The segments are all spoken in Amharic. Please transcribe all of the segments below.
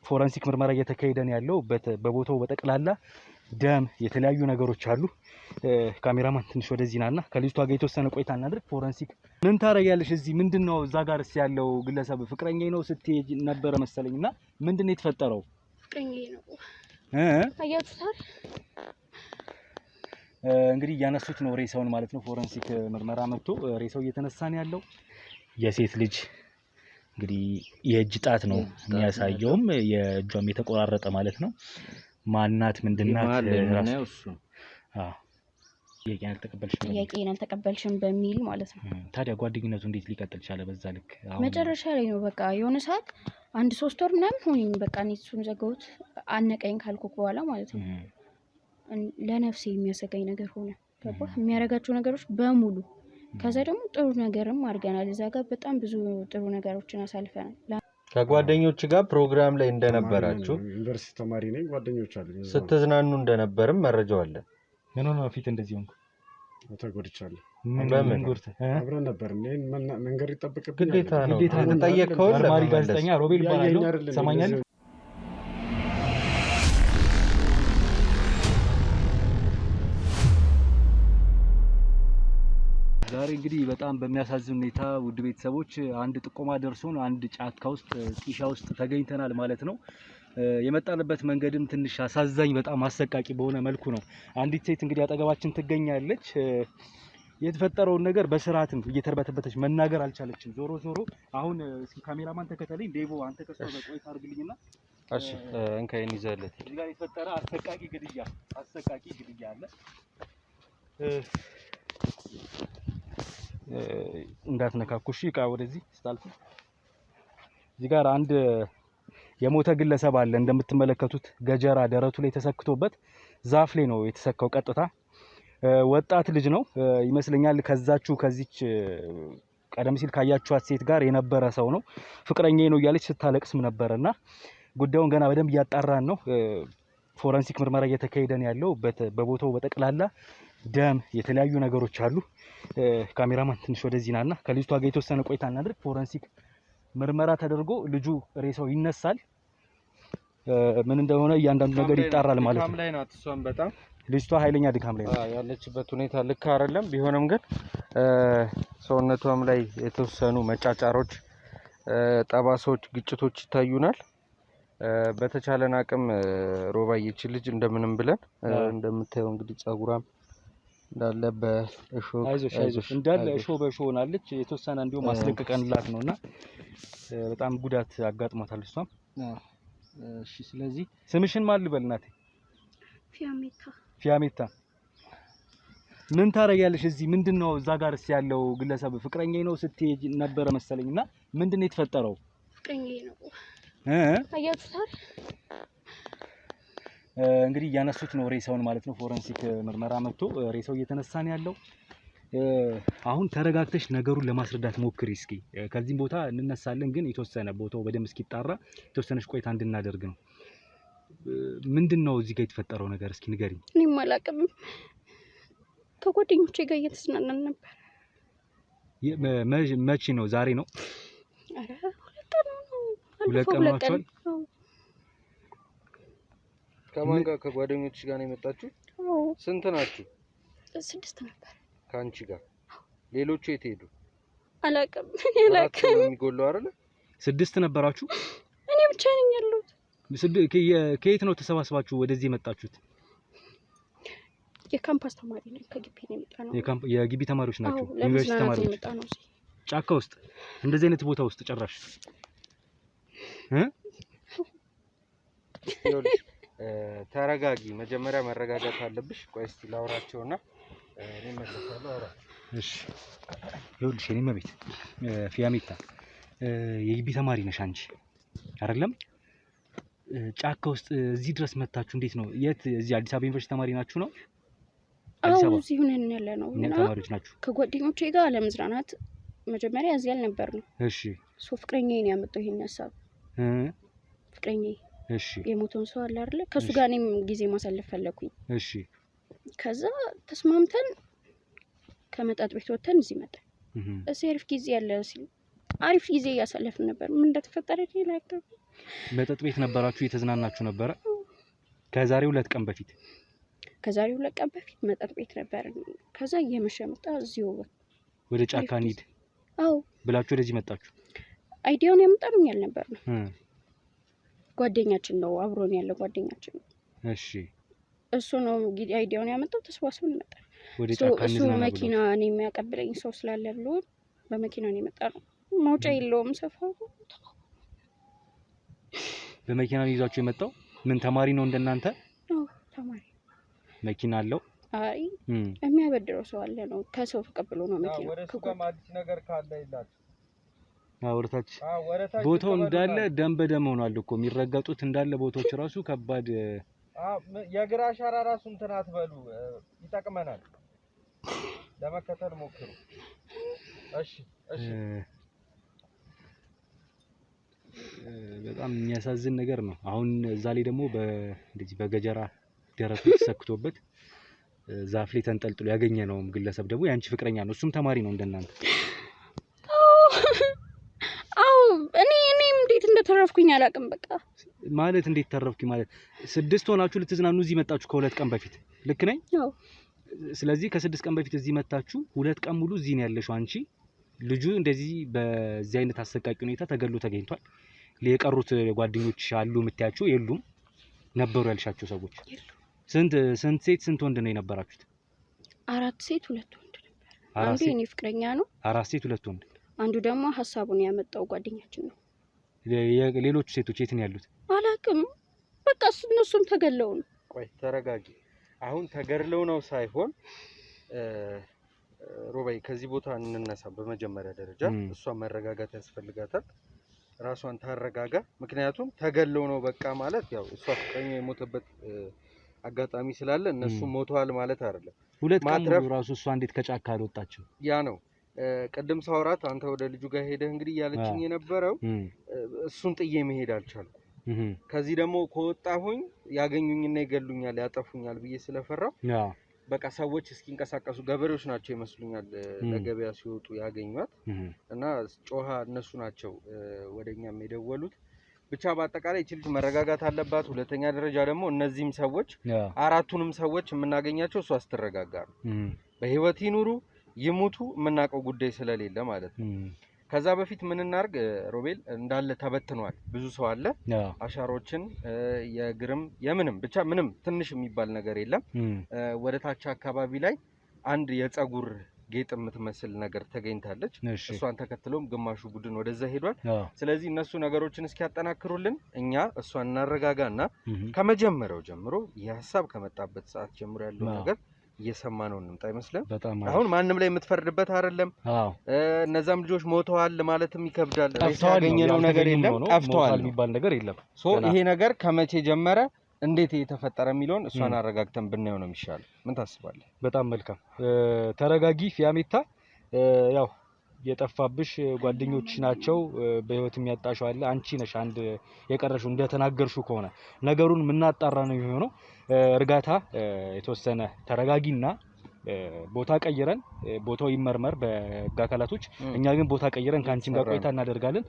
ፎረንሲክ ምርመራ እየተካሄደ ነው ያለው። በቦታው በጠቅላላ ደም የተለያዩ ነገሮች አሉ። ካሜራማን ትንሽ ወደዚህ ናና ከልጅቷ ጋር የተወሰነ ቆይታ እናድርግ። ፎረንሲክ ምን ታረጋለሽ እዚህ? ምንድነው እዛ ጋርስ ያለው ግለሰብ ፍቅረኛዬ ነው ስትይ ነበር መሰለኝና ምንድነው የተፈጠረው? ፍቅረኛዬ ነው አያችሁታል። እንግዲህ ያነሱት ነው ሬሳውን ማለት ነው። ፎረንሲክ ምርመራ መጥቶ ሬሳው እየተነሳ ነው ያለው። የሴት ልጅ እንግዲህ የእጅ ጣት ነው የሚያሳየውም የእጇም የተቆራረጠ ማለት ነው። ማናት ምንድናት ራሱ ጥያቄን አልተቀበልሽም በሚል ማለት ነው። ታዲያ ጓደኝነቱ እንዴት ሊቀጥል ቻለ? በዛ ልክ መጨረሻ ላይ ነው በቃ የሆነ ሰዓት 1-3 ወር ምናምን ሆነኝ በቃ እሱን ዘጋሁት። አነቀኝ ካልኩ በኋላ ማለት ነው ለነፍሴ የሚያሰጋኝ ነገር ሆነ። ገባ የሚያረጋቸው ነገሮች በሙሉ። ከዛ ደግሞ ጥሩ ነገርም አድርገናል። እዛ ጋር በጣም ብዙ ጥሩ ነገሮችን አሳልፈናል። ከጓደኞች ጋር ፕሮግራም ላይ እንደነበራችሁ ዩኒቨርሲቲ ተማሪ ነኝ፣ ጓደኞች አሉኝ። ስትዝናኑ እንደነበርም መረጃው አለ። ምን ሆነ ፊት እንደዚህ ሆንኩ? ተጎድቻለሁ። በምን ጉርት አብረን ነበር። መንገድ ይጠብቅብኝ ግዴታ ነው። ተጠየቀው ተማሪ ጋዜጠኛ ሮቤል ባላለው ሰማኛል። ዛሬ እንግዲህ በጣም በሚያሳዝን ሁኔታ ውድ ቤተሰቦች አንድ ጥቆማ ደርሶን አንድ ጫካ ውስጥ ጢሻ ውስጥ ተገኝተናል ማለት ነው። የመጣንበት መንገድም ትንሽ አሳዛኝ በጣም አሰቃቂ በሆነ መልኩ ነው። አንዲት ሴት እንግዲህ አጠገባችን ትገኛለች። የተፈጠረውን ነገር በስርዓትም እየተርበተበተች መናገር አልቻለችም። ዞሮ አሁን እስኪ ካሜራማን ተከተለኝ። ዴቮ አንተ ከሷ ጋር ቆይታ አድርግልኝና እሺ እንካይን ይዘለት እዚህ ጋር የተፈጠረ አሰቃቂ ግድያ አለ። እንዳትነካኩሽ እቃ ወደዚህ ስታልፉ እዚህ ጋር አንድ የሞተ ግለሰብ አለ። እንደምትመለከቱት ገጀራ ደረቱ ላይ ተሰክቶበት ዛፍ ላይ ነው የተሰካው። ቀጥታ ወጣት ልጅ ነው ይመስለኛል። ከዚች ቀደም ሲል ካያችኋት ሴት ጋር የነበረ ሰው ነው። ፍቅረኛዬ ነው እያለች ስታለቅስም ነበርና ጉዳዩን ገና በደንብ እያጣራን ነው። ፎረንሲክ ምርመራ እየተካሄደ ነው ያለው። በቦታው በጠቅላላ ደም የተለያዩ ነገሮች አሉ። ካሜራማን ትንሽ ወደዚህ ናና ከልጅቷ ጋር የተወሰነ ቆይታ እናድርግ። ፎረንሲክ ምርመራ ተደርጎ ልጁ ሬሳው ይነሳል። ምን እንደሆነ እያንዳንዱ ነገር ይጣራል ማለት ነው። ድካም ላይ ናት እሷም በጣም ልጅቷ ኃይለኛ ድካም ላይ ናት። ያለችበት ሁኔታ ልክ አይደለም። ቢሆንም ግን ሰውነቷም ላይ የተወሰኑ መጫጫሮች፣ ጠባሳዎች፣ ግጭቶች ይታዩናል። በተቻለን አቅም ሮባዬች ልጅ እንደምንም ብለን እንደምታየው እንግዲህ ጸጉራም እንዳለ በእሾህ አይዞሽ እንዳለ እሾህ በእሾህ ሆናለች። የተወሰነ እንዲሁ ማስለቀቀንላት ነውና በጣም ጉዳት አጋጥሟታል እሷም። እሺ ስለዚህ ስምሽን ማን ልበል እናቴ? ፊያሜታ። ምን ታረጋለሽ እዚህ? ምንድነው እዛ ጋርስ ያለው ግለሰብ ፍቅረኛዬ ነው ስትይ ነበር መሰለኝና ምንድነው የተፈጠረው? ፍቅረኛዬ ነው አያችሁታል። እንግዲህ ያነሱት ነው ሬሳውን ማለት ነው። ፎረንሲክ ምርመራ መጥቶ ሬሳው እየተነሳ ነው ያለው። አሁን ተረጋግተሽ ነገሩን ለማስረዳት ሞክሪ እስኪ። ከዚህም ቦታ እንነሳለን፣ ግን የተወሰነ ቦታው በደንብ እስኪጣራ የተወሰነች ቆይታ እንድናደርግ ነው። ምንድነው እዚህ ጋር የተፈጠረው ነገር እስኪ ንገሪኝ። እኔም አላውቅም። ከጓደኞቼ ጋር እየተዝናናን ነበር። መቼ ነው? ዛሬ ነው? አረ ሁለት ቀን ነው። ከማን ጋር? ከጓደኞች ጋር ነው የመጣችሁ? ስንት ናችሁ? 6 ነበር። ካንቺ ጋር ሌሎቹ የት ሄዱ? አላውቅም። የሚጎለው አይደል? 6 ነበራችሁ? እኔ ብቻ ነኝ ያለሁት። ከየት ነው ተሰባስባችሁ ወደዚህ የመጣችሁት? የካምፓስ ተማሪ ነኝ። ከግቢ ነው የመጣነው። የግቢ ተማሪዎች ናቸው? ዩኒቨርሲቲ ተማሪዎች? ጫካ ውስጥ እንደዚህ አይነት ቦታ ውስጥ ጭራሽ ተረጋጊ። መጀመሪያ መረጋጋት አለብሽ። ቆይ እስቲ ላውራቸውና እኔ መለሳለሁ። አውራ። እሺ ይኸውልሽ የኔ መቤት ፊያሜታ የግቢ ተማሪ ነሽ አንቺ አይደለም? ጫካ ውስጥ እዚህ ድረስ መጣችሁ እንዴት ነው? የት? እዚህ አዲስ አበባ ዩኒቨርሲቲ ተማሪ ናችሁ ነው? አዲስ አበባ እዚህ ሆነን ያለ ነው እና ተማሪዎች ናችሁ? ከጓደኞቼ ጋር ለመዝናናት መጀመሪያ እዚህ አልነበርንም። እሺ ፍቅረኛዬ ነው ያመጣው ይሄን ሐሳብ። ፍቅረኛዬ እሺ የሞተውን ሰው አለ አይደል? ከሱ ጋር እኔም ጊዜ ማሳለፍ ፈለኩኝ። እሺ ከዛ ተስማምተን ከመጣጥ ቤት ወጥተን እዚህ መጣን። እዚህ አሪፍ ጊዜ ያለ ሲል አሪፍ ጊዜ ያሳለፍን ነበር። ምን እንደተፈጠረ ላይክ መጠጥ ቤት ነበራችሁ የተዝናናችሁ ነበረ? ከዛሬ 2 ቀን በፊት ከዛሬ 2 ቀን በፊት መጠጥ ቤት ነበር። ከዛ እየመሸ መጣ። እዚሁ ወደ ጫካ እንሂድ አዎ ብላችሁ ወደዚህ መጣችሁ? አይዲያውን ያመጣልኝ አልነበር ነው ጓደኛችን ነው፣ አብሮን ያለ ጓደኛችን ነው። እሺ እሱ ነው እንግዲህ አይዲያውን ያመጣው። ተሰባስበን መጣ ወደ ጫካ እሱ መኪና እኔ የሚያቀብለኝ ሰው ስላለ ብሎ በመኪና ነው የመጣ ነው። መውጫ የለውም ሰፈሩ። በመኪና ነው ይዟችሁ የመጣው? ምን ተማሪ ነው እንደናንተ? አዎ ተማሪ። መኪና አለው? አይ የሚያበድረው ሰው አለ ነው። ከሰው ተቀብሎ ነው መኪና። ወደ እሱ ጋር አዲስ ነገር ካለ ይላል። ወረታች ቦታው እንዳለ ደም በደም ሆኗል እኮ የሚረገጡት እንዳለ ቦታዎች ራሱ ከባድ። የግራ አሻራ ራሱ እንትን አትበሉ፣ ይጠቅመናል። ለመከተል ሞክሩ። እሺ እሺ። በጣም የሚያሳዝን ነገር ነው። አሁን እዛ ላይ ደግሞ እንደዚህ በገጀራ ደረቱ ተሰክቶበት ዛፍ ላይ ተንጠልጥሎ ያገኘነውም ግለሰብ ደግሞ ያንቺ ፍቅረኛ ነው። እሱም ተማሪ ነው እንደናንተ? እኔ እንዴት እንደተረፍኩኝ አላውቅም። በቃ ማለት እንዴት ተረፍኩኝ ማለት 6 ሆናችሁ ልትዝናኑ እዚህ መጣችሁ ከ2 ቀን በፊት ልክ ነኝ? አዎ። ስለዚህ ከ6 ቀን በፊት እዚህ መጣችሁ 2 ቀን ሙሉ እዚህ ነው ያለሽው አንቺ። ልጁ እንደዚህ በዚህ አይነት አሰቃቂ ሁኔታ ተገሎ ተገኝቷል። የቀሩት ጓደኞች አሉ የምትያቸው የሉም? ነበሩ ያልሻቸው ሰዎች ስንት ሴት ስንት ወንድ ነው የነበራችሁት? 4 ሴት 2 ወንድ ነበር። አንዱ የኔ ፍቅረኛ ነው። 4 ሴት 2 ወንድ። አንዱ ደግሞ ሐሳቡን ያመጣው ጓደኛችን ነው። ሌሎች ሴቶች የት ነው ያሉት? አላውቅም። በቃ እነሱም ተገለው ነው። ቆይ ተረጋጊ። አሁን ተገድለው ነው ሳይሆን ሮባይ ከዚህ ቦታ እንነሳ። በመጀመሪያ ደረጃ እሷ መረጋጋት ያስፈልጋታል። ራሷን ታረጋጋ። ምክንያቱም ተገድለው ነው በቃ ማለት ያው እሷ ፍቅረኛ የሞተበት አጋጣሚ ስላለ እነሱ ሞተዋል ማለት አይደለም። 2 ቀን ሙሉ ራሱ እሷ እንዴት ከጫካ አልወጣችም? ያ ነው ቅድም ሳውራት አንተ ወደ ልጁ ጋር ሄደህ እንግዲህ ያለችኝ የነበረው እሱን ጥዬ መሄድ አልቻልኩም። ከዚህ ደግሞ ከወጣሁኝ ያገኙኝና ይገሉኛል ያጠፉኛል ብዬ ስለፈራው በቃ ሰዎች እስኪንቀሳቀሱ ገበሬዎች ናቸው ይመስሉኛል ለገበያ ሲወጡ ያገኙት እና ጮሃ እነሱ ናቸው ወደኛም የደወሉት። ብቻ በአጠቃላይ እቺ ልጅ መረጋጋት አለባት። ሁለተኛ ደረጃ ደግሞ እነዚህም ሰዎች አራቱንም ሰዎች የምናገኛቸው እሷ ስትረጋጋ ነው። በህይወት ይኑሩ ይሙቱ የምናውቀው ጉዳይ ስለሌለ ማለት ነው። ከዛ በፊት ምን እናርግ ሮቤል? እንዳለ ተበትኗል። ብዙ ሰው አለ። አሻሮችን የግርም የምንም ብቻ ምንም ትንሽ የሚባል ነገር የለም። ወደ ታች አካባቢ ላይ አንድ የፀጉር ጌጥ የምትመስል ነገር ተገኝታለች። እሷን ተከትሎም ግማሹ ቡድን ወደዛ ሄዷል። ስለዚህ እነሱ ነገሮችን እስኪያጠናክሩልን እኛ እሷን እናረጋጋና ከመጀመሪያው ጀምሮ የሐሳብ ከመጣበት ሰዓት ጀምሮ ያለው ነገር እየሰማነው እንምጣ ይመስላል። አሁን ማንም ላይ የምትፈርድበት አይደለም። እነዛም ልጆች ሞተዋል ማለትም ይከብዳል። ያገኘነው ነገር የለም፣ ጠፍተዋል የሚባል ነገር የለም። ይሄ ነገር ከመቼ ጀመረ እንዴት የተፈጠረ የሚለውን እሷን አረጋግተን ብናየው ነው የሚሻለው። ምን ታስባለህ? በጣም መልካም ተረጋጊ ፊያሜታ። ያው የጠፋብሽ ጓደኞች ናቸው፣ በህይወት የሚያጣሽው አለ፣ አንቺ ነሽ አንድ የቀረሽው እንደተናገርሽው ከሆነ ነገሩን ምናጣራ ነው የሚሆነው። እርጋታ የተወሰነ ተረጋጊና ቦታ ቀይረን ቦታው ይመርመር በህግ አካላቶች። እኛ ግን ቦታ ቀይረን ካንቺም ጋር ቆይታ እናደርጋለን፣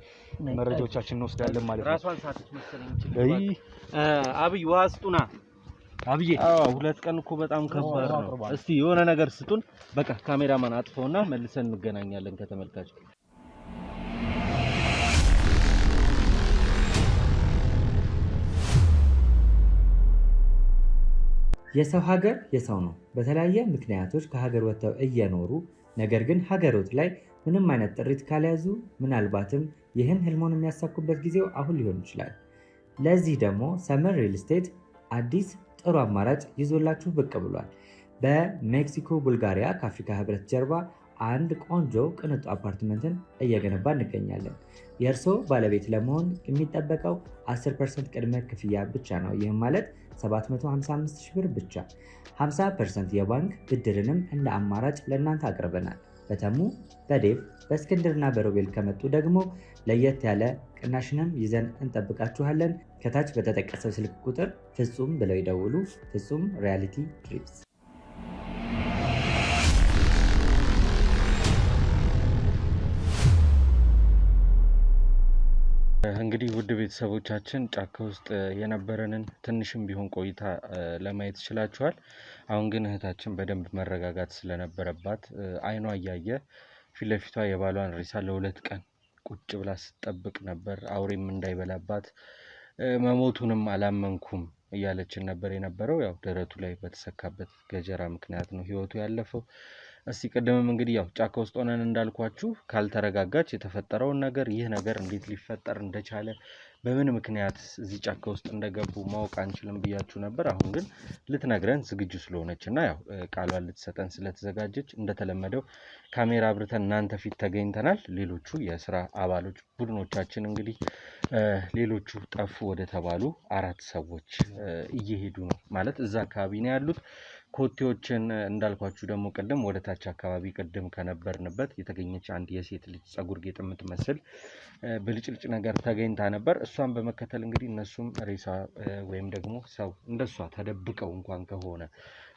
መረጃዎቻችንን እንወስዳለን ማለት ነው። ራሷን ሳትች መሰለኝ። አብይ ውሃ ስጡና። አብዬ 2 ቀን እኮ በጣም ከባድ ነው። እስቲ የሆነ ነገር ስጡን። በቃ ካሜራማን አጥፈውና መልሰን እንገናኛለን ከተመልካች። የሰው ሀገር የሰው ነው። በተለያየ ምክንያቶች ከሀገር ወጥተው እየኖሩ ነገር ግን ሀገሮት ላይ ምንም አይነት ጥሪት ካልያዙ ምናልባትም ይህን ህልሞን የሚያሳኩበት ጊዜው አሁን ሊሆን ይችላል። ለዚህ ደግሞ ሰመር ሪል ስቴት አዲስ ጥሩ አማራጭ ይዞላችሁ ብቅ ብሏል። በሜክሲኮ ቡልጋሪያ ከአፍሪካ ህብረት ጀርባ አንድ ቆንጆ ቅንጡ አፓርትመንትን እየገነባ እንገኛለን። የእርስዎ ባለቤት ለመሆን የሚጠበቀው 10% ቅድመ ክፍያ ብቻ ነው። ይህም ማለት 755,000 ብር ብቻ። 50% የባንክ ብድርንም እንደ አማራጭ ለእናንተ አቅርበናል። በተሙ በዴቭ በእስክንድርና በሮቤል ከመጡ ደግሞ ለየት ያለ ቅናሽንም ይዘን እንጠብቃችኋለን። ከታች በተጠቀሰው ስልክ ቁጥር ፍጹም ብለው ይደውሉ። ፍጹም ሪያሊቲ ድሪምስ። እንግዲህ ውድ ቤተሰቦቻችን ጫካ ውስጥ የነበረንን ትንሽም ቢሆን ቆይታ ለማየት ይችላችኋል። አሁን ግን እህታችን በደንብ መረጋጋት ስለነበረባት አይኗ እያየ ፊት ለፊቷ የባሏን ሬሳ ለ2 ቀን ቁጭ ብላ ስትጠብቅ ነበር። አውሬም እንዳይበላባት መሞቱንም አላመንኩም እያለችን ነበር የነበረው። ያው ደረቱ ላይ በተሰካበት ገጀራ ምክንያት ነው ህይወቱ ያለፈው። እስቲ ቀደምም እንግዲህ ያው ጫካ ውስጥ ሆነን እንዳልኳችሁ ካልተረጋጋች የተፈጠረውን ነገር ይህ ነገር እንዴት ሊፈጠር እንደቻለ በምን ምክንያት እዚህ ጫካ ውስጥ እንደገቡ ማወቅ አንችልም ብያችሁ ነበር። አሁን ግን ልትነግረን ዝግጁ ስለሆነችና ያው ቃሏን ልትሰጠን ስለተዘጋጀች እንደተለመደው ካሜራ አብርተን እናንተ ፊት ተገኝተናል። ሌሎቹ የስራ አባሎች ቡድኖቻችን እንግዲህ ሌሎቹ ጠፉ ወደ ተባሉ 4 ሰዎች እየሄዱ ነው ማለት እዛ አካባቢ ነው ያሉት። ኮቴዎችን እንዳልኳችሁ ደግሞ ቀደም ወደ ታች አካባቢ ቀደም ከነበርንበት የተገኘች አንድ የሴት ልጅ ጸጉር ጌጥ የምትመስል ብልጭልጭ ነገር ተገኝታ ነበር። እሷን በመከተል እንግዲህ እነሱም ሬሳ ወይም ደግሞ ሰው እንደሷ ተደብቀው እንኳን ከሆነ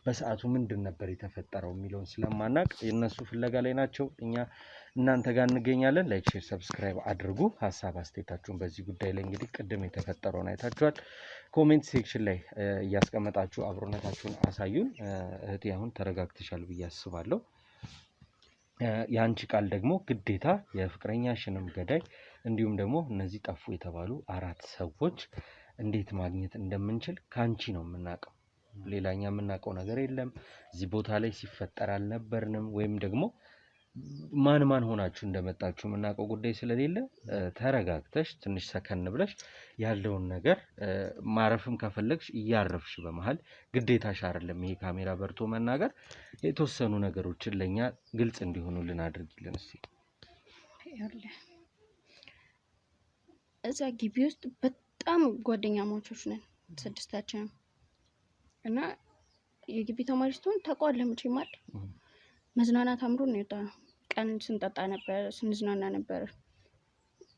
በሰዓቱ ምንድን ነበር የተፈጠረው የሚለውን ስለማናቅ የነሱ ፍለጋ ላይ ናቸው። እኛ እናንተ ጋር እንገኛለን። ላይክ፣ ሼር፣ ሰብስክራይብ አድርጉ። ሀሳብ አስተያየታችሁን በዚህ ጉዳይ ላይ እንግዲህ ቅድም የተፈጠረውን አይታችኋል። ኮሜንት ሴክሽን ላይ እያስቀመጣችሁ አብሮነታችሁን አሳዩን። እህቴ አሁን ተረጋግተሻል ብዬ አስባለሁ። የአንቺ ቃል ደግሞ ግዴታ የፍቅረኛሽንም ገዳይ እንዲሁም ደግሞ እነዚህ ጠፉ የተባሉ 4 ሰዎች እንዴት ማግኘት እንደምንችል ካንቺ ነው የምናውቀው። ሌላኛ የምናውቀው ነገር የለም። እዚህ ቦታ ላይ ሲፈጠር አልነበርንም ወይም ደግሞ ማን ሆናችሁ እንደመጣችሁ የምናውቀው ጉዳይ ስለሌለ ተረጋግተሽ ትንሽ ሰከን ብለሽ ያለውን ነገር ማረፍም ከፈለግሽ እያረፍሽ በመሃል ግዴታሽ አይደለም ይሄ ካሜራ በርቶ መናገር። የተወሰኑ ነገሮችን ለኛ ግልጽ እንዲሆኑልን አድርጊልን እስቲ። እዛ ግቢ ውስጥ በጣም ጓደኛሞቾች ነን 6ታችን እና የግቢ ተማሪ ስትሆን ታውቀዋለህ መቼም አይደል? መዝናናት አምሮን ነው የወጣነው። ቀን ስንጠጣ ነበር፣ ስንዝናና ነበር።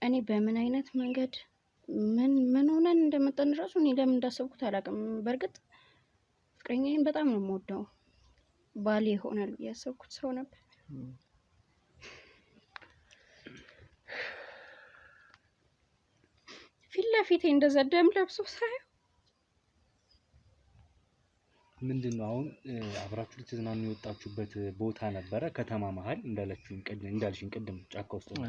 እኔ በምን አይነት መንገድ ምን ሆነን እንደመጣን ራሱ እኔ ለምን እንዳሰብኩት አላውቅም። በእርግጥ ፍቅረኛዬን በጣም ነው የምወደው። ባሌ ይሆናል ብዬ ያሰብኩት ሰው ነበር። ፊት ለፊቴ እንደዛ ደም ለብሶ ሳየው ምንድነው አሁን አብራችሁ ልትዝናኑ የወጣችሁበት ቦታ ነበረ ከተማ መሃል እንዳልሽኝ ቅድም ጫካ ውስጥ ነው።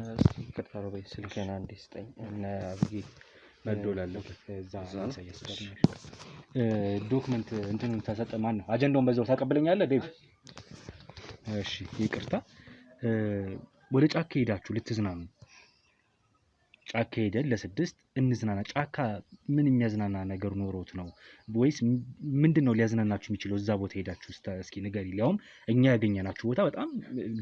ከተፈሮ ቤት ስልኬን አንዴ ስጠኝ እና አብዬ መዶላለሁ እዛ ዶክመንት እንትን ተሰጠ። ማን ነው አጀንዳውን በዛው ታቀበለኛለህ ዴቭ? እሺ ይቅርታ። ወደ ጫካ ሄዳችሁ ልትዝናኑ ጫካ ሄደን ለ6 እንዝናና። ጫካ ምን የሚያዝናና ነገር ኖሮት ነው ወይስ ምንድነው ሊያዝናናችሁ የሚችለው? እዛ ቦታ ሄዳችሁ እስኪ ንገሪ። ሊያውም እኛ ያገኘናችሁ ቦታ በጣም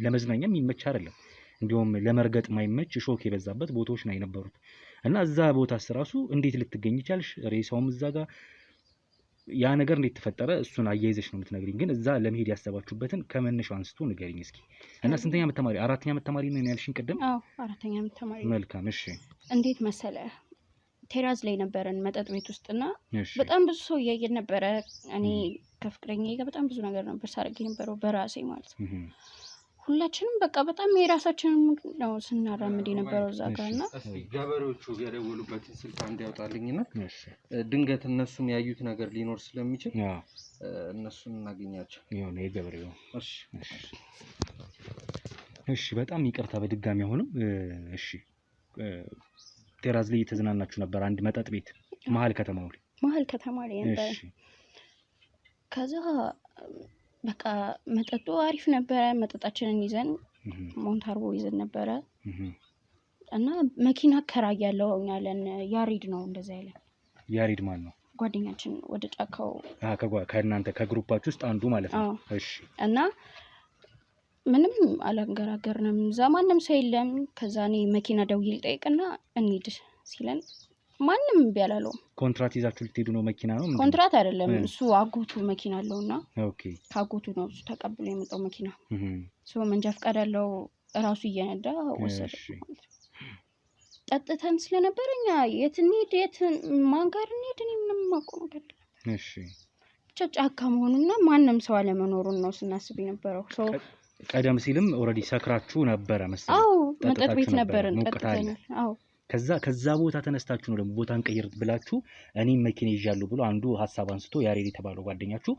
ለመዝናኛም የሚመች አይደለም፣ እንዲሁም ለመርገጥ ማይመች ሾክ የበዛበት ቦታዎች ነው የነበሩት። እና እዛ ቦታስ ራሱ እንዴት ልትገኝ ይቻልሽ? ሬሳውም እዛ ጋር ያ ነገር እንዴት ተፈጠረ? እሱን አያይዘሽ ነው የምትነግሪኝ። ግን እዛ ለመሄድ ያሰባችሁበትን ከመነሻው አንስቶ ንገሪኝ እስኪ። እና ስንተኛ ዓመት ተማሪ? 4ኛ ዓመት ተማሪ ነው ያልሽኝ ቅድም? አዎ 4ኛ ዓመት ተማሪ። መልካም እሺ። እንዴት መሰለ ቴራዝ ላይ ነበረን መጠጥ ቤት ውስጥና በጣም ብዙ ሰው እያየን ነበረ። እኔ ከፍቅረኛዬ ጋር በጣም ብዙ ነገር ነበር ሳደርግ የነበረው በራሴ ማለት ነው። ሁላችንም በቃ በጣም የራሳችንን ነው ስናራምድ የነበረው እዛ ጋርና ገበሬዎቹ የደወሉበትን ስልክ አንድ ያውጣልኝና ድንገት እነሱም ያዩት ነገር ሊኖር ስለሚችል እነሱን እናገኛቸው ይሁን የገበሬው። እሺ በጣም ይቅርታ በድጋሚ አሁንም። እሺ ቴራዝ ላይ የተዝናናችሁ ነበር አንድ መጠጥ ቤት መሀል ከተማ ላይ ነበር። እሺ ከዛ በቃ መጠጡ አሪፍ ነበረ። መጠጣችንን ይዘን ሞንታርቦ ይዘን ነበረ እና መኪና ከራያለው ያለን ያሬድ ነው እንደዛ ያለን። ያሬድ ማን ነው? ጓደኛችን ወደ ጫካው ከእናንተ ከግሩፓችሁ ውስጥ አንዱ ማለት ነው። እሺ እና ምንም አላንገራገርንም። እዛ ማንም ሰው የለም። ከዛ እኔ መኪና ደውዬ ልጠይቅና እንሂድ ሲለን ማንም ቢያላለው። ኮንትራት ይዛችሁ ልትሄዱ ነው? መኪና ነው? ኮንትራት አይደለም፣ እሱ አጎቱ መኪና አለውና ኦኬ ካጎቱ ነው እሱ ተቀብሎ የመጣው መኪና። ሰው መንጃ ፈቃድ አለው ራሱ እየነዳ ወሰደ። ጠጥተን ስለነበረኛ የት እንሂድ ማን ጋር እንሂድ እኔ ምንም ማቆም አይደለም። እሺ ብቻ ጫካ መሆኑና ማንም ሰው አለመኖሩን ነው ስናስብ የነበረው። ሰው ቀደም ሲልም ኦሬዲ ሰክራችሁ ነበረ መሰለኝ? አዎ መጠጥ ቤት ነበርን ጠጥተናል። አዎ ከዛ ቦታ ተነስታችሁ ነው ደግሞ ቦታ እንቀይር ብላችሁ እኔም መኪና ይዣለሁ ብሎ አንዱ ሐሳብ አንስቶ ያሬድ የተባለው ጓደኛችሁ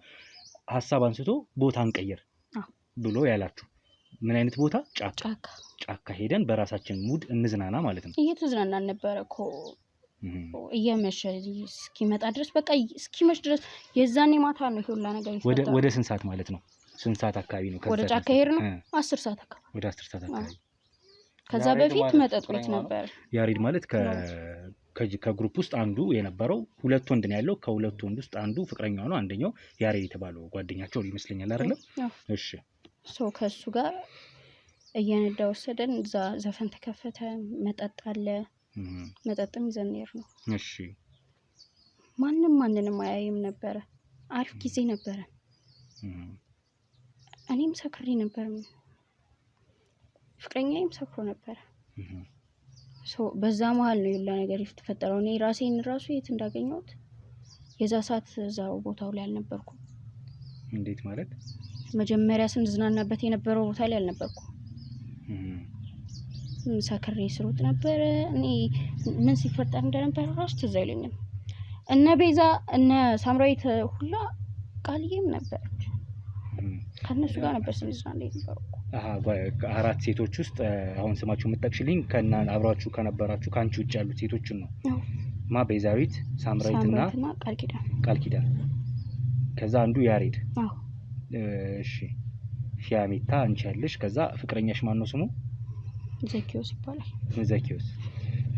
ሐሳብ አንስቶ ቦታ እንቀይር ብሎ ያላችሁ ምን አይነት ቦታ? ጫካ ሄደን በራሳችን ሙድ እንዝናና ማለት ነው። እየተዝናናን ነበረ እኮ እየመሸ እስኪመጣ ድረስ በቃ እስኪመሽ ድረስ የዛኔ ማታ ነው ሁላ ነገር ይፈጠራል። ወደ ስንት ሰዓት ማለት ነው? ስንት ሰዓት አካባቢ ነው? ወደ ጫካ ሄድን 10 ሰዓት አካባቢ። ወደ 10 ሰዓት አካባቢ። ከዛ በፊት መጠጥ ቤት ነበር። ያሬድ ማለት ከግሩፕ ውስጥ አንዱ የነበረው 2 ወንድ ነው ያለው። ከ2 ወንድ ውስጥ አንዱ ፍቅረኛው ነው፣ አንደኛው ያሬድ የተባለው ጓደኛቸው ይመስለኛል አይደል? እሺ ከሱ ጋር እየነዳ ወሰደን። እዛ ዘፈን ተከፈተ፣ መጠጥ አለ። መጠጥም ይዘን ነው። እሺ ማንንም አያይም ነበረ። አሪፍ ጊዜ ነበረ። እኔም ሰክሬ ነበር፣ ፍቅረኛዬም ሰክሮ ነበር። በዛ መሀል ነው የላ ነገር የተፈጠረው። እኔ ራሴን የት እንዳገኘሁት የዛ ሰዓት እዛው ቦታው ላይ አልነበርኩም። እንዴት ማለት? መጀመሪያ ስንዝናናበት የነበረው ቦታ ላይ አልነበርኩም። ሰክሬ ስሮጥ ነበረ። እኔ ምን ሲፈጠር እንደነበረ ራሱ ትዝ አይለኝም። እነ ቤዛ እነ ሳምራዊት ሁላ ቃልዬም ነበረች። ከነሱ ጋር ነበር ስንዝናና የነበረው። አራት ሴቶች ውስጥ አሁን ስማችሁ የምትጠቅሽልኝ አብራችሁ ከነበራችሁ ከአንቺ ውጭ ያሉት ሴቶችን ነው? ቤዛዊት፣ ሳምራዊትና ቃል ኪዳን። ከዛ አንዱ ያሬድ። እሺ ፊያሜታ አንቺ ያለሽ። ከዛ ፍቅረኛሽ ማን ነው ስሙ? ዘኪዮስ ይባላል። ዘኪዮስ።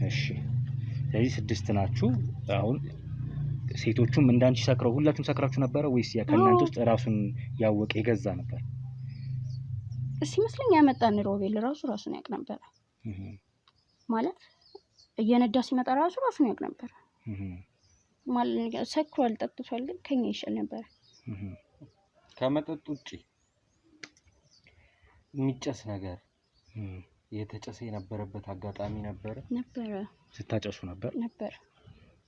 እሺ ስለዚህ 6 ናችሁ። አሁን ሴቶቹም እንዳንቺ ሰክረው ሁላችሁም ሰክራችሁ ነበረ ወይስ ከእናንተ ውስጥ ራሱን ያወቀ የገዛ ነበር? ሲመስለኝ ያመጣን ሮቤል ራሱን ያውቅ ነበር። ማለት እየነዳ ሲመጣ ራሱን ያውቅ ነበር። ማለት ሰክሯል፣ ጠጥቷል፣ ግን ከኛ ይሻል ነበር። ከመጠጥ ውጪ የሚጨስ ነገር የተጨሰ የነበረበት አጋጣሚ ነበረ? ስታጨሱ ነበር?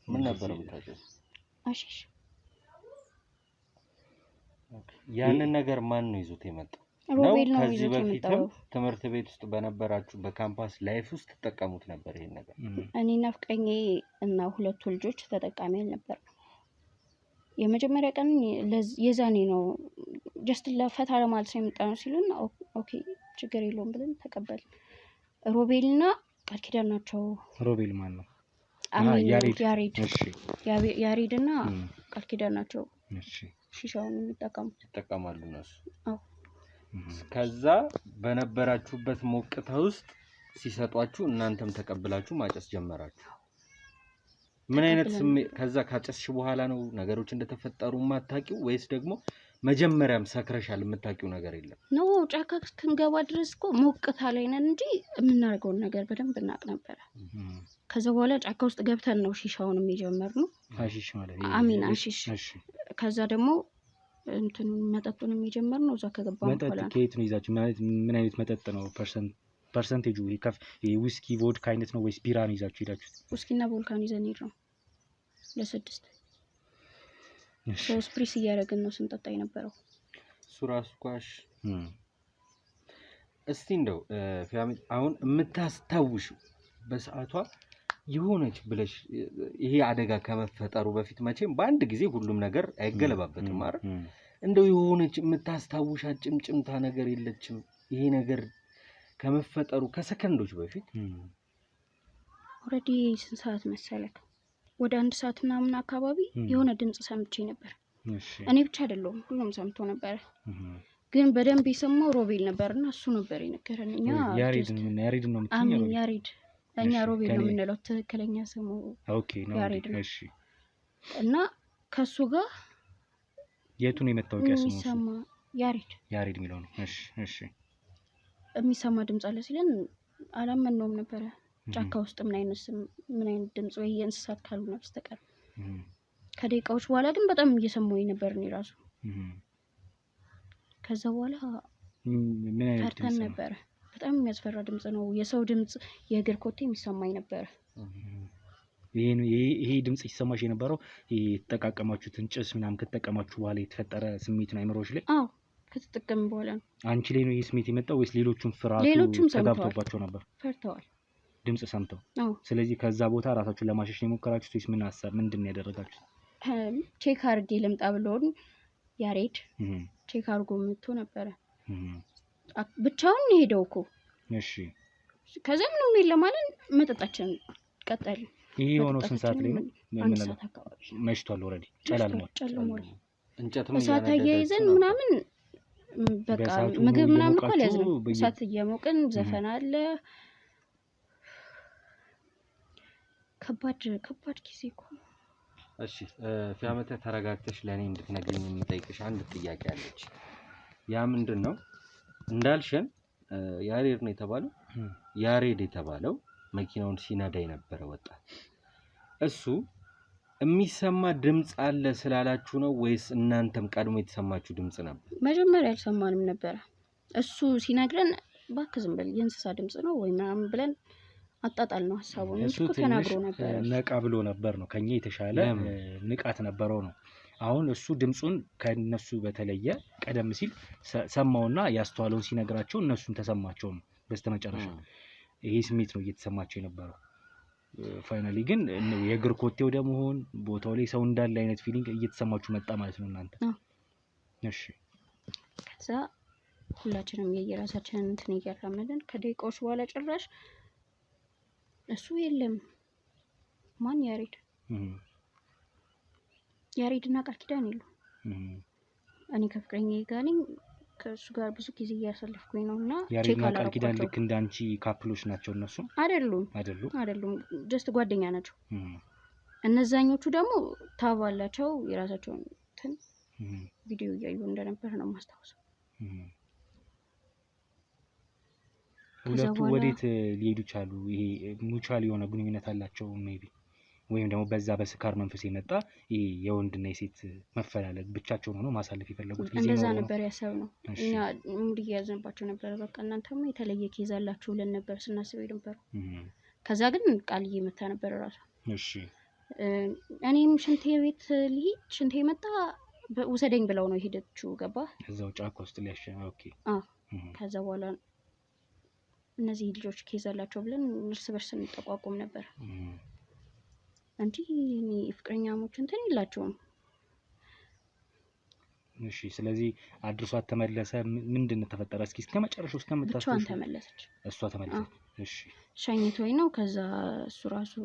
ምን ነበር የምታጨሱ? አሺሽ። ያንን ነገር ማን ነው ይዞት የመጣው? ሮቤል ነው ከዚህ ይዞት በፊትም የመጣው። ትምህርት ቤት ውስጥ በነበራችሁ በካምፓስ ላይፍ ውስጥ ተጠቀሙት ነበር ይሄን ነገር? እኔና ፍቅረኛዬ እና 2 ልጆች ተጠቃሚ አልነበር። የመጀመሪያ ቀን የዛኔ ነው ጀስት ለፈታ ለማለት ነው የመጣነው ሲሉን ኦኬ ችግር የለውም ብለን ተቀበል። ሮቤልና ቃል ኪዳን ናቸው። ሮቤል ማን ነው? ያሬድ። እሺ ያሬድና ቃል ኪዳን ናቸው። እሺ ሺሻውን ይጠቀማሉ እነሱ። አዎ። ከዛ በነበራችሁበት ሞቅታ ውስጥ ሲሰጧችሁ እናንተም ተቀብላችሁ ማጨስ ጀመራችሁ። ምን አይነት ስሜት? ከዛ ካጨስሽ በኋላ ነው ነገሮች እንደተፈጠሩ ማታቂው ወይስ ደግሞ መጀመሪያም ሰክረሻል የምታቂው ነገር የለም? ነው ጫካ እስክንገባ ድረስ እኮ ሞቅታ ላይ ነን እንጂ የምናደርገውን ነገር በደንብ እናቅ ነበር። ከዛ በኋላ ጫካ ውስጥ ገብተን ነው ሺሻውን የጀመርነው። አሺሽ ማለት አሚን አሺሽ። ከዛ ደግሞ መጠጡን የጀመርነው እዛ ከገባን በኋላ ነው። መጠጥ ከየት ነው ይዛችሁ? ምን አይነት መጠጥ ነው? ፐርሰንቴጁ የዊስኪ ቮድካ አይነት ነው ወይስ ቢራ ነው ይዛችሁ ሄዳችሁት? ውስኪና ቮልካን ይዘን ሄድነው ለ6። ስፕሪስ እያደረግን ነው ስንጠጣ የነበረው። ሱራስ ኳሽ። እስቲ እንደው አሁን የምታስታውሽው በሰዓቷ የሆነች ብለሽ ይሄ አደጋ ከመፈጠሩ በፊት መቼም በአንድ ጊዜ ሁሉም ነገር አይገለባበትም አይደል? እንደው የሆነች የምታስታውሻት ጭምጭምታ ነገር የለችም? ይሄ ነገር ከመፈጠሩ ከሰከንዶች በፊት ኦሬዲ ስንት ሰዓት መሰለክ? ወደ 1 ሰዓት ምናምን አካባቢ የሆነ ድምጽ ሰምቼ ነበር። እኔ ብቻ አይደለሁም ሁሉም ሰምቶ ነበር። ግን በደንብ የሰማው ሮቤል ነበርና እሱ ነበር የነገረን። እኛ ያሬድ ነው የምትይኝ? አሚን ያሬድ። እኛ ሮቤል ነው የምንለው ትክክለኛ ስሙ። ኦኬ ነው ያሬድ። እሺ። እና ከሱ ጋር የቱ ነው የመታወቂያ ስሙ? የሚሰማ ያሬድ የሚለው ነው። እሺ። የሚሰማ ድምጽ አለ ሲለን አላመነውም ነበረ። ጫካ ውስጥ ምን አይነት ድምጽ ወይ የእንስሳት ካልሆነ በስተቀር። ከደቂቃዎች በኋላ ግን በጣም እየሰማሁኝ ነበር እኔ ራሱ። ከዛ በኋላ ምን አይነት ፈርተን ነበር። በጣም የሚያስፈራ ድምጽ ነው። የሰው ድምጽ፣ የእግር ኮቴ የሚሰማኝ ነበር። ይሄ ድምጽ ሲሰማሽ የነበረው የተጠቃቀማችሁትን ጭስ ምናምን ከተጠቀማችሁ በኋላ የተፈጠረ ስሜት ነው አይምሮሽ ላይ? አዎ ከተጠቀምን በኋላ ነው። አንቺ ላይ ነው ይሄ ስሜት የመጣው ወይስ ሌሎቹም ፍርሃቱ ተጋብቶባቸው ነበር? ፈርተዋል። ድምጽ ሰምተው። አዎ ስለዚህ ከዛ ቦታ ራሳችሁን ለማሸሽ ነው የሞከራችሁት ወይስ ምንድን ነው ያደረጋችሁት? ቼክ አድርጌ ልምጣ ብሎን ያሬድ ቼክ አድርጎ መጥቶ ነበረ። ብቻውን ሄደው እኮ እሺ። ከዛ ምንም የለም ማለት መጠጣችን ቀጠል። ይሄ የሆነው ስንት ሰዓት ላይ ነው? አንድ ሰዓት አካባቢ መሽቷል። ኦልሬዲ ጨለሟል። እንጨትም እሳት አያይዘን ምናምን በቃ ምግብ ምናምን እኮ አልያዝንም። እሳት እየሞቅን ዘፈን አለ። ከባድ ጊዜ እኮ። እሺ ፊያመተ ተረጋግተሽ ለኔ እንድትነግሪኝ የምጠይቅሽ አንድ ጥያቄ አለች። ያ ምንድነው እንዳልሽን ያሬድ ነው የተባለው። ያሬድ የተባለው መኪናውን ሲነዳ የነበረ ወጣት እሱ የሚሰማ ድምጽ አለ ስላላችሁ ነው ወይስ እናንተም ቀድሞ የተሰማችሁ ድምጽ ነበር? መጀመሪያ አልሰማንም ነበር። እሱ ሲነግረን እባክህ ዝም በል የእንስሳ ድምጽ ነው ወይ ምናምን ብለን አጣጣል ነው ሐሳቡን። እሱ ተናግሮ ነበር። ነቃ ብሎ ነበር ነው ከኛ የተሻለ ንቃት ነበረው ነው። አሁን እሱ ድምጹን ከነሱ በተለየ ቀደም ሲል ሰማውና ያስተዋለውን ሲነግራቸው እነሱን ተሰማቸው ነው በስተመጨረሻ ይሄ ስሜት ነው እየተሰማቸው የነበረው። ፋይናሊ ግን የእግር ኮቴው ደሞን ቦታው ላይ ሰው እንዳለ አይነት ፊሊንግ እየተሰማችሁ መጣ ማለት ነው እናንተ። እሺ ከዛ ሁላችንም የየራሳችንን እንትን እያራመድን ከደቂቃዎች በኋላ ጭራሽ እሱ የለም። ማን ያሬድና ቃል ኪዳን የሉ። እኔ ከፍቅረኛዬ ጋር ነኝ። ከእሱ ጋር ብዙ ጊዜ እያሳለፍኩኝ ነውና ያሬድና ቃል ኪዳን ልክ እንዳንቺ ካፕሎች ናቸው እነሱ? አይደሉም ጀስት ጓደኛ ናቸው። እነዛኞቹ ደግሞ ታባላቸው የራሳቸውን እንትን ቪዲዮ እያዩ እንደነበር ነው የማስታውሰው። ሁለቱ ወዴት ሊሄዱ ቻሉ? ይሄ ሙቹዋል የሆነ ግንኙነት አላቸው ሜቢ ወይም ደግሞ በዛ በስካር መንፈስ የመጣ ይሄ የወንድና የሴት መፈላለግ ብቻቸውን ሆነው ማሳለፍ የፈለጉት ጊዜ ነው? እንደዛ ነበር ያሰብነው እኛ። ሙድ እያያዝንባቸው ነበር። በቃ እናንተም የተለየ ኬዝ አላችሁ ብለን ነበር ስናስብ የነበረው። ከዛ ግን ቃልዬ መታ ነበር ራሷ። እሺ እኔም ሽንቴ ቤት ልሂድ ሽንቴ መጣ ውሰደኝ ብለው ነው የሄደችው። ገባ እዛው ጫካ ውስጥ ሊያሸ ኦኬ። ከዛ በኋላ እነዚህ ልጆች ኬዝ አላቸው ብለን እርስ በርስ እንጠቋቁም ነበር እንጂ እኔ ፍቅረኛሞች እንትን የላቸውም። እሺ ስለዚህ አድርሷት ተመለሰ። ምንድን ተፈጠረ? እስኪ እስከመጨረሻው እስከምታስበው ብቻዋን ተመለሰች። እሷ ተመለሰች። እሺ ሸኝቶኝ ነው። ከዛ እሱ ራሱ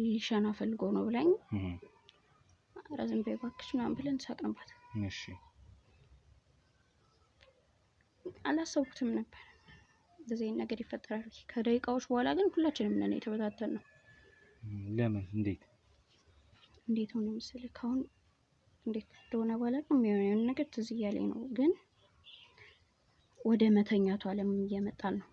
ሊሸና ፈልጎ ነው ብላኝ ዝም በይ እባክሽ ምናምን ብለን ሳቅንባት። እሺ አላሰብኩትም ነበር እንደዚህ ነገር ይፈጠራል። ከደቂቃዎች በኋላ ግን ሁላችንም ነን የተበታተን ነው። ለምን እንዴት ሆነ መሰለህ? ካሁን እንዴት እንደሆነ ባላውቅም የሆነ ነገር ትዝ እያለኝ ነው። ግን ወደ መተኛቱ ዓለም እየመጣን ነው።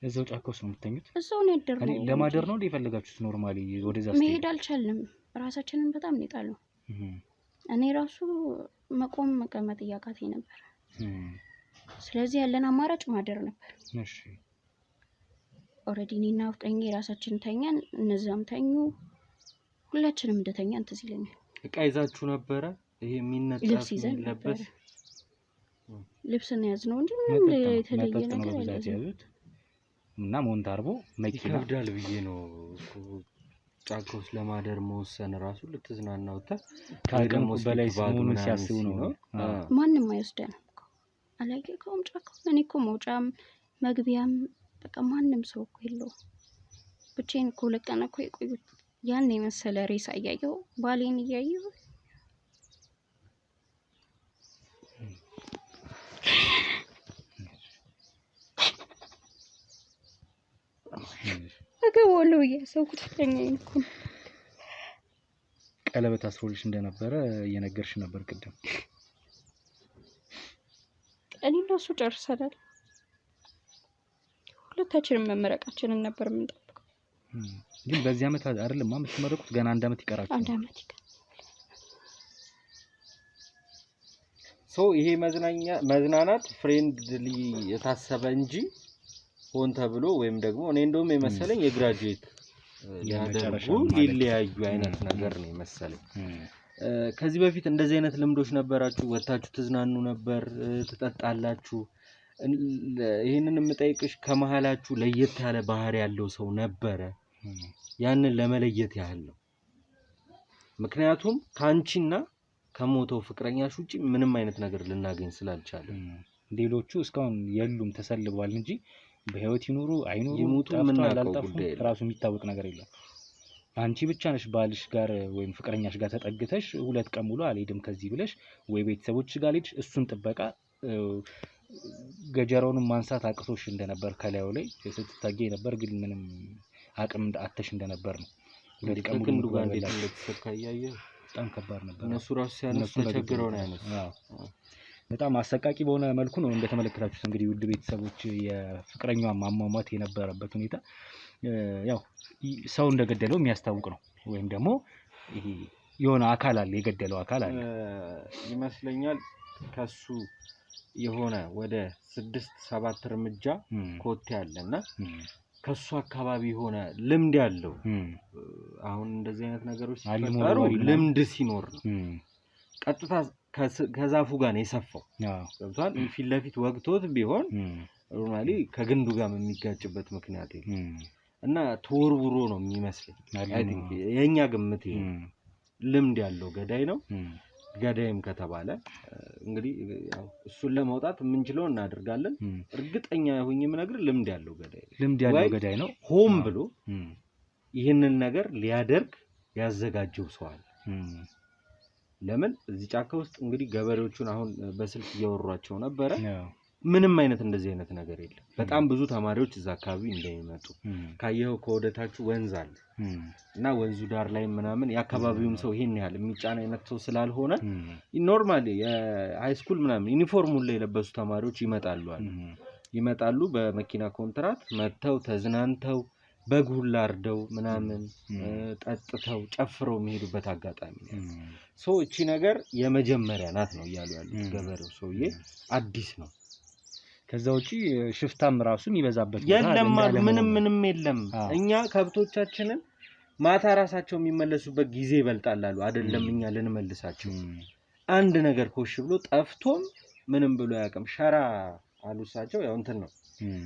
እዛው ጫካ ውስጥ ነው የምትተኙት? እዛው ነው ያደርነው። ለማደር ነው የፈለጋችሁት? ኖርማሊ ወደዛ መሄድ አልቻልንም። ራሳችንን በጣም እንጣል ነው። እኔ ራሱ መቆም መቀመጥ እያቃተኝ ነበር። ስለዚህ ያለን አማራጭ ማደር ነበር። እሺ ኦሬዲ እኔና ፍቅረኛዬ ራሳችንን ተኛን፣ እነዛም ተኙ። ሁላችንም እንደተኛን ትዝ ይለኛል። እቃ ይዛችሁ ነበረ? ይሄ የሚነጠፍ ልብስ ይዘን ነበር። ልብስ ነው ያዝነው እንጂ ምንም የተለየ ነገር ያዙት እና ሞንታርቦ መኪና ይከብዳል ብዬ ነው ጫካ ውስጥ ለማደር መወሰን ራሱ ልትዝናናውታ ከአቅም በላይ መሆኑን ሲያስቡ ነው። ማንም አይወስደንም። አላየከውም ጫካ። እኔ እኮ መውጫም መግቢያም በቃ ማንም ሰው እኮ የለውም። ብቻዬን እኮ ለቀን እኮ የቆዩት ያን የመሰለ ሬሳ እያየሁ ባሌን እያየሁ አገባለሁ እያሰብኩት ፍቅረኛዬን እኮ ቀለበት አስሮልሽ እንደነበረ እየነገርሽ ነበር ቅድም። እኔና እሱ ጨርሰናል። ሁለታችንም መመረቃችንን ነበር የምንጠብቀው። ግን በዚህ አመት አይደለም የምትመረቁት? ገና 1 አመት ይቀራችሁ። 1 አመት ይቀር። ይሄ መዝናናት ፍሬንድሊ የታሰበ እንጂ ሆን ተብሎ ወይም ደግሞ እኔ እንደውም የመሰለኝ የግራጁዌት ያደርጉ ሊለያዩ አይነት ነገር ነው የመሰለኝ። ከዚህ በፊት እንደዚህ አይነት ልምዶች ነበራችሁ? ወጣችሁ ትዝናኑ ነበር? ትጠጣላችሁ? ይሄንን የምጠይቅሽ ከመሃላችሁ ለየት ያለ ባህሪ ያለው ሰው ነበረ? ያንን ለመለየት ያህል ነው። ምክንያቱም ካንቺና ከሞተው ፍቅረኛሽ ውጪ ምንም አይነት ነገር ልናገኝ ስላልቻለ ሌሎቹ እስካሁን የሉም ተሰልበዋል እንጂ በህይወት ይኖሩ አይኖሩ ይሞቱ ምን አላልጠፉ ራሱ የሚታወቅ ነገር የለም። አንቺ ብቻ ነሽ ባልሽ ጋር ወይም ፍቅረኛሽ ጋር ተጠግተሽ 2 ቀን ሙሉ አልሄድም ከዚህ ብለሽ ወይ ቤተሰቦች ጋር ልጅ እሱን ጥበቃ ገጀራውን ማንሳት አቅቶሽ እንደነበር ከላዩ ላይ ስትታገይ ነበር፣ ግን ምንም አቅም አጥተሽ እንደነበር ነው። 2 ቀን ሙሉ ጋር እንደተሰካ ያያየ በጣም ከባድ ነበር። እነሱ ራሱ ሲያነሱ ተቸግረው ነው ያነሱ። በጣም አሰቃቂ በሆነ መልኩ ነው እንደተመለከታችሁት። እንግዲህ ውድ ቤተሰቦች የፍቅረኛዋ ማሟሟት የነበረበት ሁኔታ ያው ሰው እንደገደለው የሚያስታውቅ ነው። ወይም ደግሞ ይሄ የሆነ አካል አለ፣ የገደለው አካል አለ ይመስለኛል። ከሱ የሆነ ወደ 6-7 እርምጃ ኮቴ አለና ከሱ አካባቢ የሆነ ልምድ ያለው አሁን እንደዚህ አይነት ነገሮች ሲፈጠሩ ልምድ ሲኖር ነው ቀጥታ ከዛፉ ጋር ነው የሰፋው። ገብቷል። ፊት ለፊት ወግቶት ቢሆን ኖርማሊ ከግንዱ ጋር የሚጋጭበት ምክንያት የለም እና ተወርውሮ ነው የሚመስለው። አይ ቲንክ የኛ ግምት ይሄ ልምድ ያለው ገዳይ ነው። ገዳይም ከተባለ እንግዲህ ያው እሱን ለማውጣት የምንችለው እናደርጋለን። እርግጠኛ ሆኜ የምነግርህ ልምድ ያለው ገዳይ ነው። ሆም ብሎ ይህንን ነገር ሊያደርግ ያዘጋጀው ሰው አለ። ለምን እዚህ ጫካ ውስጥ እንግዲህ ገበሬዎቹን አሁን በስልክ እያወሯቸው ነበረ። ምንም አይነት እንደዚህ አይነት ነገር የለም። በጣም ብዙ ተማሪዎች እዛ አካባቢ እንደሚመጡ ካየው ከወደታችሁ ወንዝ አለ እና ወንዙ ዳር ላይ ምናምን የአካባቢውም ሰው ይሄን ያህል የሚጫን አይነት ሰው ስላልሆነ ኖርማሊ የሃይ ስኩል ምናምን ዩኒፎርሙን ላይ የለበሱ ተማሪዎች ይመጣሉ በመኪና ኮንትራት መጥተው ተዝናንተው በግ ሁላ አርደው ምናምን ጠጥተው ጨፍረው የሚሄዱበት አጋጣሚ ነው። እቺ ነገር የመጀመሪያ ናት ነው እያሉ ያሉት ገበሬው ሰውዬ አዲስ ነው። ከዛ ውጪ ሽፍታም ራሱ የሚበዛበት የለም ምንም የለም። እኛ ከብቶቻችንን ማታ ራሳቸው የሚመለሱበት ጊዜ ይበልጣል አሉ አይደለም እኛ ልንመልሳቸው። አንድ ነገር ኮሽ ብሎ ጠፍቶም ምንም ብሎ ያቀም ሸራ አሉሳቸው ያው እንትን ነው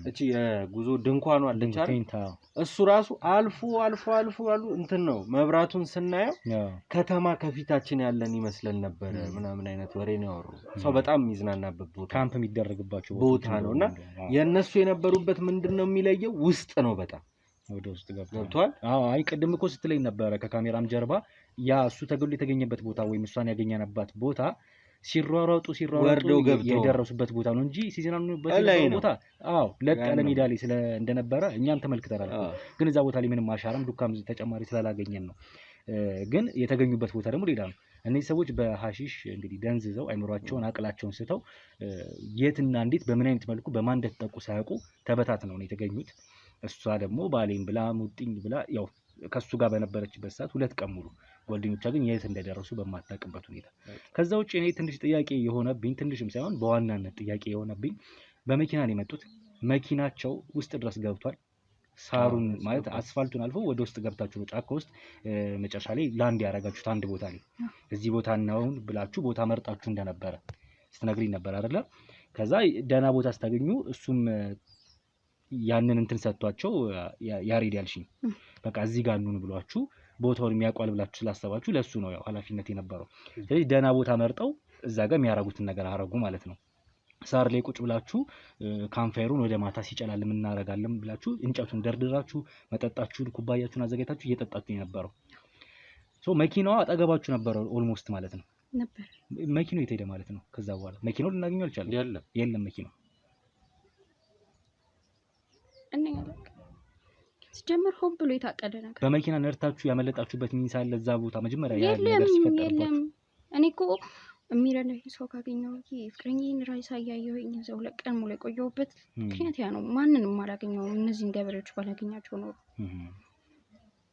እቺ የጉዞ ድንኳኑ አለች አይደል? እሱ ራሱ አልፎ አሉ እንትን ነው። መብራቱን ስናየው ከተማ ከፊታችን ያለን ይመስለን ነበር ምናምን አይነት ወሬ ነው ያወሩ። ሰው በጣም የሚዝናናበት ቦታ ካምፕ የሚደረግባቸው ቦታ ነውና የነሱ የነበሩበት ምንድነው የሚለየው ውስጥ ነው። በጣም ወደ ውስጥ ገብቷል። አይ ቅድም እኮ ስትለኝ ነበረ ከካሜራም ጀርባ ያ እሱ ተገሎ የተገኘበት ቦታ ወይም እሷን ያገኘናባት ቦታ ሲሯሯጡ የደረሱበት ቦታ ነው እንጂ ሲዝናኑበት ቦታ ለቀለ ሜዳ ላይ እንደነበረ እኛም ተመልክተናል። ግን እዛ ቦታ ላይ ምንም አሻራም ዱካም ተጨማሪ ስላላገኘን ነው። ግን የተገኙበት ቦታ ደግሞ ሌላ ነው። እነዚህ ሰዎች በሐሺሽ እንግዲህ ደንዝዘው አይምሯቸውን አቅላቸውን ስተው የትና እንዴት በምን አይነት መልኩ በማን እንደተጠቁ ሳያውቁ ተበታትነው ነው የተገኙት። እሷ ደግሞ ባሌን ብላ ሙጥኝ ብላ ያው ከሱ ጋር በነበረችበት ሰዓት 2 ቀን ሙሉ ጓደኞቿ ግን የት እንደደረሱ በማታውቅበት ሁኔታ። ከዛ ውጪ እኔ ትንሽ ጥያቄ የሆነብኝ ትንሽም ሳይሆን በዋናነት ጥያቄ የሆነብኝ በመኪና ነው የመጡት። መኪናቸው ውስጥ ድረስ ገብቷል። ሳሩን ማለት አስፋልቱን አልፎ ወደ ውስጥ ገብታችሁ ጫካ ውስጥ መጨረሻ ላይ ላንድ ያደረጋችሁት አንድ ቦታ ላይ እዚህ ቦታ ነው ብላችሁ ቦታ መርጣችሁ እንደነበረ ስትነግሪኝ ነበር አይደለ? ከዛ ደህና ቦታ ስታገኙ እሱም ያንን እንትን ሰጥቷቸው ያሬድ ያልሽኝ በቃ እዚህ ጋር ኑን ብሏችሁ ቦታውን የሚያቋል ብላችሁ ስላሰባችሁ ለሱ ነው ያው ኃላፊነት የነበረው። ስለዚህ ደህና ቦታ መርጠው እዛ ጋር የሚያረጉትን ነገር አረጉ ማለት ነው። ሳር ላይ ቁጭ ብላችሁ ካምፋየሩን ወደ ማታ ሲጨላልም እናረጋለን ብላችሁ እንጨቱን ደርድራችሁ መጠጣችሁን ኩባያችሁን አዘጋጅታችሁ እየጠጣችሁ የነበረው መኪናዋ አጠገባችሁ ነበር ኦልሞስት ማለት ነው ነበር። መኪናው የት ሄደ ማለት ነው? ከዛ በኋላ መኪናው ልናገኘው አልቻለም። የለም መኪናው ሲጀምር ሆን ብሎ የታቀደ ነገር በመኪና ነርታችሁ ያመለጣችሁበት ሚንስ አለ እዛ ቦታ መጀመሪያ ያ ነገር ሲፈጠርባችሁ። እኔ እኮ የሚረዳኝ ሰው ካገኘው ፍቅረኛዬን ራይሳ ያየሁኝ እዛው 2 ቀን ሙሉ የቆየሁበት ምክንያት ያ ነው። ማንንም አላገኘሁም። እነዚህን ገበሬዎች ባላገኛቸው ነው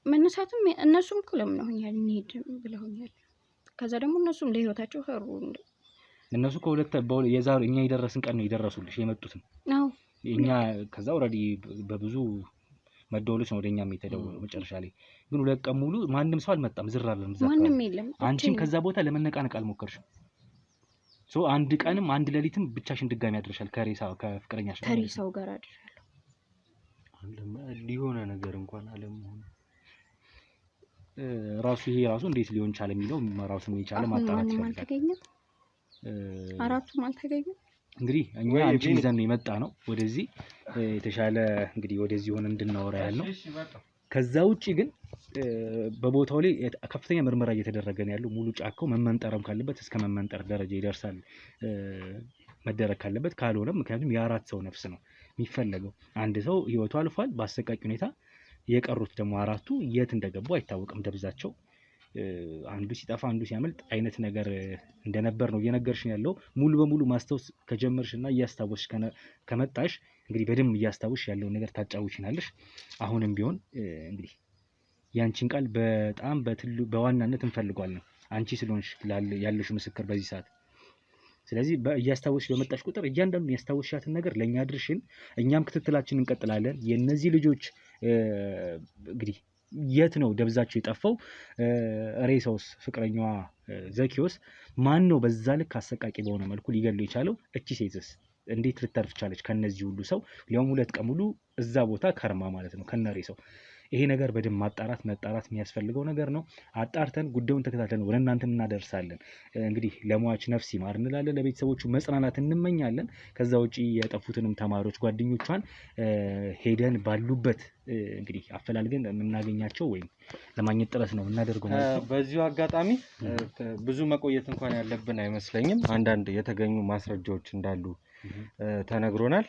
መነሳትም እነሱም እኮ ለምን ሆኛል እንሂድ ብለውኛል። ከዛ ደግሞ እነሱም ለህይወታቸው ፈሩ። እነሱ የዛሬ እኛ የደረስን ቀን ነው የደረሱልሽ የመጡትም እኛ ከዛ ኦሬዲ በብዙ መደወሎች ነው ወደኛም የተደወለው። መጨረሻ ላይ ግን 2 ቀን ሙሉ ማንም ሰው አልመጣም። ዝር አለን። ማንም የለም። አንቺም ከዛ ቦታ ለመነቃነቅ አልሞከርሽም? ሶ አንድ ቀንም አንድ ሌሊትም ብቻሽን ድጋሚ አድርሻል ከፍቅረኛሽ ጋር ከሬሳው ጋር አድርሻለሁ። ሊሆነ ነገር እንኳን አለመሆኑ ራሱ ይሄ ራሱ እንዴት ሊሆን ቻለ የሚለው ራሱን የቻለ ማጣራት ይፈልጋል። አራቱም አልተገኘም። እንግዲህ እኛ አንቺን ይዘን የመጣ ነው ወደዚህ የተሻለ እንግዲህ ወደዚህ ሆነ እንድናወራ ያለው። ከዛ ውጪ ግን በቦታው ላይ ከፍተኛ ምርመራ እየተደረገ ነው ያለው። ሙሉ ጫካው መመንጠርም ካለበት እስከ መመንጠር ደረጃ ይደርሳል መደረግ ካለበት። ካልሆነም ምክንያቱም የአራት ሰው ነፍስ ነው የሚፈለገው። አንድ ሰው ህይወቱ አልፏል በአሰቃቂ ሁኔታ። የቀሩት ደግሞ አራቱ የት እንደገቡ አይታወቅም ደብዛቸው። አንዱ ሲጠፋ አንዱ ሲያመልጥ አይነት ነገር እንደነበር ነው እየነገርሽኝ ያለው። ሙሉ በሙሉ ማስታወስ ከጀመርሽና እያስታወስሽ ከመጣሽ እንግዲህ በደንብ እያስታወስሽ ያለውን ነገር ታጫውሽናለሽ። አሁንም ቢሆን እንግዲህ ያንቺን ቃል በጣም በዋናነት እንፈልጋለን አንቺ ስለሆንሽ ያለሽ ምስክር በዚህ ሰዓት። ስለዚህ እያስታወስሽ በመጣሽ ቁጥር እያንዳንዱን ያስታወስሻትን ነገር ለኛ አድርሽን። እኛም ክትትላችንን እንቀጥላለን። የነዚህ ልጆች እንግዲህ የት ነው ደብዛቸው የጠፋው? ሬሳውስ ፍቅረኛዋ ዘኪዮስ ማን ነው በዛ ልክ አሰቃቂ በሆነ መልኩ ሊገሉ የቻለው? እቺ ሴትስ እንዴት ልተርፍ ቻለች ከነዚህ ሁሉ ሰው? ሊያውም 2 ቀን ሙሉ እዛ ቦታ ከርማ ማለት ነው ከነሬሳው። ይሄ ነገር በደንብ መጣራት የሚያስፈልገው ነገር ነው። አጣርተን ጉዳዩን ተከታትለን ወደ እናንተ እናደርሳለን። እንግዲህ ለሟች ነፍስ ይማር እንላለን። ለቤተሰቦቹ መጽናናት እንመኛለን። ከዛ ውጪ የጠፉትንም ተማሪዎች ጓደኞቿን ሄደን ባሉበት እንግዲህ አፈላልገን የምናገኛቸው ወይም ለማግኘት ጥረት ነው እናደርገው ማለት ነው። በዚሁ አጋጣሚ ብዙ መቆየት እንኳን ያለብን አይመስለኝም። አንዳንድ የተገኙ ማስረጃዎች እንዳሉ ተነግሮናል።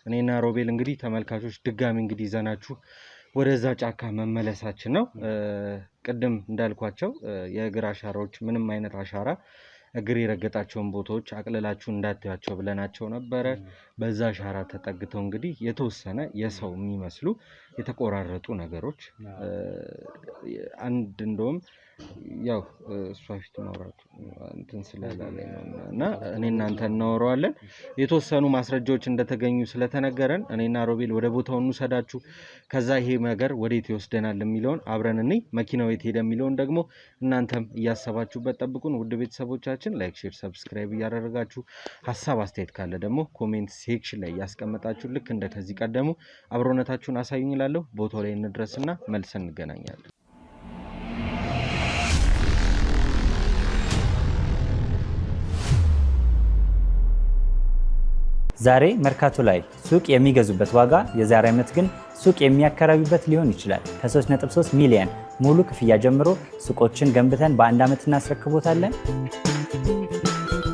እኔና ሮቤል እንግዲህ ተመልካቾች ድጋሚ እንግዲህ ይዘናችሁ ወደዛ ጫካ መመለሳችን ነው። ቅድም እንዳልኳቸው የእግር አሻራዎች ምንም አይነት አሻራ እግር የረገጣቸውን ቦታዎች አቅልላችሁ እንዳታያቸው ብለናቸው ነበረ። በዛ አሻራ ተጠግተው እንግዲህ የተወሰነ የሰው የሚመስሉ የተቆራረጡ ነገሮች አንድ እንደውም ያው እሷ ፊት ማውራቱ እንትን ስለላለኝ ነው እና እኔ እናንተ እናወራዋለን። የተወሰኑ ማስረጃዎች እንደተገኙ ስለተነገረን እኔና ሮቤል ወደ ቦታው እንውሰዳችሁ። ከዛ ይሄ ነገር ወዴት ይወስደናል የሚለውን አብረን እንይ። መኪናው የት ሄደ የሚለውን ደግሞ እናንተም እያሰባችሁበት ጠብቁን። ውድ ቤተሰቦቻችን ላይክ፣ ሼር፣ ሰብስክራይብ እያደረጋችሁ ሀሳብ አስተያየት ካለ ደግሞ ኮሜንት ሴክሽን ላይ ያስቀመጣችሁ ልክ እንደ ከዚህ ቀደሙ አብሮነታችሁን አሳዩኝ እላለሁ። ቦታው ላይ እንድረስና መልሰን እንገናኛለን። ዛሬ መርካቶ ላይ ሱቅ የሚገዙበት ዋጋ የዛሬ ዓመት ግን ሱቅ የሚያከራዩበት ሊሆን ይችላል። ከ3.3 ሚሊዮን ሙሉ ክፍያ ጀምሮ ሱቆችን ገንብተን በአንድ ዓመት እናስረክቦታለን።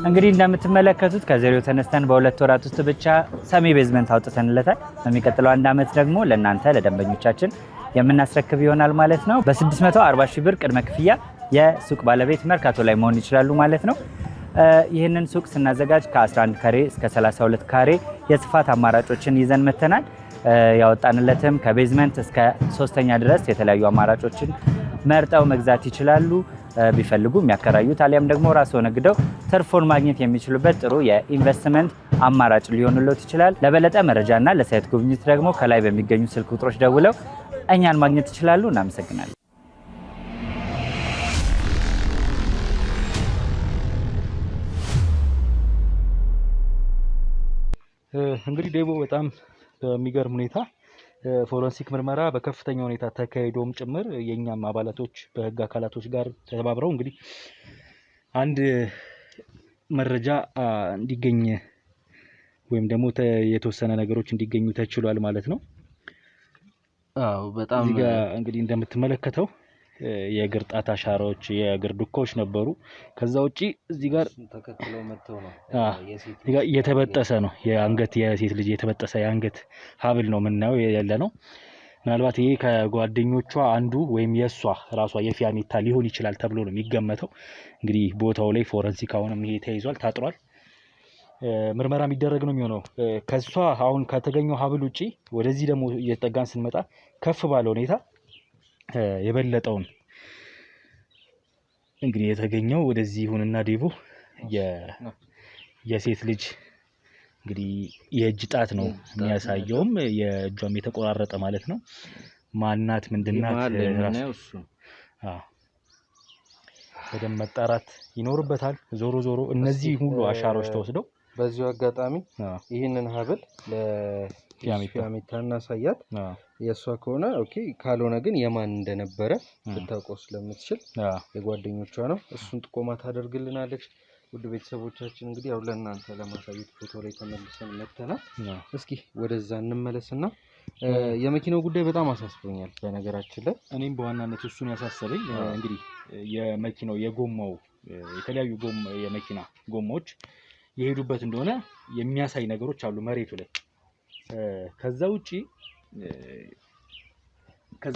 እንግዲህ እንደምትመለከቱት ከዜሮ ተነስተን በ2 ወራት ውስጥ ብቻ ሰሚ ቤዝመንት አውጥተንለታል። በሚቀጥለው አንድ ዓመት ደግሞ ለእናንተ ለደንበኞቻችን የምናስረክብ ይሆናል ማለት ነው። በ640 ሺህ ብር ቅድመ ክፍያ የሱቅ ባለቤት መርካቶ ላይ መሆን ይችላሉ ማለት ነው። ይህንን ሱቅ ስናዘጋጅ ከ11 ካሬ እስከ 32 ካሬ የስፋት አማራጮችን ይዘን መተናል። ያወጣንለትም ከቤዝመንት እስከ 3ኛ ድረስ የተለያዩ አማራጮችን መርጠው መግዛት ይችላሉ። ቢፈልጉ የሚያከራዩት አሊያም ደግሞ ራስዎ ነግደው ትርፉን ማግኘት የሚችሉበት ጥሩ የኢንቨስትመንት አማራጭ ሊሆንልዎት ይችላል። ለበለጠ መረጃና ለሳይት ጉብኝት ደግሞ ከላይ በሚገኙ ስልክ ቁጥሮች ደውለው እኛን ማግኘት ይችላሉ። እናመሰግናለን። እንግዲህ ደግሞ በጣም በሚገርም ሁኔታ ፎረንሲክ ምርመራ በከፍተኛ ሁኔታ ተካሂዶም ጭምር የኛም አባላቶች በህግ አካላቶች ጋር ተባብረው እንግዲህ አንድ መረጃ እንዲገኝ ወይም ደግሞ የተወሰነ ነገሮች እንዲገኙ ተችሏል ማለት ነው። አዎ በጣም እዚህ ጋር እንግዲህ እንደምትመለከተው የእግር ጣት አሻራዎች የእግር ዱካዎች ነበሩ። ከዛ ውጪ እዚህ ጋር ተከትለው መተው ነው እዚህ ጋር የተበጠሰ ነው የአንገት የሴት ልጅ የተበጠሰ የአንገት ሀብል ነው የምናየው ያለ ነው። ምናልባት ይሄ ከጓደኞቿ አንዱ ወይም የሷ ራሷ የፊያሜታ ሊሆን ይችላል ተብሎ ነው የሚገመተው። እንግዲህ ቦታው ላይ ፎረንሲክ አሁንም ይሄ ተይዟል፣ ታጥሯል፣ ምርመራ የሚደረግ ነው የሚሆነው። ከሷ አሁን ከተገኘው ሀብል ውጪ ወደዚህ ደግሞ እየተጠጋን ስንመጣ ከፍ ባለ ሁኔታ የበለጠውን እንግዲህ የተገኘው ወደዚህ ይሁንና ዴቦ የሴት ልጅ እንግዲህ የእጅ ጣት ነው የሚያሳየውም የእጇም የተቆራረጠ ማለት ነው። ማናት ምንድናት በደንብ መጣራት ይኖርበታል። ዞሮ ዞሮ እነዚህ ሁሉ አሻራዎች ተወስደው በዚሁ አጋጣሚ ይህንን ሀብል ለፊያሜታ እናሳያት። የእሷ ከሆነ ኦኬ፣ ካልሆነ ግን የማን እንደነበረ ልታውቀው ስለምትችል የጓደኞቿ ነው። እሱን ጥቆማ ታደርግልናለች። ውድ ቤተሰቦቻችን እንግዲህ ያው ለእናንተ ለማሳየት ፎቶ ላይ ተመልሰን መጥተናል። እስኪ ወደዛ እንመለስና የመኪናው ጉዳይ በጣም አሳስቦኛል በነገራችን ላይ። እኔም በዋናነት እሱን ያሳሰበኝ እንግዲህ የመኪናው የጎማው የተለያዩ የመኪና ጎማዎች የሄዱበት እንደሆነ የሚያሳይ ነገሮች አሉ መሬቱ ላይ። ከዛ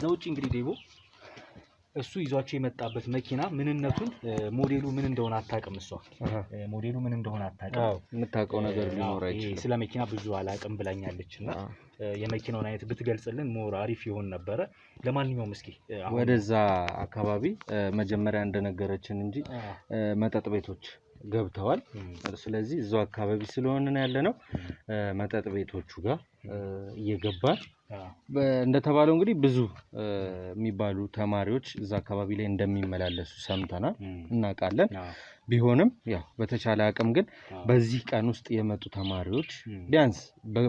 ውጪ እንግዲህ ዴቦ እሱ ይዟቸው የመጣበት መኪና ምንነቱን ሞዴሉ ምን እንደሆነ አታውቅም። እሷ ሞዴሉ ምን እንደሆነ አታውቅም። የምታውቀው ነገር ሊኖር አይችልም። ስለ መኪና ብዙ አላውቅም ብላኛለች እና የመኪናውን አይነት ብትገልጽልን ሞር አሪፍ ይሆን ነበረ። ለማንኛውም እስኪ ወደዛ አካባቢ መጀመሪያ እንደነገረችን እንጂ መጠጥ ቤቶች ገብተዋል። ስለዚህ እዛው አካባቢ ስለሆነ ያለነው መጠጥ ቤቶቹ ጋር እየገባን እንደተባለው እንግዲህ ብዙ የሚባሉ ተማሪዎች እዛ አካባቢ ላይ እንደሚመላለሱ ሰምተናል፣ እናውቃለን። ቢሆንም ያው በተቻለ አቅም ግን በዚህ ቀን ውስጥ የመጡ ተማሪዎች ቢያንስ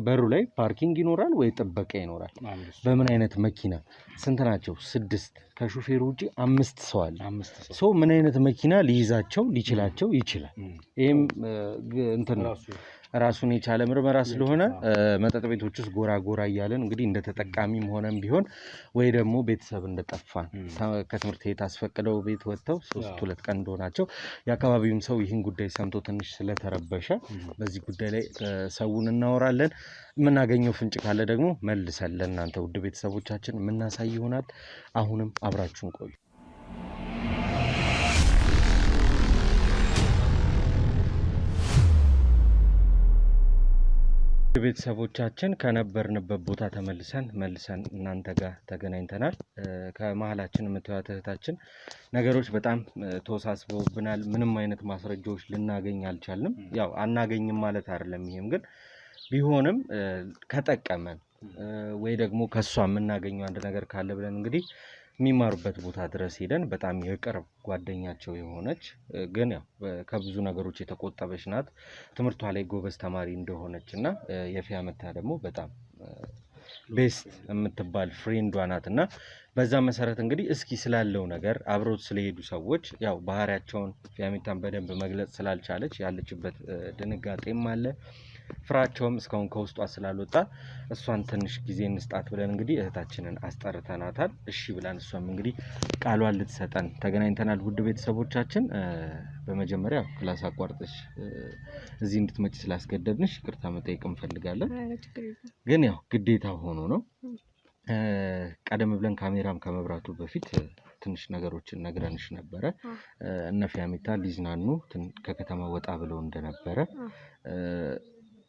በሩ ላይ ፓርኪንግ ይኖራል ወይ ጥበቃ ይኖራል? በምን አይነት መኪና ስንት ናቸው? 6 ከሹፌሩ ውጪ 5 ሰው አለ። ሰው ምን አይነት መኪና ሊይዛቸው ሊችላቸው ይችላል? ይሄም እንትን ነው ራሱን የቻለ ምርመራ ስለሆነ መጠጥ ቤቶች ውስጥ ጎራ እያለን እንግዲህ እንደ ተጠቃሚም ሆነም ቢሆን ወይ ደግሞ ቤተሰብ እንደጠፋን ከትምህርት ቤት አስፈቅደው ቤት ወጥተው 2 ቀን እንደሆናቸው የአካባቢውም ሰው ይህን ጉዳይ ሰምቶ ትንሽ ስለተረበሸ በዚህ ጉዳይ ላይ ሰውን እናወራለን። የምናገኘው ፍንጭ ካለ ደግሞ መልሰን ለእናንተ ውድ ቤተሰቦቻችን የምናሳይ ይሆናል። አሁንም አብራችሁን ቆዩ። ቤተሰቦቻችን ከነበርንበት ቦታ ተመልሰን እናንተ ጋር ተገናኝተናል። ከመሀላችን የምትያት እህታችን ነገሮች በጣም ተወሳስበውብናል። ምንም አይነት ማስረጃዎች ልናገኝ አልቻልንም። ያው አናገኝም ማለት አይደለም። ይሄም ግን ቢሆንም ከጠቀመን ወይ ደግሞ ከሷ የምናገኘው አንድ ነገር ካለ ብለን እንግዲህ የሚማሩበት ቦታ ድረስ ሄደን በጣም የቅርብ ጓደኛቸው የሆነች ግን ያው ከብዙ ነገሮች የተቆጠበች ናት። ትምህርቷ ላይ ጎበዝ ተማሪ እንደሆነች እና የፊያሜታ ደግሞ በጣም ቤስት የምትባል ፍሬንዷ ናት እና በዛ መሰረት እንግዲህ እስኪ ስላለው ነገር አብሮት ስለሄዱ ሰዎች ያው ባህሪያቸውን ፊያሜታን በደንብ መግለጽ ስላልቻለች ያለችበት ድንጋጤም አለ፣ ፍራቸውም እስካሁን ከውስጧ ስላልወጣ እሷን ትንሽ ጊዜ እንስጣት ብለን እንግዲህ እህታችንን አስጠርተናታል። እሺ ብላን እሷም እንግዲህ ቃሏን ልትሰጠን ተገናኝተናል። ውድ ቤተሰቦቻችን በመጀመሪያ ክላስ አቋርጠሽ እዚህ እንድትመጪ ስላስገደድንሽ ይቅርታ መጠየቅ እንፈልጋለን። ግን ያው ግዴታ ሆኖ ነው። ቀደም ብለን ካሜራም ከመብራቱ በፊት ትንሽ ነገሮችን ነግረንሽ ነበረ። እነ ፊያሜታ ሊዝናኑ ከከተማ ወጣ ብለው እንደነበረ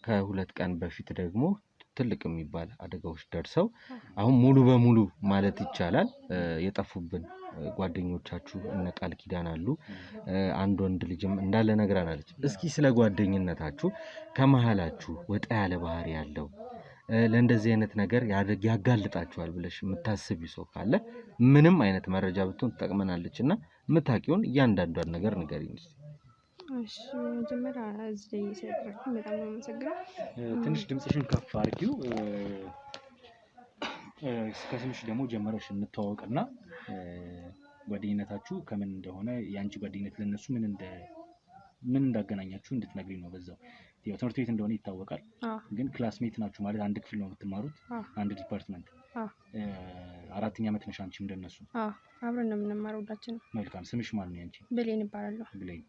ከ2 ቀን በፊት ደግሞ ትልቅ የሚባል አደጋዎች ደርሰው አሁን ሙሉ በሙሉ ማለት ይቻላል የጠፉብን ጓደኞቻችሁ እነ ቃል ኪዳን አሉ፣ አንድ ወንድ ልጅም እንዳለ ነግራናለች። እስኪ ስለ ጓደኝነታችሁ ከመሃላችሁ ወጣ ያለ ባህሪ ያለው ለእንደዚህ አይነት ነገር ያጋልጣችኋል ብለሽ የምታስቢ ሰው ካለ ምንም አይነት መረጃ ብትሆን ትጠቅመናለች እና የምታውቂውን እያንዳንዷን ነገር ንገሪኝ እስኪ። እሺ መጀመሪያ እዚህ ስለተረኩኝ በጣም ነው የማመሰግነው። ትንሽ ድምጽሽን ከፍ አድርጊው። ከስምሽ ደግሞ ጀመረሽ እንተዋወቅና ጓደኝነታችሁ ከምን እንደሆነ የአንቺ ጓደኝነት ለነሱ ምን እንዳገናኛችሁ እንድትነግሪኝ ነው። በዛው ያው ትምህርት ቤት እንደሆነ ይታወቃል፣ ግን ክላስሜት ናችሁ ማለት አንድ ክፍል ነው የምትማሩት፣ አንድ ዲፓርትመንት። 4ኛ ዓመት ነሽ አንቺም እንደነሱ? አብረን ነው የምንማረው ሁላችንም። መልካም። ስምሽ ማን ነው ያንቺ? ብሌን እባላለሁ። ብሌን።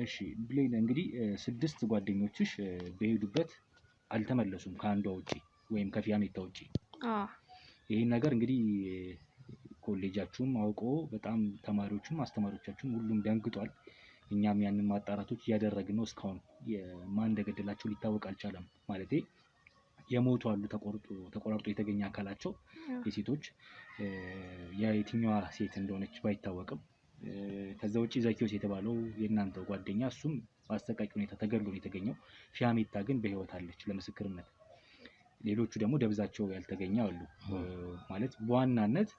እሺ ብሌን፣ እንግዲህ 6 ጓደኞችሽ በሄዱበት አልተመለሱም ከአንዷ ውጪ ወይም ከፊያሜታ ውጪ። ይሄን ነገር እንግዲህ ኮሌጃችሁም አውቆ በጣም ተማሪዎችም አስተማሪዎቻችሁም ሁሉም ደንግጧል። እኛም ያንን ማጣራቶች እያደረግን ነው። እስካሁን ማን እንደገደላቸው ሊታወቅ አልቻለም። ማለቴ የሞቱ አሉ፣ ተቆራርጦ የተገኘ አካላቸው የሴቶች የየትኛዋ ሴት እንደሆነች ባይታወቅም ከዛ ውጪ ዘኪዮስ የተባለው የእናንተው ጓደኛ እሱም በአሰቃቂ ሁኔታ ተገድሎ ነው የተገኘው። ፊያሜታ ግን በህይወት አለች ለምስክርነት። ሌሎቹ ደግሞ ደብዛቸው ያልተገኘ አሉ። ማለት በዋናነት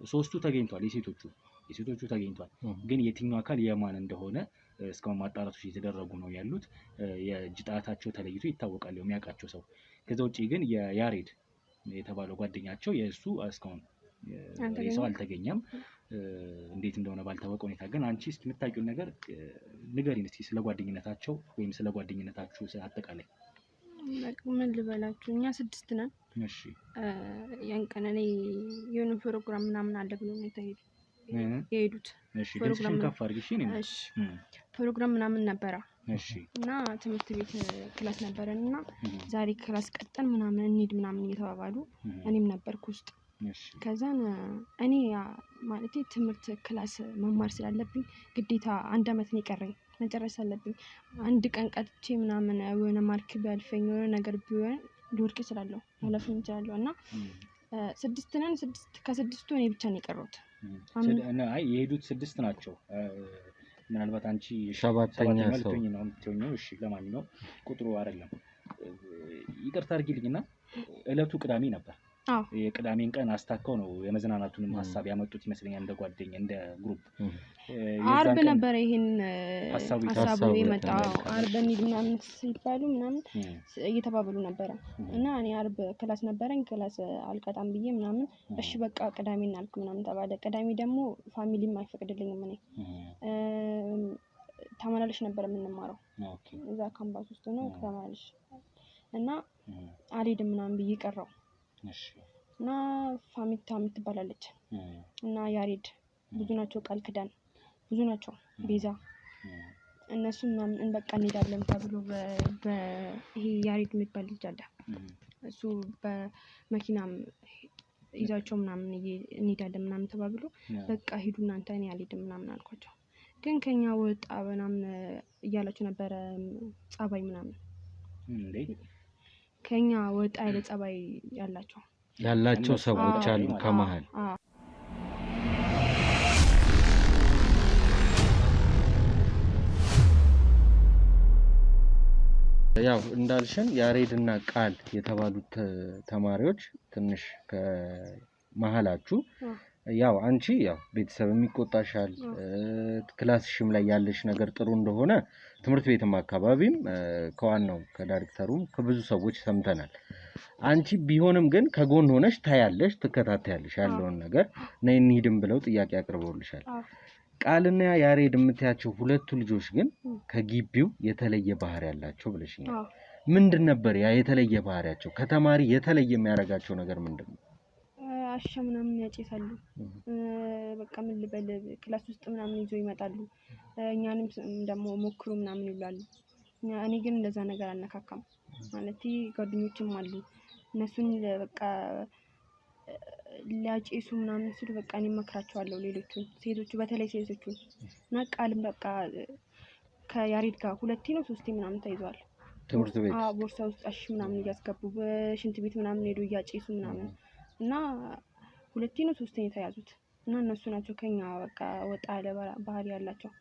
3ቱ ተገኝቷል የሴቶቹ። የሴቶቹ ተገኝቷል። ግን የትኛው አካል የማን እንደሆነ እስካሁን ማጣራቶች እየተደረጉ ነው ያሉት። የእጅ ጣታቸው ተለይቶ ይታወቃል የሚያውቃቸው ሰው። ከዛ ውጪ ግን የያሬድ የተባለው ጓደኛቸው የእሱ እስካሁን ሰው አልተገኘም። እንዴት እንደሆነ ባልታወቀ ሁኔታ ግን አንቺ እስኪ የምታውቂውን ነገር ንገሪን እስኪ ስለ ጓደኝነታቸው ወይም ስለ ጓደኝነታችሁ አጠቃላይ። ምን ልበላችሁ እኛ 6 ነን። እሺ ያን ቀን እኔ የሆነ ፕሮግራም ምናምን አለ ብሎ ነው የሄዱት። እሺ ፕሮግራም ከፍ አድርጊ ነው። እሺ ፕሮግራም ምናምን ነበረ። እሺ እና ትምህርት ቤት ክላስ ነበረን እና ዛሬ ክላስ ቀጠን ምናምን እንሂድ ምናምን እየተባባሉ እኔም ነበርኩ ውስጥ። ከዛን እኔ ማለት ትምህርት ክላስ መማር ስላለብኝ ግዴታ 1 አመት ነው የቀረኝ መጨረስ አለብኝ። አንድ ቀን ቀጥቼ ምናምን የሆነ ማርክ ቢያልፈኝ የሆነ ነገር ቢሆን ልወድቅ እችላለሁ ማለፍ እችላለሁ። እና 6 ነን። ከ6ቱ እኔ ብቻ ነው የቀረሁት። አይ የሄዱት 6 ናቸው። ምናልባት አንቺ 7ኛ ሰው ነው የምትሆኚው። እሺ ለማንኛውም ቁጥሩ አይደለም ይቅርታ አድርጊልኝና እለቱ ቅዳሜ ነበር። የቅዳሜን ቀን አስታከው ነው የመዝናናቱንም ሀሳብ ያመጡት ይመስለኛል እንደ ጓደኛ እንደ ግሩፕ። አርብ ነበር ይሄን ሀሳቡ የመጣው። አርብ እንሂድ ምናምን ሲባሉ ምናምን እየተባበሉ ነበረ እና እኔ አርብ ክላስ ነበረኝ ክላስ አልቀጣም ብዬ ምናምን እሺ በቃ ቅዳሜ እናልክ ምናምን ተባለ። ቅዳሜ ደግሞ ፋሚሊም አይፈቅድልኝም። እኔ ተመላለሽ ነበር የምንማረው እዛ ካምፓስ ውስጥ ነው ተመላለሽ እና አልሄድም ምናምን ብዬ ቀረው። እና ፋሚታ የምትባላለች እና ያሬድ ብዙ ናቸው፣ ቃል ክዳን ብዙ ናቸው፣ ቤዛ እነሱ ምናምን በቃ እንሄዳለን ተብሎ ይሄ ያሬድ የሚባል ልጅ አለ እሱ በመኪናም ይዛቸው ምናምን እንሄዳለን ምናምን ተባብሎ በቃ ሂዱ እናንተ እኔ አልሄድም ምናምን አልኳቸው። ግን ከኛ ወጣ ምናምን እያላችሁ ነበረ ጸባይ ምናምን ከኛ ወጣ ያለ ጸባይ ያላቸው ሰዎች አሉ ከመሃል። ያው እንዳልሽን ያሬድና ቃል የተባሉት ተማሪዎች ትንሽ ከመሃላችሁ ያው አንቺ ያው ቤተሰብም ይቆጣሻል፣ ክላስሽም ላይ ያለሽ ነገር ጥሩ እንደሆነ ትምህርት ቤትም አካባቢም ከዋናው ከዳይሬክተሩም ከብዙ ሰዎች ሰምተናል። አንቺ ቢሆንም ግን ከጎን ሆነሽ ታያለሽ፣ ትከታተያለሽ ያለውን ነገር ነይ እንሂድም ብለው ጥያቄ አቅርበውልሻል። ቃልና ያሬድ የምትያቸው ሁለቱ ልጆች ግን ከግቢው የተለየ ባህሪ ያላቸው ብለሽኛል። ምንድን ነበር ያ የተለየ ባህሪያቸው? ከተማሪ የተለየ የሚያደርጋቸው ነገር ምንድን ነው? አሻ ምናምን ያጨሳሉ። በቃ ምን ልበል ክላስ ውስጥ ምናምን ይዞ ይመጣሉ። እኛንም ደግሞ ሞክሩ ምናምን ይላሉ። እኔ ግን እንደዛ ነገር አልነካካም። ማለት ጓደኞችም አሉ እነሱን በቃ ሊያጨሱ ምናምን ሲሉ በቃ እኔ መክራቸዋለሁ። ሌሎቹን ሴቶቹ በተለይ ሴቶቹን እና ቃልም በቃ ከያሬድ ጋር 2 ነው 3 ምናምን ተይዟል ትምህርት ቤት። ቦርሳ ውስጥ አሽ ምናምን እያስገቡ በሽንት ቤት ምናምን ሄዱ እያጨሱ ምናምን እና 2 ነው 3 የተያዙት እና እነሱ ናቸው ከኛ በቃ ወጣ ያለ ባህሪ ያላቸው።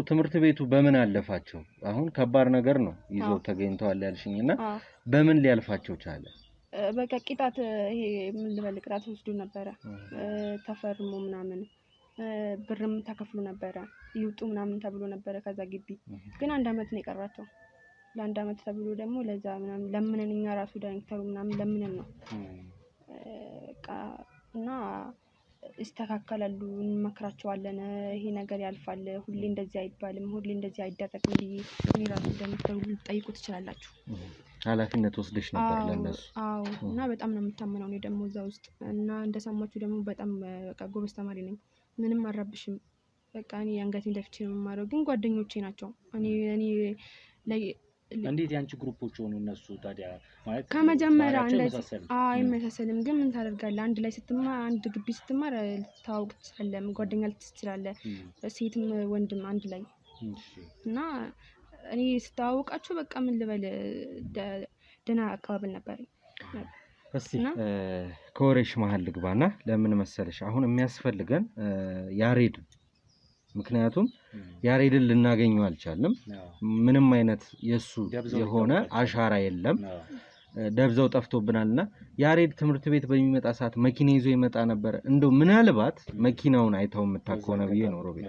ትምህርት ቤቱ በምን አለፋቸው? አሁን ከባድ ነገር ነው ይዘው ተገኝተዋል ያልሽኝና በምን ሊያልፋቸው ቻለ? በቃ ቅጣት ይሄ ምን ልበል ቅጣት ወስዶ ነበረ ተፈርሞ ምናምን ብርም ተከፍሎ ነበረ ይውጡ ምናምን ተብሎ ነበረ ከዛ ግቢ። ግን 1 አመት ነው የቀራቸው። ለ1 አመት ተብሎ ደግሞ ለዛ ምናምን ለምነን እኛ ራሱ ዳይሬክተሩ ምናምን ለምነን ነው በቃ እና ይስተካከላሉ እንመክራቸዋለን። ይሄ ነገር ያልፋል፣ ሁሌ እንደዚህ አይባልም፣ ሁሌ እንደዚህ አይደረግም ብዬ እኔ ራሱ ዳይሬክተሩ ልጠይቁ ትችላላችሁ። ኃላፊነት ወስደሽ ነበር ለነሱ? አዎ። እና በጣም ነው የምታመነው። እኔ ደግሞ እዛ ውስጥ እና እንደሰማችሁ ደግሞ በጣም በቃ ጎበዝ ተማሪ ነኝ። ምንም አልረብሽም። በቃ እኔ አንገቴን ደፍቼ ነው የማረው። ግን ጓደኞቼ ናቸው። እኔ እንዴት ያንቺ ግሩፖች ሆኑ እነሱ ታዲያ? ማለት ከመጀመሪያ እንደዚህ አይመሳሰልም። ግን ምን ታደርጋለህ? አንድ ላይ ስትማር አንድ ግቢ ስትማር ታውቅ ትችላለህ፣ ጓደኛ ልትችላለህ፣ ሴትም ወንድም አንድ ላይ እና እኔ ስታውቃቸው በቃ ምን ልበል ደህና አቀባበል ነበር። እስቲ ከወሬሽ መሀል ልግባና ለምን መሰለሽ አሁን የሚያስፈልገን ያሬድ፣ ምክንያቱም ያሬድን ልናገኘው አልቻልንም። ምንም አይነት የሱ የሆነ አሻራ የለም። ደብዛው ጠፍቶብናልና ያሬድ ትምህርት ቤት በሚመጣ ሰዓት መኪና ይዞ ይመጣ ነበር። እንደው ምናልባት መኪናውን አይተው የምታከው ነው ብዬ ነው ሮቤል።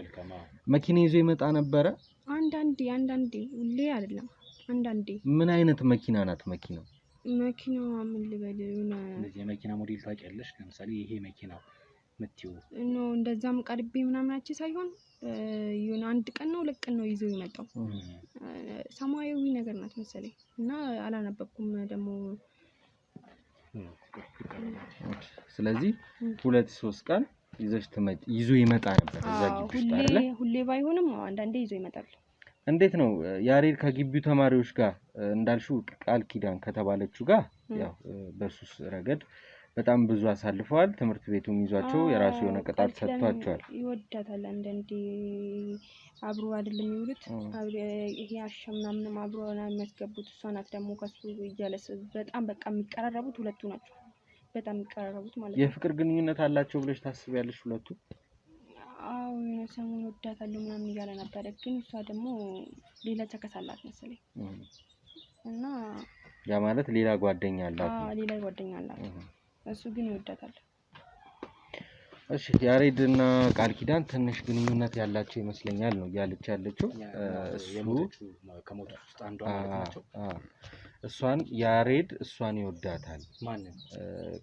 መኪና ይዞ ይመጣ ነበር አንዳንዴ ሁሌ አይደለም አንዳንዴ። ምን አይነት መኪና ናት መኪናው? መኪናዋ ምን ልበል እንደዚህ የመኪና ሞዴል ታውቂያለሽ? ለምሳሌ ይሄ መኪና ምትዩ ነው እንደዛም ቀርቤ ምናምናች ሳይሆን የሆነ አንድ ቀን ነው 2 ቀን ነው ይዞ ይመጣው። ሰማያዊ ነገር ናት መሰለኝ እና አላነበብኩም ደግሞ። ስለዚህ 2-3 ቀን ይዞ ይመጣ ነበር እዛ ግቢ ውስጥ አይደል? ሁሌ ባይሆንም አንዳንዴ ይዞ ይመጣል። እንዴት ነው ያሬድ ከግቢው ተማሪዎች ጋር እንዳልሽው ቃል ኪዳን ከተባለችው ጋር ያው በሱስ ረገድ በጣም ብዙ አሳልፈዋል። ትምህርት ቤቱም ይዟቸው የራሱ የሆነ ቅጣት ሰጥቷቸዋል። ይወዳታል አንዳንዴ አብሮ አይደለም የሚውሉት ይሄ አሸምናምንም አብሮ ነው የሚያስገቡት። እሷ ናት ደግሞ ከሱ እያለስ በጣም በቃ የሚቀራረቡት ሁለቱ ናቸው። በጣም የሚቀራረቡት ማለት ነው። የፍቅር ግንኙነት አላቸው ብለሽ ታስቢያለሽ ሁለቱ? አዎ የሆነ ሰሞኑን ወዳታለሁ ምናምን እያለ ነበረ፣ ግን እሷ ደግሞ ሌላ ተከሳላት መሰለኝ እና ያ ማለት ሌላ ጓደኛ አላት። ሌላ ጓደኛ አላት። እሱ ግን ይወዳታል። እሺ ያሬድና ቃል ኪዳን ትንሽ ግንኙነት ያላቸው ይመስለኛል ነው ያለች ያለችው። እሱ ከሞቱት ውስጥ አንዷ ናቸው። እሷን ያሬድ እሷን ይወዳታል። ማንን?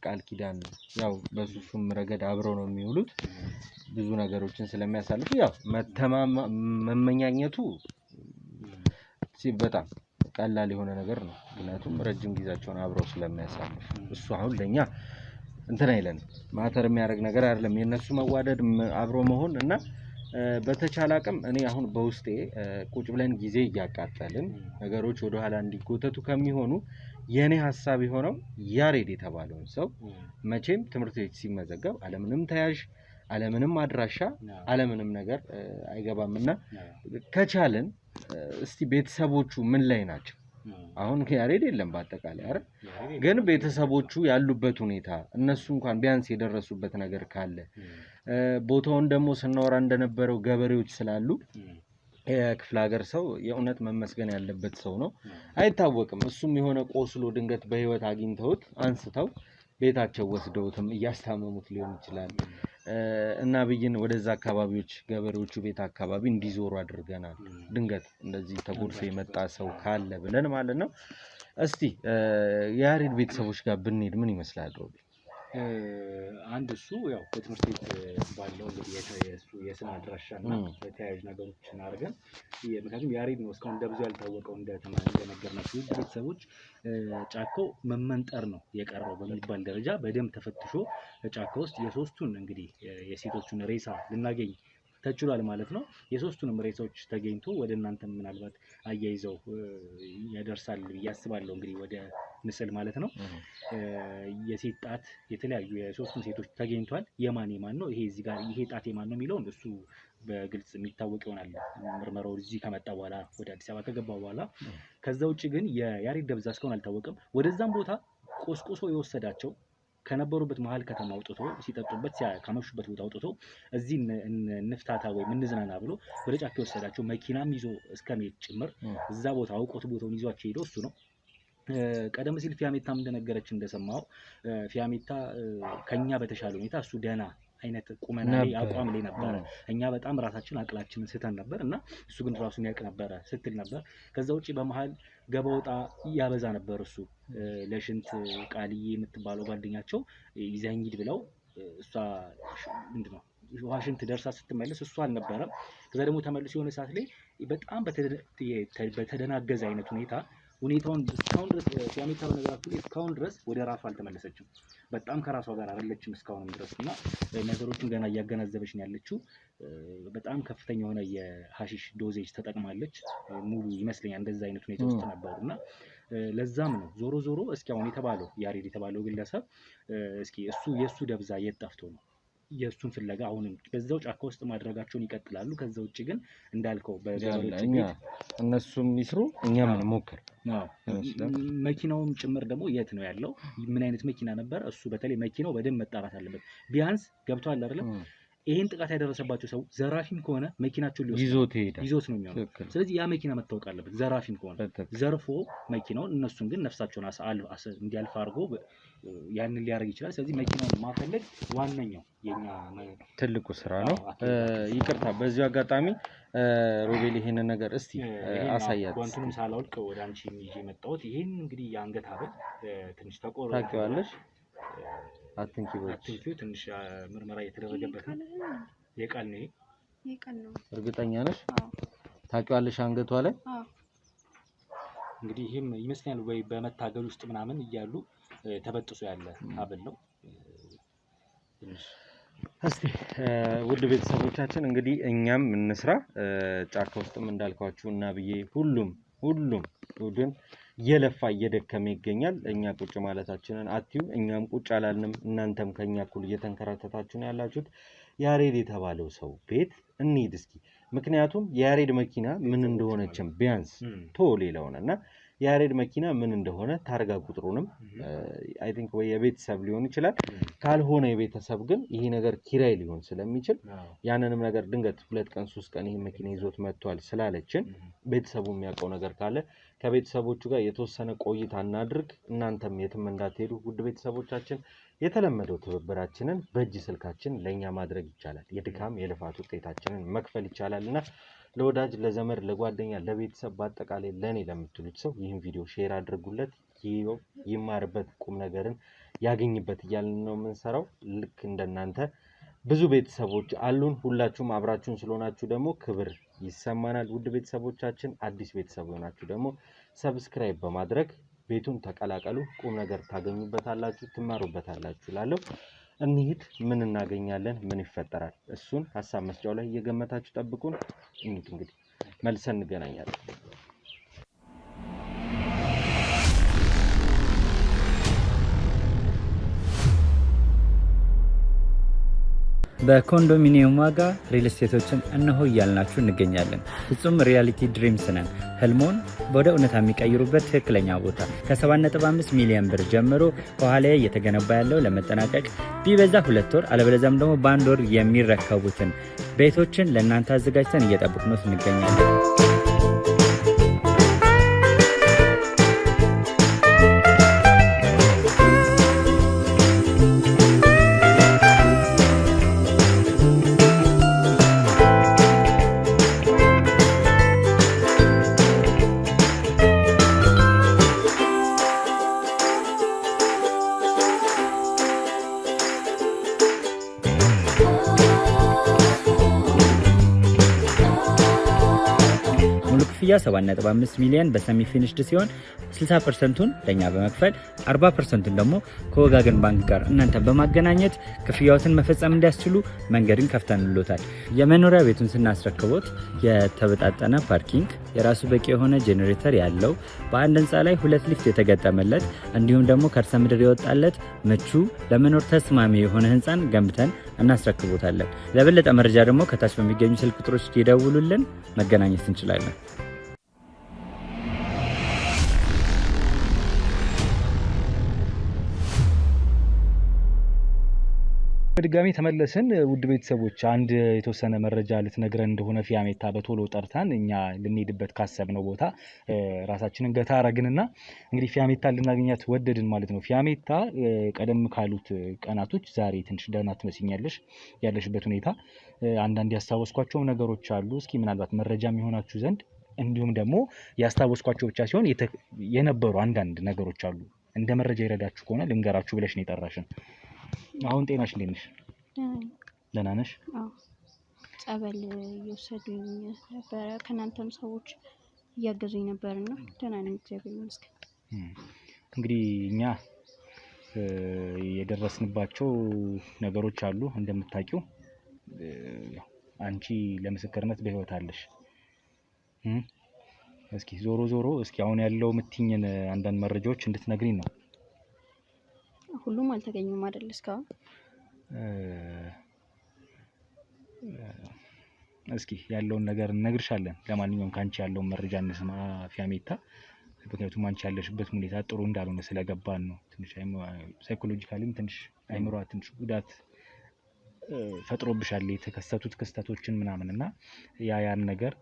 ቃል ኪዳን። ያው በሱሱም ረገድ አብረው ነው የሚውሉት ብዙ ነገሮችን ስለሚያሳልፉ ያው መመኛኘቱ በጣም ቀላል የሆነ ነገር ነው። ምክንያቱም ረጅም ጊዜያቸውን አብረው ስለሚያሳልፉ እሱ አሁን ለኛ እንትን አይለን ማተር የሚያደርግ ነገር አይደለም የነሱ መዋደድ አብሮ መሆን እና በተቻለ አቅም እኔ አሁን በውስጤ ቁጭ ብለን ጊዜ እያቃጠልን ነገሮች ወደ ኋላ እንዲጎተቱ ከሚሆኑ የኔ ሐሳብ የሆነው ያሬድ የተባለውን ሰው መቼም ትምህርት ቤት ሲመዘገብ አለምንም ተያዥ አለምንም አድራሻ አለምንም ነገር አይገባምና ከቻለን እስቲ ቤተሰቦቹ ምን ላይ ናቸው? አሁን ያሬድ የለም በአጠቃላይ አይደል? ግን ቤተሰቦቹ ያሉበት ሁኔታ እነሱ እንኳን ቢያንስ የደረሱበት ነገር ካለ ቦታውን ደግሞ ስናወራ እንደነበረው ገበሬዎች ስላሉ የክፍለ ሀገር ሰው የእውነት መመስገን ያለበት ሰው ነው። አይታወቅም እሱም የሆነ ቆስሎ ድንገት በህይወት አግኝተውት አንስተው ቤታቸው ወስደውትም እያስታመሙት ሊሆን ይችላል እና ብይን ወደዛ አካባቢዎች ገበሬዎቹ ቤት አካባቢ እንዲዞሩ አድርገናል። ድንገት እንደዚህ ተጎድቶ የመጣ ሰው ካለ ብለን ማለት ነው። እስቲ የያሬድ ቤተሰቦች ጋር ብንሄድ ምን ይመስላል? አንድ እሱ ያው በትምህርት ቤት ባለው እንግዲህ የስም አድራሻና የተያያዥ ነገሮችን አድርገን ምክንያቱም ያሬድ ነው እስካሁን እንደብዙ ያልታወቀው እንደነገርናችሁ ቤተሰቦች ጫካው መመንጠር ነው የቀረው በሚባል ደረጃ በደም ተፈትሾ ጫካ ውስጥ የሶስቱን እንግዲህ የሴቶቹን ሬሳ ልናገኝ ተችሏል ማለት ነው። የሶስቱንም ሬሳዎች ተገኝቶ ወደ እናንተ ምናልባት አያይዘው ያደርሳል ብዬ አስባለሁ። እንግዲህ ወደ ምስል ማለት ነው። የሴት ጣት የተለያዩ የሶስቱም ሴቶች ተገኝቷል። የማን ነው ይሄ እዚህ ጋር ይሄ ጣት የማን ነው የሚለውን እሱ በግልጽ የሚታወቅ ይሆናል ምርመራው እዚህ ከመጣ በኋላ ወደ አዲስ አበባ ከገባ በኋላ። ከዛ ውጪ ግን የያሬድ ደብዛ እስካሁን አልታወቀም። ወደዛም ቦታ ቆስቆሶ የወሰዳቸው ከነበሩበት መሀል ከተማ አውጥቶ ሲጠጡበት ካመሹበት ቦታ አውጥቶ እዚህ እንፍታታ ወይም እንዝናና ብሎ ወደ ጫካ የወሰዳቸው መኪናም ይዞ እስከመሄድ ጭምር እዛ ቦታ አውቆት ቦታውን ይዟቸው ሄዶ እሱ ነው። ቀደም ሲል ፊያሜታም እንደነገረች እንደሰማው ፊያሜታ ከኛ በተሻለ ሁኔታ እሱ ደህና አይነት ቁመና ላይ አቋም ላይ ነበር። እኛ በጣም ራሳችን አቅላችንን ስተን ነበር እና እሱ ግን ራሱን ያውቅ ነበር ስትል ነበር። ከዛ ውጪ በመሃል ገባ ወጣ ያበዛ ነበር እሱ። ለሽንት ቃልዬ የምትባለው ጓደኛቸው ይዘኝ ሂድ ብለው እሷ ምንድነው ዋሽንት ደርሳ ስትመለስ እሱ አልነበረም። ከዛ ደግሞ ተመልሶ የሆነ ሰዓት ላይ በጣም በተደናገዘ አይነት ሁኔታውን እስካሁን ድረስ ፊያሜታ በነገራችሁ ላይ እስካሁን ድረስ ወደ ራሷ አልተመለሰችም። በጣም ከራሷ ጋር አይደለችም እስካሁንም ድረስ እና ነገሮችን ገና እያገናዘበች ነው ያለችው። በጣም ከፍተኛ የሆነ የሐሺሽ ዶዜጅ ተጠቅማለች ሙሉ ይመስለኛል። እንደዛ አይነት ሁኔታ ውስጥ ነበሩና ለዛም ነው ዞሮ እስኪ አሁን የተባለው ያሬድ የተባለው ግለሰብ እስኪ የሱ ደብዛ የት ጠፍቶ ነው የሱን ፍለጋ አሁንም በዛው ጫካ ውስጥ ማድረጋቸውን ይቀጥላሉ። ከዛ ውጪ ግን እንዳልከው በገበሬዎች ቤት እነሱም ይስሩ እኛም እንሞክር። መኪናውም ጭምር ደግሞ የት ነው ያለው? ምን አይነት መኪና ነበር እሱ? በተለይ መኪናው በደንብ መጣራት አለበት። ቢያንስ ገብቷል አይደለም ይሄን ጥቃት ያደረሰባቸው ሰው ዘራፊም ከሆነ መኪናቸውን ይዞት ነው የሚሆነው። ስለዚህ ያ መኪና መታወቅ አለበት። ዘራፊም ከሆነ ዘርፎ መኪናውን እነሱን ግን ነፍሳቸውን እንዲያልፍ አድርጎ ያንን ሊያደርግ ይችላል። ስለዚህ መኪናውን ማፈለግ ዋነኛው የኛ ትልቁ ስራ ነው። ይቅርታ በዚሁ አጋጣሚ ሮቤል ይሄንን ነገር እስቲ አሳያት። ጓንቱንም ሳላውልቅ ወደ አንቺ ይዤ መጣሁት። ይሄን እንግዲህ የአንገት ሐብል ትንሽ ተቆርጦ ታውቂዋለሽ? አትንኪው ትንሽ ምርመራ እየተደረገበት ነው። የቃል ነው የቃል ነው። እርግጠኛ ነሽ? ታውቂዋለሽ? አንገቷ ላይ እንግዲህ ይሄም ይመስላል ወይ በመታገል ውስጥ ምናምን እያሉ ተበጥሶ ያለ ሐብል ነው። እስቲ ውድ ቤተሰቦቻችን እንግዲህ እኛም እንስራ። ጫካ ውስጥም እንዳልኳችሁ እና ብዬ ሁሉም ቡድን እየለፋ እየደከመ ይገኛል። እኛ ቁጭ ማለታችንን አትዩ። እኛም ቁጭ አላልንም። እናንተም ከኛ እኩል እየተንከራተታችሁ ነው ያላችሁት። ያሬድ የተባለው ሰው ቤት እንሂድ እስኪ። ምክንያቱም የያሬድ መኪና ምን እንደሆነችም ቢያንስ ሌላውና የያሬድ መኪና ምን እንደሆነ ታርጋ ቁጥሩንም አይ ቲንክ ወይ የቤተሰብ ሊሆን ይችላል፣ ካልሆነ የቤተሰብ ግን ይሄ ነገር ኪራይ ሊሆን ስለሚችል ያንንም ነገር ድንገት 2 ቀን 3 ቀን ይሄ መኪና ይዞት መጥቷል ስላለችን ቤተሰቡ የሚያውቀው ነገር ካለ ከቤተሰቦቹ ጋር የተወሰነ ቆይታ እናድርግ። እናንተም የትም እንዳትሄዱ ውድ ቤተሰቦቻችን። የተለመደው ትብብራችንን በእጅ ስልካችን ለኛ ማድረግ ይቻላል። የድካም የልፋት ውጤታችንን መክፈል ይቻላልና ለወዳጅ ለዘመድ ለጓደኛ ለቤተሰብ በአጠቃላይ ለኔ ለምትሉት ሰው ይህን ቪዲዮ ሼር አድርጉለት። ይማርበት ቁም ነገርን ያገኝበት እያልን ነው የምንሰራው። ልክ እንደናንተ ብዙ ቤተሰቦች አሉን። ሁላችሁም አብራችሁን ስለሆናችሁ ደግሞ ክብር ይሰማናል። ውድ ቤተሰቦቻችን አዲስ ቤተሰብ ሆናችሁ ደግሞ ሰብስክራይብ በማድረግ ቤቱን ተቀላቀሉ። ቁም ነገር ታገኙበታላችሁ፣ ትማሩበታላችሁ። ላለው እንሂድ። ምን እናገኛለን፣ ምን ይፈጠራል፣ እሱን ሀሳብ መስጫው ላይ እየገመታችሁ ጠብቁን። እንግዲህ መልሰን እንገናኛለን። በኮንዶሚኒየም ዋጋ ሪል ስቴቶችን እነሆ እያልናችሁ እንገኛለን። ፍጹም ሪያሊቲ ድሪምስ ነን። ህልሞን ወደ እውነታ የሚቀይሩበት ትክክለኛ ቦታ ከ7.5 ሚሊዮን ብር ጀምሮ ከኋላ እየተገነባ ያለው ለመጠናቀቅ ቢበዛ 2 ወር አለበለዚያም ደግሞ በ1 ወር የሚረከቡትን ቤቶችን ለእናንተ አዘጋጅተን እየጠበቅነው እንገኛለን። ክፍያ 7.5 ሚሊዮን በሰሚ ፊኒሽድ ሲሆን 60%ቱን ለኛ በመክፈል 40%ቱን ደግሞ ከወጋገን ባንክ ጋር እናንተ በማገናኘት ክፍያዎትን መፈጸም እንዲያስችሉ መንገድን ከፍተንልዎታል። የመኖሪያ ቤቱን ስናስረክቦት የተበጣጠነ ፓርኪንግ፣ የራሱ በቂ የሆነ ጄኔሬተር ያለው በአንድ ህንፃ ላይ 2 ሊፍት የተገጠመለት እንዲሁም ደግሞ ከርሰ ምድር የወጣለት ምቹ ለመኖር ተስማሚ የሆነ ህንፃን ገንብተን እናስረክቦታለን። ለበለጠ መረጃ ደግሞ ከታች በሚገኙ ስልክ ቁጥሮች ይደውሉልን፣ መገናኘት እንችላለን። በድጋሚ ተመለስን። ውድ ቤተሰቦች አንድ የተወሰነ መረጃ ልትነግረን እንደሆነ ፊያሜታ በቶሎ ጠርታን እኛ ልንሄድበት ካሰብነው ቦታ ራሳችንን ገታ አረግንና እንግዲህ ፊያሜታ ልናገኛት ወደድን ማለት ነው። ፊያሜታ ቀደም ካሉት ቀናቶች ዛሬ ትንሽ ደህና ትመስኛለሽ። ያለሽበት ሁኔታ አንዳንድ ያስታወስኳቸው ነገሮች አሉ። እስኪ ምናልባት መረጃ የሚሆናችሁ ዘንድ እንዲሁም ደግሞ ያስታወስኳቸው ብቻ ሲሆን የነበሩ አንዳንድ ነገሮች አሉ እንደ መረጃ ይረዳችሁ ከሆነ ልንገራችሁ ብለሽ ነው የጠራሽን። አሁን ጤናሽ እንዴት ነሽ? ደህና ነሽ? አዎ ጸበል እየወሰዱኝ ነበረ። ከናንተም ሰዎች እያገዙኝ ነበርና ደህና ነኝ እግዚአብሔር ይመስገን። እንግዲህ እኛ የደረስንባቸው ነገሮች አሉ እንደምታውቂው። አንቺ ለምስክርነት በህይወት አለሽ። እስኪ ዞሮ እስኪ አሁን ያለው ምትኝን አንዳንድ መረጃዎች እንድትነግሪኝ ነው። ሁሉም አልተገኙም አይደል? እስካሁን እስኪ ያለውን ነገር እንነግርሻለን። ለማንኛውም ካንቺ ያለውን መረጃ እንስማ ፊያሜታ። ምክንያቱም አንቺ ያለሽበት ሁኔታ ጥሩ እንዳልሆነ ስለገባን ነው። ትንሽ ሳይኮሎጂካሊም ትንሽ አይምሯ ትንሽ ጉዳት ፈጥሮብሻል የተከሰቱት ክስተቶችን ምናምን እና ያን ነገር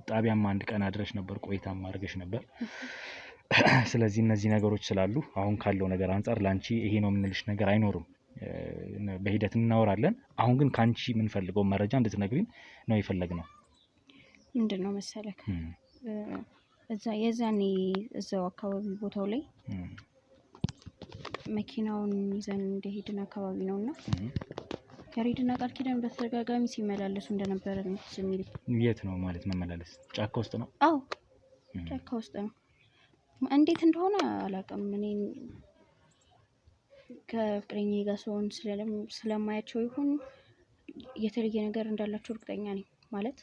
ጣቢያም አንድ ቀን አድረሽ ነበር ቆይታም አድርገሽ ነበር። ስለዚህ እነዚህ ነገሮች ስላሉ አሁን ካለው ነገር አንፃር ላንቺ ይሄ ነው የምንልሽ ነገር አይኖርም። በሂደት እናወራለን። አሁን ግን ካንቺ የምንፈልገው መረጃ እንድትነግሪን ነው የፈለግነው። ምንድነው መሰለክ እዛ የዛኔ እዛው አካባቢ ቦታው ላይ መኪናውን ይዘን እንደሄድን አካባቢ ነውና ያሬድና ቃል ኪዳን በተደጋጋሚ ሲመላለሱ እንደነበረ ነው የሚል። የት ነው ማለት መመላለስ? ጫካ ውስጥ ነው? አዎ ጫካ ውስጥ ነው። እንዴት እንደሆነ አላውቅም። እኔ ከፍቅረኛዬ ጋር ሰውን ስለማያቸው ይሁን የተለየ ነገር እንዳላቸው እርግጠኛ ነኝ። ማለት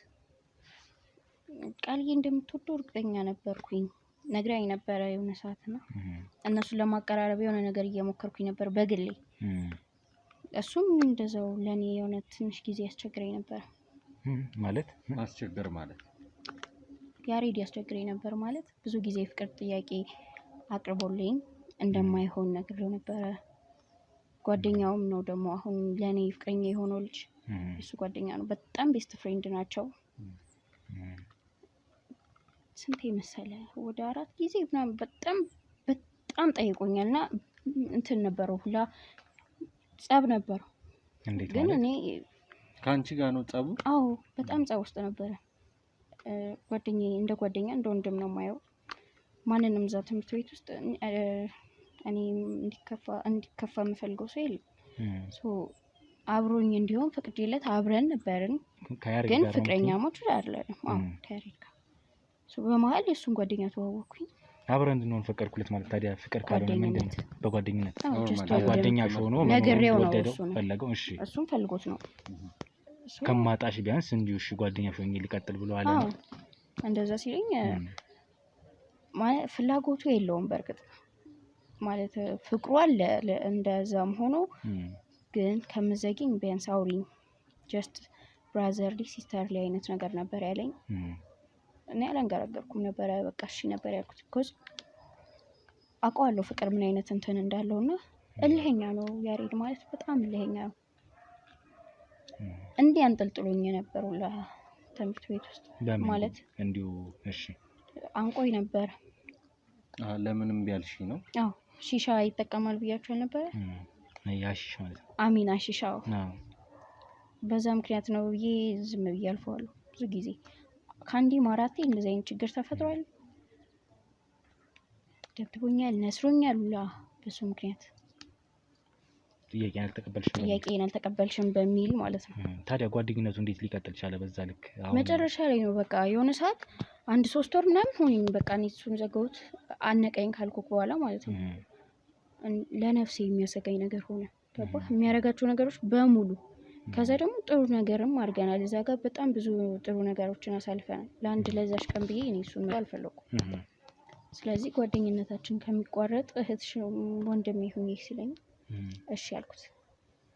ቃልዬ እንደምትወደው እርግጠኛ ነበርኩኝ። ነግራኝ ነበረ የሆነ ሰዓት ነው እነሱን ለማቀራረብ የሆነ ነገር እየሞከርኩኝ ነበር በግሌ። እሱም እንደዛው ለኔ የሆነ ትንሽ ጊዜ ያስቸግረኝ ነበር። ማለት ማስቸገር ማለት ያሬድ ያስቸግረኝ ነበር ማለት ብዙ ጊዜ ፍቅር ጥያቄ አቅርቦልኝ እንደማይሆን ነግሬው ነበረ። ጓደኛውም ነው ደግሞ አሁን ለኔ ፍቅረኛ የሆነው ልጅ እሱ ጓደኛ ነው። በጣም ቤስት ፍሬንድ ናቸው። ስንቴ መሰለ ወደ 4 ጊዜ ምናምን በጣም ጠይቆኛልና እንትን ነበረው ሁላ ጸብ ነበረው። ግን እኔ ካንቺ ጋር ነው ጸቡ? አዎ በጣም ጸብ ውስጥ ነበረ። ጓደኛዬ እንደ ጓደኛ እንደ ወንድም ነው የማየው። ማንንም እዛ ትምህርት ቤት ውስጥ እኔ እንዲከፋ የምፈልገው ሰው የለም። አብሮኝ እንዲሆን ፈቅጄለት አብረን ነበርን። ግን ፍቅረኛሞች አይደለም። አዎ ከያሬድ ጋር በመሀል የእሱን ጓደኛ ተዋወቅኩኝ። አብረን እንድንሆን ፈቀድኩለት ማለት ታዲያ ፍቅር ካልሆነ ምንድን ነው? በጓደኝነት ጓደኛሽ ሆኖ ነግሬው ነው ፈለገው። እሺ እሱም ፈልጎት ነው ከማጣሽ ቢያንስ እንዲሁ እሺ ጓደኛሽ ሆኜ ሊቀጥል ብሎ አለ ነው። እንደዛ ሲለኝ ማለት ፍላጎቱ የለውም በርግጥ ማለት ፍቅሩ አለ እንደዛም ሆኖ ግን ከምዘጊኝ ቢያንስ አውሪኝ ጀስት ብራዘርሊ ሲስተርሊ አይነት ነገር ነበር ያለኝ። እኔ አላንገራገርኩም ነበር። በቃ እሺ ነበር ያልኩት። ቢኮዝ አውቀዋለሁ ፍቅር ምን አይነት እንትን እንዳለውና እልህኛ ነው ያሬድ ማለት በጣም እልህኛ ነው። እንዲህ አንጠልጥሎኝ ነበር ሁላ ትምህርት ቤት ውስጥ ማለት እንዲሁ እሺ አንቆይ ነበር። ለምንም ቢያልሽ ነው? አዎ ሺሻ ይጠቀማል ብያችሁ ነበር። ያሺሽ ማለት አሚና ሺሻው በዛ ምክንያት ነው ብዬ ዝም ብዬ አልፈዋለሁ። ብዙ ጊዜ ካንዲ ማራቴ እንደዚህ አይነት ችግር ተፈጥሯል። ደብድቦኛል፣ ነስሮኛል ሁላ በሱ ምክንያት። ጥያቄን አልተቀበልሽም በሚል ማለት ነው። ታዲያ ጓደኝነቱ እንዴት ሊቀጥል ቻለ በዛ ልክ? መጨረሻ ላይ ነው በቃ የሆነ ሰዓት 1-3 ወር ምናምን ሆነኝ በቃ እኔ እሱን ዘጋሁት። አነቀኝ ካልኩ በኋላ ማለት ነው። ለነፍሴ የሚያሰጋኝ ነገር ሆነ። ገባህ? የሚያደርጋቸው ነገሮች በሙሉ ከዛ ደግሞ ጥሩ ነገርም አድርገናል። እዛ ጋር በጣም ብዙ ጥሩ ነገሮችን አሳልፈናል። ለአንድ ለዛሽ ቀን ብዬ እኔ እሱን አልፈለኩም። ስለዚህ ጓደኝነታችን ከሚቋረጥ እህትሽ ወንድሜ ሁኚ ሲለኝ እሺ ያልኩት።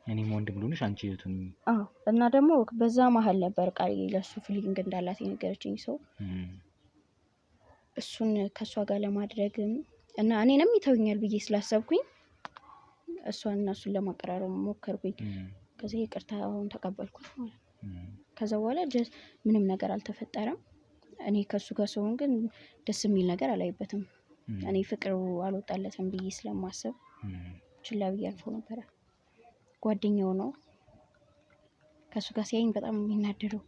እኔም ወንድም ልሆንሽ አንቺ እህቱን። አዎ እና ደግሞ በዛ መሀል ነበር ቃል ለሱ ፊሊንግ እንዳላት የነገረችኝ ሰው። እሱን ከሷ ጋር ለማድረግም እና እኔንም ይተውኛል ብዬ ስላሰብኩኝ እሷን እና እሱን ለማቀራረብ ሞከርኩኝ። ከዛ ይቅርታውን ተቀበልኩት ማለት ነው። ከዛ በኋላ ምንም ነገር አልተፈጠረም። እኔ ከሱ ጋር ሰውን ግን ደስ የሚል ነገር አላይበትም። እኔ ፍቅሩ አልወጣለትም ብዬ ስለማሰብ ችላ ብዬ አልፈው ነበረ። ጓደኛው ነው ከሱ ጋር ሲያይኝ በጣም የሚናደደው።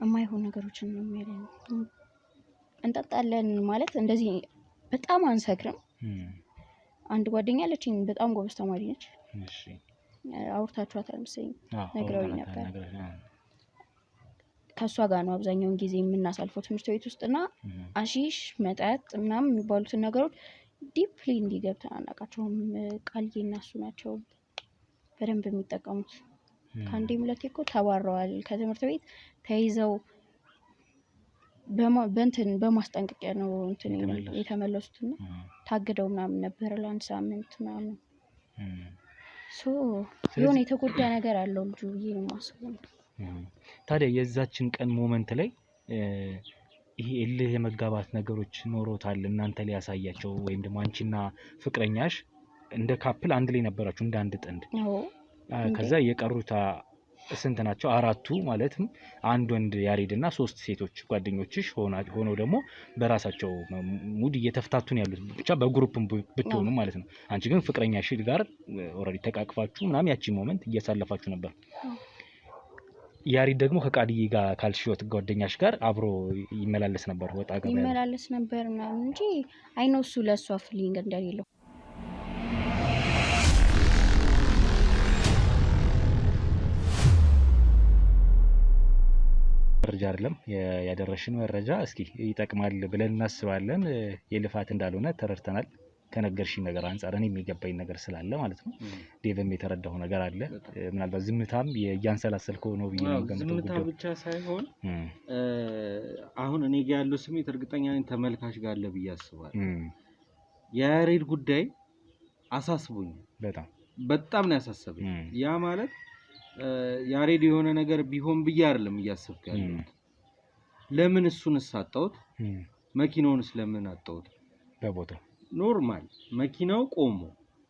የማይሆን ነገሮችን ነው የሚያለኝ። እንጠጣለን ማለት እንደዚህ በጣም አንሰክርም። አንድ ጓደኛ አለችኝ በጣም ጎበዝ ተማሪ ነች። እሺ አውርታችኋታል መሰለኝ ነግረውኝ ነበር። ከሷ ጋር ነው አብዛኛውን ጊዜ የምናሳልፈው ትምህርት ቤት ውስጥና አሺሽ መጠጥ ምናምን የሚባሉትን ነገሮች ዲፕሊ እንዲገብተን አናውቃቸውም። ቃልዬ እና እሱ ናቸው በደንብ የሚጠቀሙት። ከአንዴም ሁለቴ እኮ ተባረዋል ከትምህርት ቤት ተይዘው በእንትን በማስጠንቀቂያ ነው እንትን የተመለሱትና ታግደው ምናምን ነበር ለ1 ሳምንት ምናምን። የሆነ የተጎዳ ነገር አለው ልጁ ብዬ ነው የማስበው። ታዲያ የዛችን ቀን ሞመንት ላይ ይሄ እልህ የመጋባት ነገሮች ኖሮታል እናንተ ላይ ያሳያቸው ወይም ደግሞ አንቺና ፍቅረኛሽ እንደ ካፕል አንድ ላይ ነበራችሁ እንደ አንድ ጥንድ? አዎ ከዛ የቀሩት ስንት ናቸው? አራቱ ማለትም አንድ ወንድ ያሬድና 3 ሴቶች ጓደኞችሽ ሆነው ደግሞ በራሳቸው ሙድ እየተፍታቱ ነው ያሉት። ብቻ በግሩፕም ብትሆኑ ማለት ነው። አንቺ ግን ፍቅረኛሽ ጋር ኦልሬዲ ተቃቅፋችሁ ምናምን ያቺ ሞመንት እያሳለፋችሁ ነበር። ያሬድ ደግሞ ከቃልዬ ጋር ካልሽወት ጓደኛሽ ጋር አብሮ ይመላለስ ነበር፣ ወጣ ገባ ይመላለስ ነበር ምናምን እንጂ አይነው እሱ ለሷ ፊሊንግ እንደሌለው። መረጃ አይደለም ያደረሽን መረጃ እስኪ ይጠቅማል ብለን እናስባለን። የልፋት እንዳልሆነ ተረድተናል ከነገርሽኝ ነገር አንፃር እኔ የሚገባኝ ነገር ስላለ ማለት ነው። ዴቭም የተረዳው ነገር አለ። ምናልባት ዝምታም እያንሰላሰልከው ነው ብዬ ነው ገምተው። ዝምታ ብቻ ሳይሆን አሁን እኔ ጋር ያለው ስሜት እርግጠኛ ነኝ ተመልካች ጋር አለ ብዬ አስባለሁ። የያሬድ ጉዳይ አሳስቦኝ በጣም ነው ያሳሰበኝ። ያ ማለት ያሬድ የሆነ ነገር ቢሆን ብዬ አይደለም እያሰብኩ ያለሁት። ለምን እሱን አጣሁት? መኪናውንስ ለምን አጣሁት? በቦታው ኖርማል መኪናው ቆሞ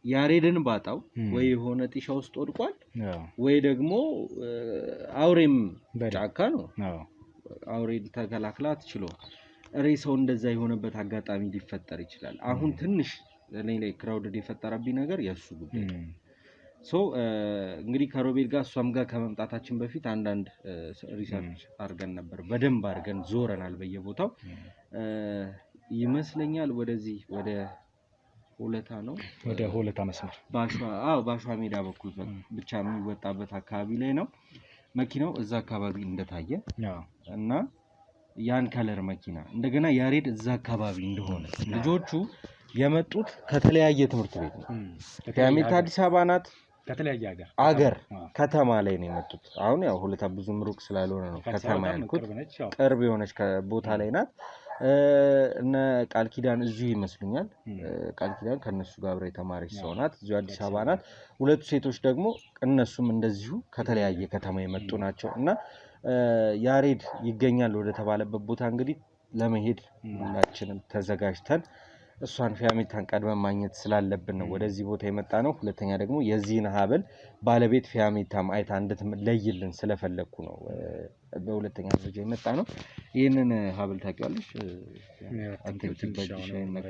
ያሬድን ባጣው ወይ የሆነ ጢሻ ውስጥ ወድቋል ወይ ደግሞ አውሬም ጫካ ነው አውሬ ተከላክላ ትችሎ ሬሳው እንደዛ የሆነበት አጋጣሚ ሊፈጠር ይችላል። አሁን ትንሽ ለኔ ላይ ክራውድድ የፈጠረብኝ ነገር የሱ ጉዳይ ነው። እንግዲህ ከሮቤል ጋር እሷም ጋር ከመምጣታችን በፊት አንዳንድ ሪሰርች አድርገን ነበር። በደንብ አድርገን ዞረናል በየቦታው ይመስለኛል። ወደዚህ ወደ ሆለታ ነው፣ ወደ ሆለታ መስመር ባሽዋ ሜዳ በኩል ብቻ የሚወጣበት አካባቢ ላይ ነው መኪናው እዛ አካባቢ እንደታየ እና ያን ከለር መኪና እንደገና ያሬድ እዛ አካባቢ እንደሆነ ልጆቹ የመጡት ከተለያየ ትምህርት ቤት ነው። ከያሜታ አዲስ አበባ ናት። ከተለያየ አገር ከተማ ላይ ነው የመጡት። አሁን ያው ሆለታ ብዙም ሩቅ ስላልሆነ ነው ከተማ ያልኩት፣ ቅርብ የሆነች ቦታ ላይ ናት። እነ ቃል ኪዳን እዚሁ ይመስሉኛል። ቃል ኪዳን ከነሱ ጋር አብራ የተማረች ሰው ናት፣ እዚሁ አዲስ አበባ ናት። ሁለቱ ሴቶች ደግሞ እነሱም እንደዚሁ ከተለያየ ከተማ የመጡ ናቸው እና ያሬድ ይገኛል ወደ ተባለበት ቦታ እንግዲህ ለመሄድ ሁላችንም ተዘጋጅተን እሷን ፊያሜታን ቀድመን ማግኘት ስላለብን ነው ወደዚህ ቦታ የመጣ ነው። ሁለተኛ ደግሞ የዚህን ሀብል ባለቤት ፊያሜታም አይታ እንድትለይልን ስለፈለኩ ነው በሁለተኛ ደረጃ የመጣ ነው። ይሄንን ሀብል ታውቂዋለሽ?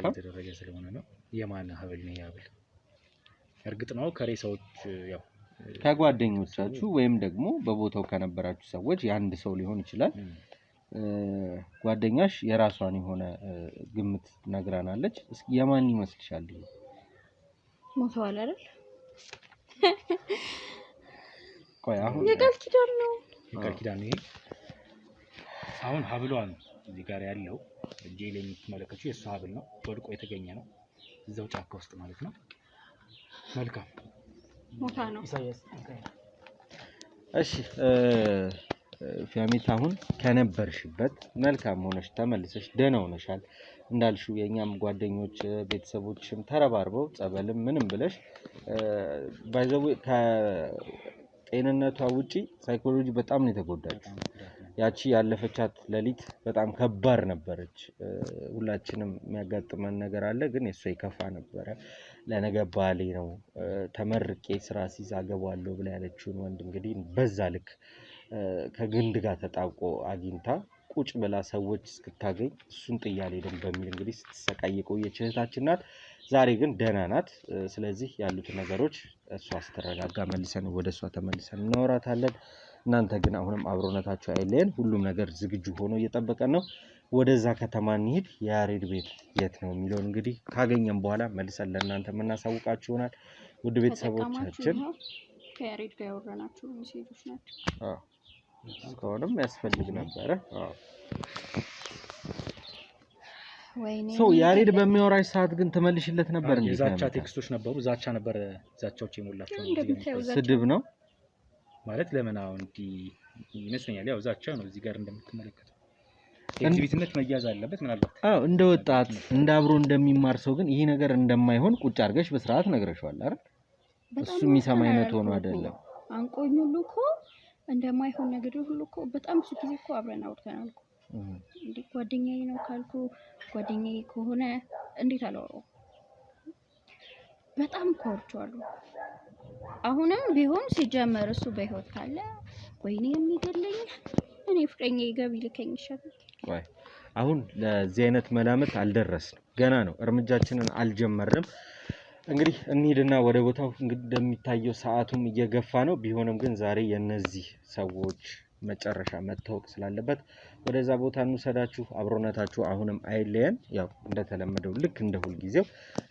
የተደረገ ስለሆነ ነው። የማን ሀብል ነው ሀብል? እርግጥ ነው ከሬሳዎች ያው ከጓደኞቻችሁ ወይም ደግሞ በቦታው ከነበራችሁ ሰዎች የአንድ ሰው ሊሆን ይችላል። ጓደኛሽ የራሷን የሆነ ግምት ነግራናለች። እስኪ የማን ይመስልሻል? ሞተዋል አይደል? ቆይ አሁን የቃል ኪዳን ነው። የቃል ኪዳን ነው። አሁን ሀብሏን እዚህ ጋር ያለው እጄ ላይ የምትመለከቱት የእሷ ሀብል ነው። ወድቆ የተገኘ ነው እዛው ጫካ ውስጥ ማለት ነው። መልካም ሞታ ነው። እሺ ፊያሜታ አሁን ከነበርሽበት መልካም ሆነሽ ተመልሰሽ ደህና ሆነሻል። እንዳልሽው የኛም ጓደኞች ቤተሰቦችም ተረባርበው ጸበልም ምንም ብለሽ ባይዘው ከጤንነቷ ውጪ ሳይኮሎጂ በጣም ነው የተጎዳችው። ያቺ ያለፈቻት ሌሊት በጣም ከባድ ነበረች። ሁላችንም የሚያጋጥመን ነገር አለ፣ ግን እሷ ይከፋ ነበረ። ለነገ ባሌ ነው ተመርቄ ስራ ሲይዝ አገባለሁ ብላ ያለችውን ወንድ እንግዲህ በዛ ልክ ከግንድ ጋር ተጣብቆ አግኝታ ቁጭ ብላ ሰዎች እስክታገኝ እሱን ጥያሌ ደም በሚል እንግዲህ ስትሰቃይ የቆየች እህታችን ናት። ዛሬ ግን ደህና ናት። ስለዚህ ያሉት ነገሮች እሷ ስትረጋጋ መልሰን ወደ እሷ ተመልሰን እናወራታለን። እናንተ ግን አሁንም አብሮነታችሁ አይለየን። ሁሉም ነገር ዝግጁ ሆኖ እየጠበቀን ነው። ወደዛ ከተማ እንሂድ። የያሬድ ቤት የት ነው የሚለውን እንግዲህ ካገኘን በኋላ መልሰን ለእናንተ የምናሳውቃችሁ ይሆናል። ውድ ቤተሰቦቻችን ከያሬድ ጋር ያወራናችሁ ሜሴጆች ናቸው። እስካሁንም ያስፈልግ ነበረ። ያሬድ በሚያወራሽ ሰዓት ግን ትመልሽለት ነበር እንዴ? ዛቻ ቴክስቶች ነበሩ። ዛቻ ነበር። ዛቻዎች የሞላቸው ስድብ ነው ማለት ለምን አሁን ይመስለኛል። ያው ዛቻ ነው። እዚህ ጋር እንደምትመለከተው ኤግዚቢትነት መያዝ አለበት ምናልባት። እንደ ወጣት እንደ አብሮ እንደሚማር ሰው ግን ይሄ ነገር እንደማይሆን ቁጭ አድርገሽ በስርዓት ነግረሽዋል አይደል? እሱ የሚሰማ አይነት ሆኖ አይደለም። አንቆኝ ሁሉ እኮ እንደማይሆን ነገር ሁሉ እኮ በጣም ብዙ ጊዜ እኮ አብረን አውርተናል እኮ። እንዴ ጓደኛዬ ነው ካልኩ ጓደኛዬ ከሆነ እንዴት አላወራው? በጣም እኮ አውርቼዋለሁ። አሁንም ቢሆን ሲጀመር እሱ በህይወት ካለ ወይኔ የሚገለኝ እኔ ፍቅረኛ ይገብ ይልከኝ ይሻላል። ወይ አሁን ለዚህ አይነት መላምት አልደረስንም፣ ገና ነው፣ እርምጃችንን አልጀመርንም። እንግዲህ እንሂድና ወደ ቦታው እንግዲህ እንደሚታየው ሰዓቱም እየገፋ ነው። ቢሆንም ግን ዛሬ የነዚህ ሰዎች መጨረሻ መታወቅ ስላለበት ወደዛ ቦታ እንውሰዳችሁ። አብሮነታችሁ አሁንም አይለየን። ያው እንደተለመደው ልክ እንደ ሁል ጊዜው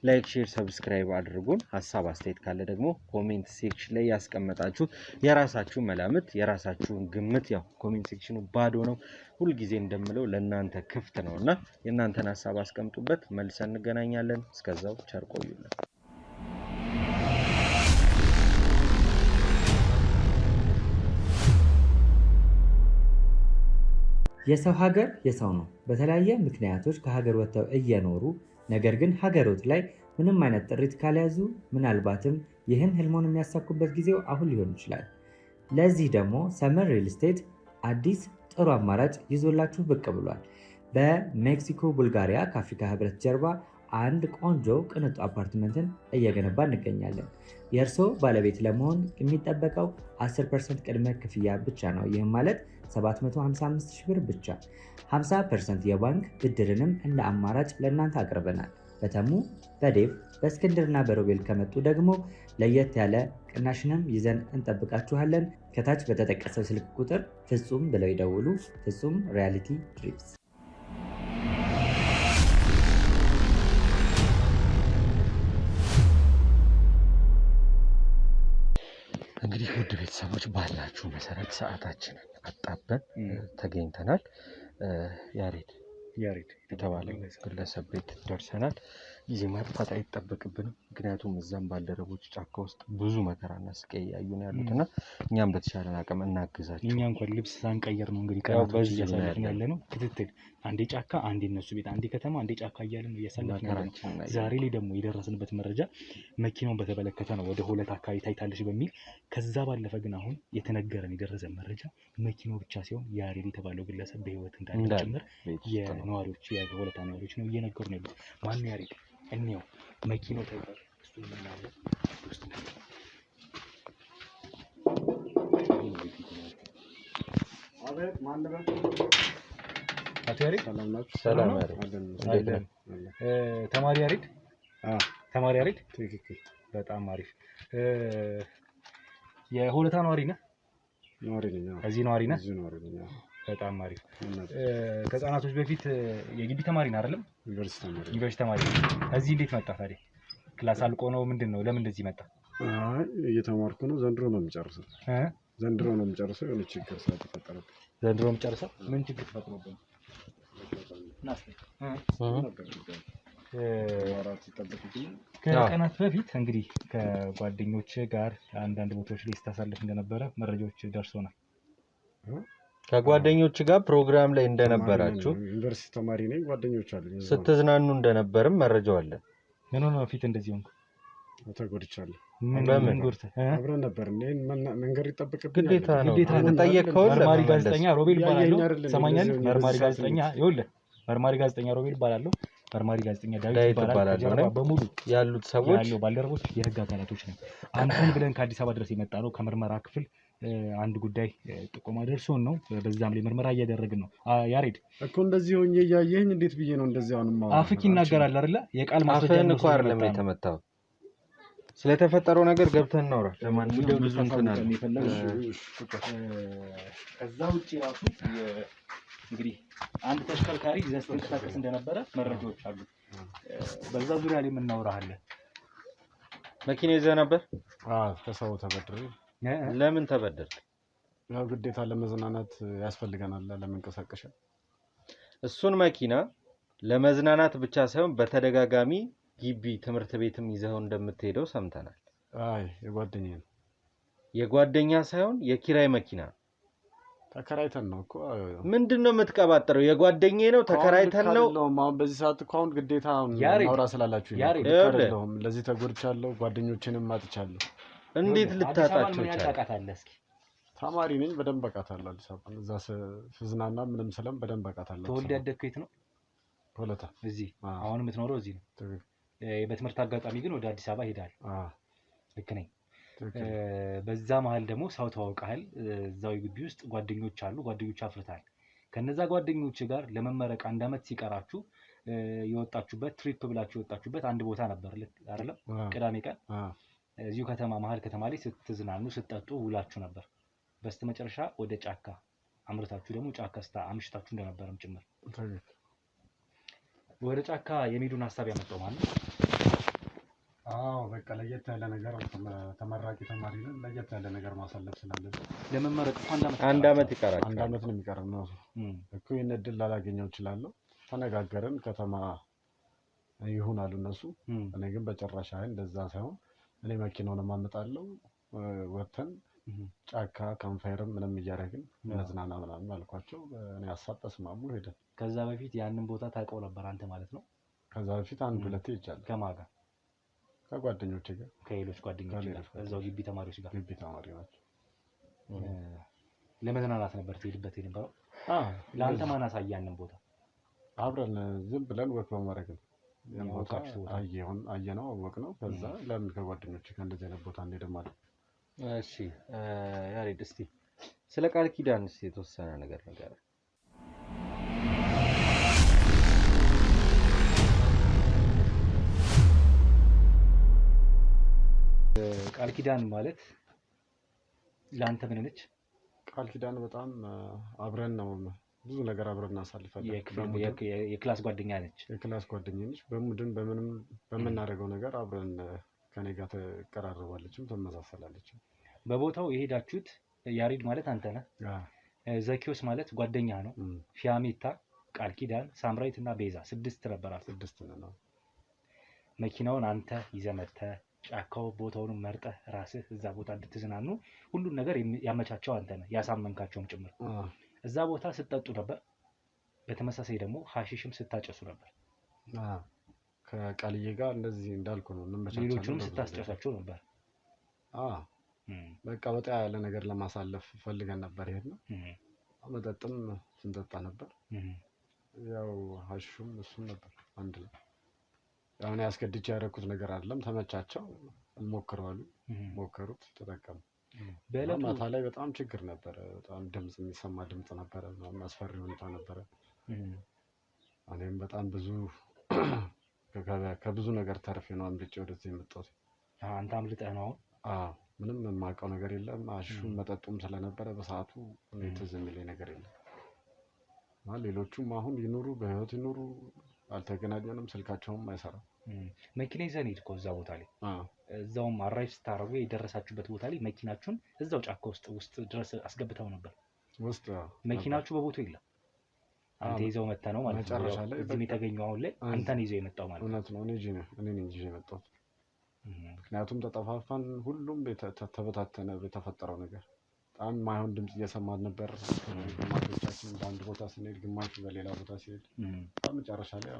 ላይክ፣ ሼር፣ ሰብስክራይብ አድርጉን። ሀሳብ አስተያየት ካለ ደግሞ ኮሜንት ሴክሽን ላይ ያስቀመጣችሁ የራሳችሁ መላምት የራሳችሁን ግምት፣ ያው ኮሜንት ሴክሽኑ ባዶ ነው፣ ሁል ጊዜ እንደምለው ለእናንተ ክፍት ነውና የእናንተን ሀሳብ አስቀምጡበት። መልሰን እንገናኛለን። እስከዛው ቸር ቆዩልን። የሰው ሀገር የሰው ነው። በተለያየ ምክንያቶች ከሀገር ወጥተው እየኖሩ ነገር ግን ሀገሮት ላይ ምንም አይነት ጥሪት ካልያዙ ምናልባትም ይህን ህልሞን የሚያሳኩበት ጊዜው አሁን ሊሆን ይችላል። ለዚህ ደግሞ ሰመር ሪል ስቴት አዲስ ጥሩ አማራጭ ይዞላችሁ ብቅ ብሏል። በሜክሲኮ ቡልጋሪያ ከአፍሪካ ህብረት ጀርባ አንድ ቆንጆ ቅንጡ አፓርትመንትን እየገነባ እንገኛለን። የእርሶ ባለቤት ለመሆን የሚጠበቀው 10% ቅድመ ክፍያ ብቻ ነው። ይህም ማለት 755 ሺህ ብር ብቻ። 50% የባንክ ብድርንም እንደ አማራጭ ለእናንተ አቅርበናል። በተሙ በዴቭ በእስክንድርና በሮቤል ከመጡ ደግሞ ለየት ያለ ቅናሽንም ይዘን እንጠብቃችኋለን። ከታች በተጠቀሰው ስልክ ቁጥር ፍጹም ብለው ይደውሉ። ፍጹም ሪያሊቲ ድሪምስ። እንግዲህ ውድ ቤተሰቦች ባላችሁ መሰረት ሰዓታችንን አጣበን ተገኝተናል። ያሬድ የተባለ ግለሰብ ቤት ደርሰናል። ጊዜ ማጥፋት አይጠበቅብንም፣ ምክንያቱም እዛም ባልደረቦች ጫካ ውስጥ ብዙ መከራና ስቃይ እያዩ ነው ያሉት እና እኛም በተሻለን አቅም እናግዛቸው። እኛ እንኳን ልብስ ሳንቀየር ነው እንግዲህ ቀናቶች እያሳለፍን ያለ ነው። ክትትል አንዴ ጫካ አንዴ እነሱ ቤት አንዴ ከተማ አንዴ ጫካ እያልን ነው እያሳለፍን ያለ ነው። ዛሬ ላይ ደግሞ የደረስንበት መረጃ መኪናውን በተመለከተ ነው፣ ወደ ሆለት አካባቢ ታይታለች በሚል። ከዛ ባለፈ ግን አሁን የተነገረን የደረሰን መረጃ መኪናው ብቻ ሲሆን ያሬድ የተባለው ግለሰብ በህይወት እንዳለ ጭምር የነዋሪዎች የሆለታ ነዋሪዎች ነው እየነገሩ ነው ያሉት። ማን ያሬድ እኔው መኪናው ታይቷል። እሱ ምን አለ ውስጥ ነው አቤት ማን ነበር? አቶ ያሬድ ሰላም ናችሁ? ሰላም ያሬድ ተማሪ ያሬድ? ተማሪ ያሬድ ትክክል። በጣም አሪፍ። የሆለታ ነዋሪ ነህ? ነዋሪ ነኝ። እዚህ ነዋሪ ነህ? እዚህ ነዋሪ ነኝ። በጣም አሪፍ። ከህፃናቶች በፊት የግቢ ተማሪ ነህ አይደለም? ዩኒቨርሲቲ ተማሪ። እዚህ እንዴት መጣ ታዲያ? ክላስ አልቆ ነው ምንድን ነው? ለምን እንደዚህ መጣ? አይ እየተማርኩ ነው። ዘንድሮ ነው የምጨርሰው። ዘንድሮ ነው የምጨርሰው። የሆነ ችግር ስለተፈጠረብኝ። ዘንድሮ የምጨርሰው? ምን ችግር ተፈጥሮብኝ? ከቀናት በፊት እንግዲህ ከጓደኞች ጋር አንዳንድ ቦታዎች ላይ ስታሳልፍ እንደነበረ መረጃዎች ደርሶናል። ከጓደኞች ጋር ፕሮግራም ላይ እንደነበራችሁ ዩኒቨርሲቲ ተማሪ ነኝ። ጓደኞች አሉኝ። ስትዝናኑ እንደነበርም መረጃው አለ። ምን ሆነ ፊት እንደዚህ ሆንኩ? ተጎድቻለሁ። ምን ጉርተ? አብረን ነበር እንዴ? መንገድ ይጠብቅብኝ ግዴታ ነው። ተጠየቀው። መርማሪ ጋዜጠኛ ሮቤል ይባላል። ሰማኛል። መርማሪ ጋዜጠኛ ይኸውልህ፣ መርማሪ ጋዜጠኛ ሮቤል ይባላል። መርማሪ ጋዜጠኛ ዳዊት ይባላል። በሙሉ ያሉት ሰዎች ያሉ ባልደረቦች የህግ አካላቶች ነው። አንተን ብለን ከአዲስ አበባ ድረስ የመጣ ነው። ከምርመራ ክፍል አንድ ጉዳይ ጥቆማ ደርሶን ነው። በዛም ላይ ምርመራ እያደረግን ነው። ያሬድ እኮ እንደዚህ ሆኜ እያየኸኝ እንዴት ብዬ ነው እንደዚህ? አሁንም አፍክ ይናገራል አይደለ? የቃል ማስረጃ ነው እኮ አይደለም የተመታው። ስለተፈጠረው ነገር ገብተን እናውራ። ለማንኛውም ብዙ እንትን አለ። ከዛ ውጪ ራሱ እንግዲህ አንድ ተሽከርካሪ ይዘህ ስትንቀሳቀስ እንደነበረ መረጃዎች አሉ። በዛ ዙሪያ ላይ የምናወራሃለን። መኪና ይዘህ ነበር? ከሰው ተበድሬ። ለምን ተበደርክ? ያው ግዴታ ለመዝናናት ያስፈልገናል ለመንቀሳቀሻ። እሱን መኪና ለመዝናናት ብቻ ሳይሆን በተደጋጋሚ ግቢ ትምህርት ቤትም ይዘው እንደምትሄደው ሰምተናል። አይ የጓደኛዬ ነው። የጓደኛ ሳይሆን የኪራይ መኪና ተከራይተን ነው እኮ። ምንድነው የምትቀባጥረው? የጓደኛዬ ነው ተከራይተን ነው። አሁን በዚህ ሰዓት እኮ አሁን ግዴታ አውራ ስላላችሁ ነው። ለዚህ ተጎድቻለሁ፣ ጓደኞቼንም አጥቻለሁ። እንዴት ልታጣቸው ይቻላል? እስኪ ተማሪ ነኝ፣ በደንብ አውቃታለሁ። አዲስ አበባ እዛ ስዝናና ምንም ስለም በደንብ አውቃታለሁ። ተወልደ ያደግከው የት ነው? ሆለታ። እዚህ አሁን የምትኖረው እዚህ ነው? በትምህርት አጋጣሚ ግን ወደ አዲስ አበባ ሄዳል? ልክ ነኝ። በዛ መሀል ደግሞ ሰው ተዋውቀሃል። እዛው ግቢ ውስጥ ጓደኞች አሉ፣ ጓደኞች አፍርታል። ከነዛ ጓደኞች ጋር ለመመረቅ 1 አመት ሲቀራችሁ የወጣችሁበት ትሪፕ ብላችሁ የወጣችሁበት አንድ ቦታ ነበር አይደለም? ቅዳሜ ቀን እዚሁ ከተማ መሀል ከተማ ላይ ስትዝናኑ ስትጠጡ ውላችሁ ነበር። በስተመጨረሻ ወደ ጫካ አምርታችሁ ደግሞ ጫካ አምሽታችሁ እንደነበረም ጭምር። ወደ ጫካ የሚሄዱን ሀሳብ ያመጣው ማለት ነው? አዎ በቃ ለየት ያለ ነገር ተመራቂ ተማሪ ነን። ለየት ያለ ነገር ማሳለፍ ስላለብን ለመመረቅ አንድ አመት ይቀራል። 1 አመት ነው የሚቀረን ነው እኮ። ይሄን እድል ላላገኘው እችላለሁ። ተነጋገርን፣ ከተማ ይሁን አሉ እነሱ። እኔ ግን በጭራሽ እንደዛ ሳይሆን እኔ መኪናውን አመጣለሁ፣ ወተን ጫካ ካምፋየርም ምንም እያደረግን መዝናና ምናምን አልኳቸው። እኔ ሀሳብ ተስማሙ፣ ሄደን። ከዛ በፊት ያንን ቦታ ታውቀው ነበር አንተ ማለት ነው? ከዛ በፊት 1-2 ሄጃለሁ። ከማን ጋር? ከጓደኞቼ ጋር። ከሌሎች ጓደኞች ጋር? እዛው ግቢ ተማሪዎች ጋር? ግቢ ተማሪ ናቸው። ለመዝናናት ነበር ትሄድበት የነበረው? ለአንተ ማን አሳየህ ያንን ቦታ? አብረን ዝም ብለን ወክ በማድረግ ነው። ያን ቦታ አየነው፣ አወቅነው። ከዛ ለምን ከጓደኞቼ ጋር እንደዚህ አይነት ቦታ እንሄድም ማለት። እሺ ያሬድ፣ እስቲ ስለ ቃል ኪዳን የተወሰነ ነገር ነገር ቃል ኪዳን ማለት ለአንተ ምን ነች? ቃል ኪዳን በጣም አብረን ነው ብዙ ነገር አብረን እናሳልፋለን። የክላስ ጓደኛ ነች። የክላስ ጓደኛ ነች። በሙድን በምንም በምናደርገው ነገር አብረን ከኔ ጋር ተቀራርባለችም ተመሳሰላለች። በቦታው የሄዳችሁት ያሬድ ማለት አንተ ነህ። ዘኪዮስ ማለት ጓደኛ ነው። ፊያሜታ፣ ቃል ኪዳን፣ ሳምራይት እና ቤዛ 6 ነበራችሁ። 6 ነው። መኪናውን አንተ ይዘህ መጥተህ ጫካው ቦታውን መርጠህ ራስህ እዛ ቦታ እንድትዝናኑ ሁሉን ነገር ያመቻቸው አንተ ነህ፣ ያሳመንካቸውም ጭምር። እዛ ቦታ ስትጠጡ ነበር። በተመሳሳይ ደግሞ ሐሺሽም ስታጨሱ ነበር። ከቃልዬ ጋር እንደዚህ እንዳልኩ ነው። ሌሎቹንም ስታስጨሳቸው ነበር። በቃ ወጣ ያለ ነገር ለማሳለፍ ፈልገን ነበር የሄድነው። መጠጥም ስንጠጣ ነበር። ያው ሐሺሹም እሱም ነበር አንድ ላይ። አሁን ያስገድጄ ያደረኩት ነገር አይደለም። ተመቻቸው፣ እንሞክረዋሉ። ሞከሩት፣ ተጠቀሙ። ማታ ላይ በጣም ችግር ነበረ። በጣም ድምጽ የሚሰማ ድምጽ ነበረ። አስፈሪ ሁኔታ ነበረ። እኔም በጣም ብዙ ከብዙ ነገር ተርፌ ነው አምልጬ ወደዚህ የመጣሁት። አንተ አምልጠህ ነው? ምንም የማውቀው ነገር የለም። ሐሺሹም መጠጡም ስለነበረ በሰዓቱ እኔ ትዝ የሚለኝ ነገር የለም። ሌሎቹም አሁን ይኑሩ በህይወት ይኑሩ አልተገናኘንም። ስልካቸውም አይሰራም። መኪና ይዘን ሄድከው እዛ ቦታ ላይ? እዛውም አራይቭ ስታረጉ የደረሳችሁበት ቦታ ላይ መኪናችሁን እዛው ጫካ ውስጥ ድረስ አስገብተው ነበር? ውስጥ መኪናችሁ በቦታው የለም። አንተ ይዘው መጥተህ ነው ማለት ነው? እዚህም የተገኘው አሁን ላይ አንተን ይዘው የመጣው ማለት ነው? እውነት ነው። እኔ ነኝ ይዤ የመጣሁት። ምክንያቱም ተጠፋፋን። ሁሉም ተበታተነ። የተፈጠረው ነገር በጣም ማይሆን ድምጽ እየሰማን ነበር። ግማሾቻችን በአንድ ቦታ ስንሄድ፣ ግማሹ በሌላ ቦታ ሲሄድ፣ በመጨረሻ ላይ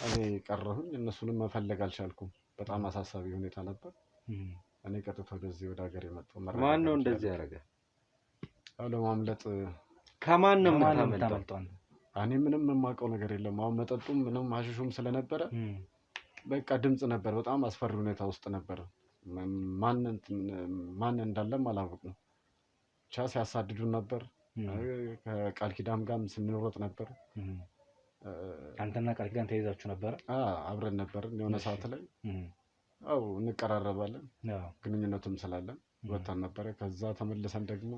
እኔ ቀረሁኝ። እነሱንም መፈለግ አልቻልኩም። በጣም አሳሳቢ ሁኔታ ነበር። እኔ ቀጥታ ወደዚህ ወደ ሀገር የመጣው። ማን ነው እንደዚህ ያደረገ? ለማምለጥ። ከማን ነው የምታመልጠው? እኔ ምንም የማውቀው ነገር የለም። አሁን መጠጡም ምንም ሐሺሹም ስለነበረ በቃ ድምጽ ነበር። በጣም አስፈሪ ሁኔታ ውስጥ ነበር። ማን እንዳለም አላወቅንም። ብቻ ሲያሳድዱን ነበር። ከቃል ኪዳን ጋርም ስንሮጥ ነበር። አንተና ቃል ኪዳን ተይዛችሁ ነበር? አብረን ነበር። የሆነ ሰዓት ላይ እንቀራረባለን፣ ግንኙነትም ስላለን ወጣን ነበረ። ከዛ ተመልሰን ደግሞ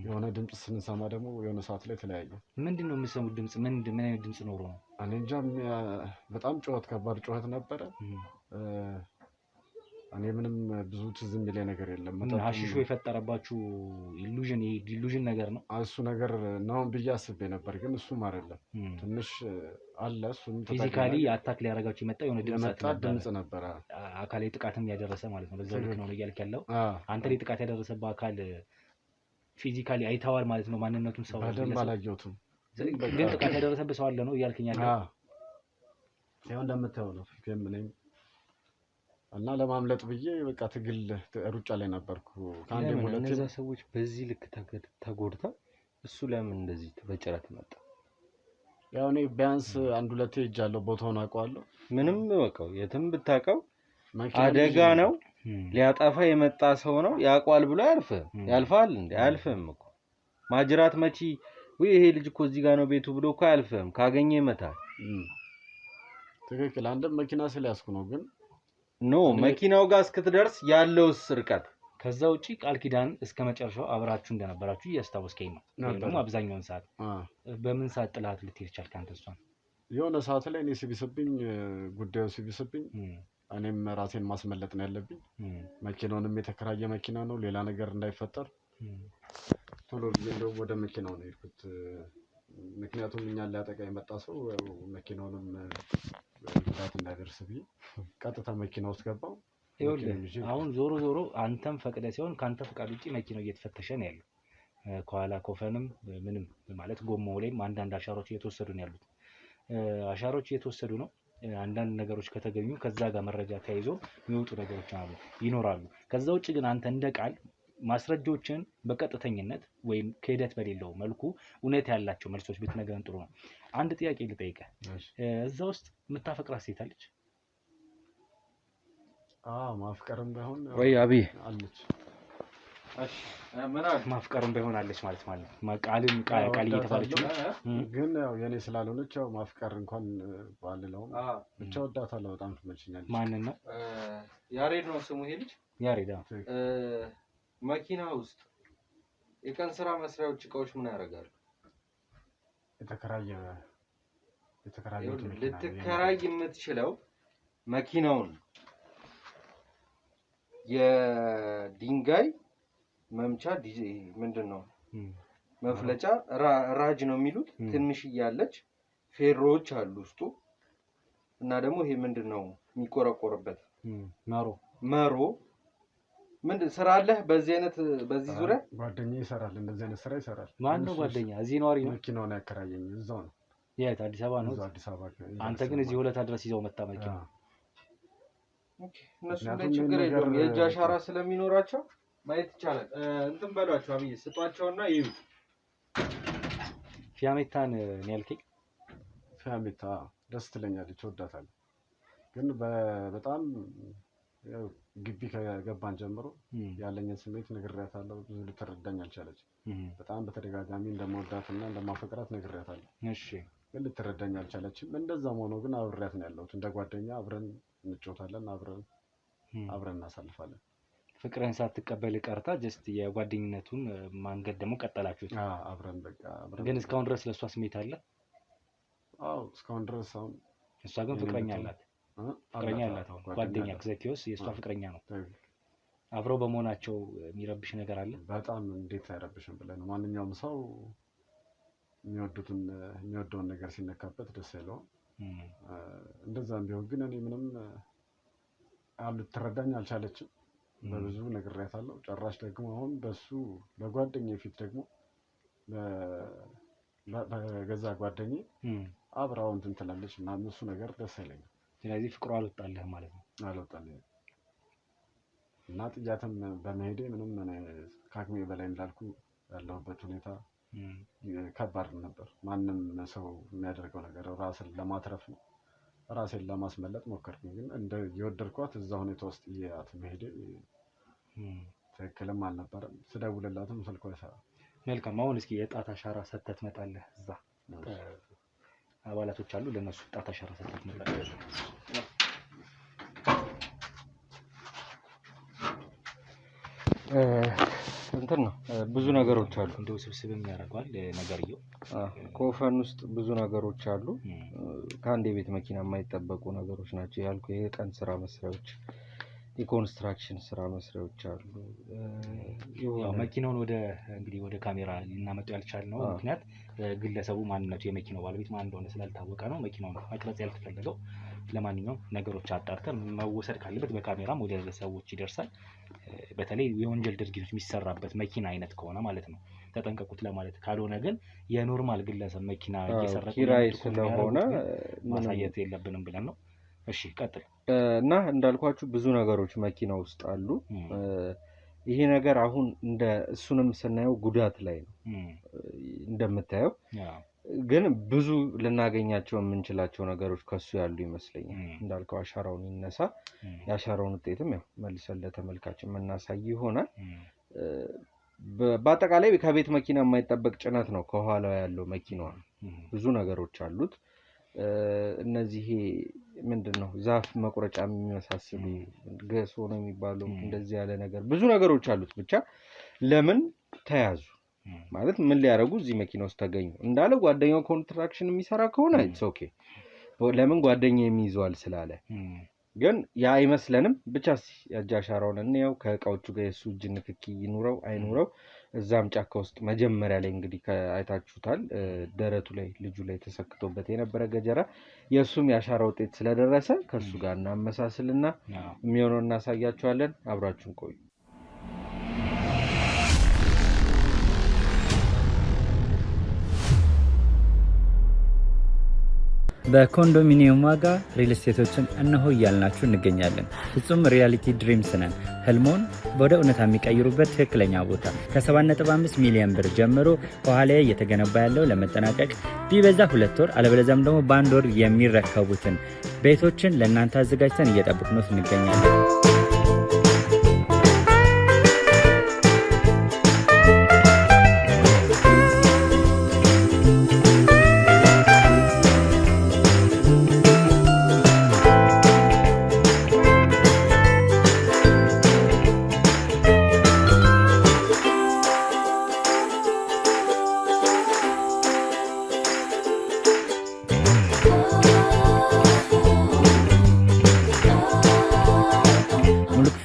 የሆነ ድምጽ ስንሰማ ደግሞ የሆነ ሰዓት ላይ ተለያየ። ምንድነው የምትሰሙት ድምጽ? ምን አይነት ድምጽ ኖሮ ነው? እኔ እንጃ። በጣም ጩኸት፣ ከባድ ጩኸት ነበረ። እኔ ምንም ብዙ ትዝ የሚለኝ ነገር የለም። ሐሺሹ የፈጠረባችሁ ኢሉዥን ነገር ነው? እሱ ነገር ነው ብዬ አስቤ ነበር፣ ግን እሱም አይደለም። ትንሽ አለ። እሱም ፊዚካሊ አታክ ሊያደርጋችሁ የመጣ የሆነ ድምጽ ነበረ። አካላዊ ጥቃትም ያደረሰ ማለት ነው። በዛ ልክ ነው እያልክ ያለው። አንተ ላይ ጥቃት ያደረሰበት አካል ፊዚካሊ አይተዋል ማለት ነው? ማንነቱን ሰው በደንብ አላየሁትም፣ ግን ጥቃት ያደረሰበት ሰው አለ ነው እያልከኝ ያለው? ያው እንደምታየው ነው ፊቴም ነኝ እና ለማምለጥ ብዬ በቃ ትግል ሩጫ ላይ ነበርኩ። ከአንዴ ሁለቴ እነዛ ሰዎች በዚህ ልክ ተጎድተው እሱ ለምን እንደዚህ በጭረት መጣ? ያው እኔ ቢያንስ 1-2 ሄጃለሁ። ቦታውን አውቀዋለሁ። ምንም በቃው የትም ብታውቀው አደጋ ነው። ሊያጠፋ የመጣ ሰው ነው ያቋል ብሎ ያልፋል እንዴ? አያልፍም እኮ ማጅራት መቺ ወይ ይሄ ልጅ እኮ እዚህ ጋር ነው ቤቱ ብሎ እኮ አያልፍም። ካገኘ ይመታል። ትክክል። አንድም መኪና ስለያዝኩ ነው። ግን ኖ መኪናው ጋር እስክትደርስ ያለው ስርቀት ከዛ ውጪ ቃል ኪዳን እስከ መጨረሻው አብራችሁ እንደነበራችሁ እያስታወስከኝ ነው። ወይም ደግሞ አብዛኛውን ሰዓት በምን ሰዓት ጥላት ልትሄድ ቻልክ አንተ እሷን? የሆነ ሰዓት ላይ እኔ ሲብስብኝ ጉዳዩ ሲብስብኝ እኔም ራሴን ማስመለጥ ነው ያለብኝ። መኪናውንም የተከራየ መኪና ነው፣ ሌላ ነገር እንዳይፈጠር ቶሎ ብዬ እንደው ወደ መኪናው ነው የሄድኩት። ምክንያቱም እኛን ሊያጠቃ የመጣ ሰው መኪናውንም ጉዳት እንዳይደርስ ብዬ ቀጥታ መኪና ውስጥ ገባው። አሁን ዞሮ ዞሮ አንተም ፈቅደ ሲሆን ካንተ ፈቃድ ውጪ መኪናው እየተፈተሸ ነው ያለው። ከኋላ ኮፈንም ምንም ማለት ጎማው ላይም አንዳንድ አሻራዎች እየተወሰዱ ነው ያሉት። አሻራዎች እየተወሰዱ ነው። አንዳንድ ነገሮች ከተገኙ ከዛ ጋር መረጃ ተያይዞ የሚወጡ ነገሮች ይኖራሉ። ከዛ ውጪ ግን አንተ እንደ ቃል ማስረጃዎችን በቀጥተኝነት ወይም ክህደት በሌለው መልኩ እውነት ያላቸው መልሶች ብትነግረን ጥሩ ነው። አንድ ጥያቄ ልጠይቅህ። እዛ ውስጥ የምታፈቅራት ሴት አለች? ማፍቀርም ባይሆን ወይ አብይ አለች። እሺ ምናምን ማፍቀርም ባይሆን አለች ማለት ቃል እየተባለች ነው። ግን ያው የኔ ስላልሆነች ያው ማፍቀር እንኳን ባልለውም ብቻ ወዳታለሁ። በጣም ትመችኛለች። ማንን ነው? ያሬድ ነው ስሙ ይሄ ልጅ ያሬድ። መኪና ውስጥ የቀን ስራ መስሪያዎች እቃዎች ምን ያደርጋሉ? ልትከራይ የምትችለው መኪናውን የድንጋይ መምቻ ምንድነው መፍለጫ ራጅ ነው የሚሉት ትንሽ እያለች ፌሮዎች አሉ ውስጡ እና ደግሞ ይሄ ምንድነው የሚቆረቆርበት መሮ ምንድን ስራ አለ በዚህ ዙሪያ? ጓደኛዬ ይሰራል፣ እንደዚህ አይነት ስራ ይሰራል። ማን ነው ጓደኛ? እዚህ ነዋሪ ነው? መኪናውን ያከራየኝ እዛው ነው። የት? አዲስ አበባ ነው? አዲስ አበባ። አንተ ግን እዚህ ሁለት አድረስ ይዘው መጣ መኪና። እነሱ ላይ ችግር የለውም፣ የእጅ አሻራ ስለሚኖራቸው ማየት ይቻላል። እንትን በሏቸው አብይ ስጧቸውና ይዩ። ፊያሜታን ነው ያልከኝ? ፊያሜታ ደስ ትለኛለች፣ እወዳታለሁ። ግን በጣም ግቢ ከገባን ጀምሮ ያለኝን ስሜት ነግሬያታለሁ። ብዙ ልትረዳኝ አልቻለች። በጣም በተደጋጋሚ እንደምወዳትና እንደማፈቅራት ነግሬያታለሁ። እሺ፣ ግን ልትረዳኝ አልቻለችም። እንደዛም ሆኖ ግን አብሬያት ነው ያለሁት። እንደ ጓደኛ አብረን እንጫወታለን፣ አብረን እናሳልፋለን። ፍቅርን ሳትቀበል ቀርታ ጀስት የጓደኝነቱን መንገድ ደግሞ ቀጠላችሁት? አብረን በቃ ግን እስካሁን ድረስ ለእሷ ስሜት አለ? አዎ እስካሁን ድረስ። አሁን እሷ ግን ፍቅረኛ አላት? ፍቅረኛ አላት? አሁን ጓደኛ ዘኪዮስ የእሷ ፍቅረኛ ነው። አብረው በመሆናቸው የሚረብሽ ነገር አለ? በጣም እንዴት አይረብሽም ብለን ነው። ማንኛውም ሰው የሚወደውን ነገር ሲነካበት ደስ አይለውም። እንደዛም ቢሆን ግን እኔ ምንም ልትረዳኝ አልቻለችም። በብዙ ነግሬያታለሁ። ጭራሽ ደግሞ አሁን በጓደኛዬ ፊት ደግሞ በገዛ ጓደኛዬ አብራው እንትን ትላለች እና እሱ ነገር ደስ አይለኝም። ስለዚህ ፍቅሩ አልወጣልህም ማለት ነው? አልወጣልኝም እና ጥያትም በመሄዴ ምንም ከአቅሜ በላይ እንዳልኩ ያለሁበት ሁኔታ ከባድ ነበር። ማንም ሰው የሚያደርገው ነገር ራስን ለማትረፍ ነው። ራሴን ለማስመለጥ ሞከርኩኝ። ግን እንደ የወደድኳት እዛ ሁኔታ ውስጥ እያት መሄዴ ትክክልም አልነበረም። ስደውልላትም ስልኳ አይሰራም። መልካም። አሁን እስኪ የጣት አሻራ ሰጥተህ ትመጣለህ። እዛ አባላቶች አሉ፣ ለነሱ ጣት አሻራ ሰጥተህ ትመጣለህ። እንትን ነው ብዙ ነገሮች አሉ። እንደው ስብስብም ያደርገዋል ነገርየው። ኮፈን ውስጥ ብዙ ነገሮች አሉ። ከአንድ የቤት መኪና የማይጠበቁ ነገሮች ናቸው ያልኩ። የቀን ስራ መስሪያዎች፣ የኮንስትራክሽን ስራ መስሪያዎች አሉ። ያው መኪናውን ወደ ካሜራ ልናመጣው ያልቻልነው ምክንያት ግለሰቡ ማንነቱ የመኪናው ባለቤት ማን እንደሆነ ስላልታወቀ ነው መኪናውን መቅረጽ ያልተፈለገው። ለማንኛውም ነገሮች አጣርተን መወሰድ ካለበት በካሜራም ወደ ሰዎች ይደርሳል። በተለይ የወንጀል ድርጊቶች የሚሰራበት መኪና አይነት ከሆነ ማለት ነው ተጠንቀቁት ለማለት። ካልሆነ ግን የኖርማል ግለሰብ መኪና እየሰረቁ ኪራይ ስለሆነ ማሳየት የለብንም ብለን ነው። እሺ ቀጥል። እና እንዳልኳችሁ ብዙ ነገሮች መኪና ውስጥ አሉ። ይሄ ነገር አሁን እሱንም ስናየው ጉዳት ላይ ነው እንደምታየው። ግን ብዙ ልናገኛቸው የምንችላቸው ነገሮች ከሱ ያሉ ይመስለኛል። እንዳልከው አሻራውን ይነሳ የአሻራውን ውጤትም ያው መልሰን ለተመልካች የምናሳይ ይሆናል። በአጠቃላይ ከቤት መኪና የማይጠበቅ ጭነት ነው ከኋላው ያለው መኪናዋ። ብዙ ነገሮች አሉት። እነዚህ ምንድነው ዛፍ መቁረጫ የሚመሳሰሉ ገሶ ነው የሚባለው እንደዚህ ያለ ነገር ብዙ ነገሮች አሉት። ብቻ ለምን ተያዙ ማለት ምን ሊያደርጉ እዚህ መኪና ውስጥ ተገኙ? እንዳለ ጓደኛው ኮንትራክሽን የሚሰራ ከሆነ ኢትስ ኦኬ። ለምን ጓደኛ የሚይዘዋል ስላለ ግን ያ አይመስለንም። ብቻ የእጅ አሻራውን እንየው። ከእቃዎቹ ጋር የሱ እጅ ንክኪ ይኑረው አይኑረው እዛም ጫካ ውስጥ መጀመሪያ ላይ እንግዲህ አይታችሁታል። ደረቱ ላይ ልጁ ላይ ተሰክቶበት የነበረ ገጀራ የሱም የአሻራ ውጤት ስለደረሰ ከሱ ጋር እናመሳስልና የሚሆነው እናሳያችኋለን። አብራችሁን ቆዩ። በኮንዶሚኒየም ዋጋ ሪል ስቴቶችን እነሆ እያልናችሁ እንገኛለን። ፍጹም ሪያሊቲ ድሪምስ ነን። ህልሞን ወደ እውነታ የሚቀይሩበት ትክክለኛ ቦታ ከ7.5 ሚሊዮን ብር ጀምሮ ከኋላ እየተገነባ ያለው ለመጠናቀቅ ቢበዛ 2 ወር አለበለዚያም ደግሞ በ1 ወር የሚረከቡትን ቤቶችን ለእናንተ አዘጋጅተን እየጠበቅነው እንገኛለን።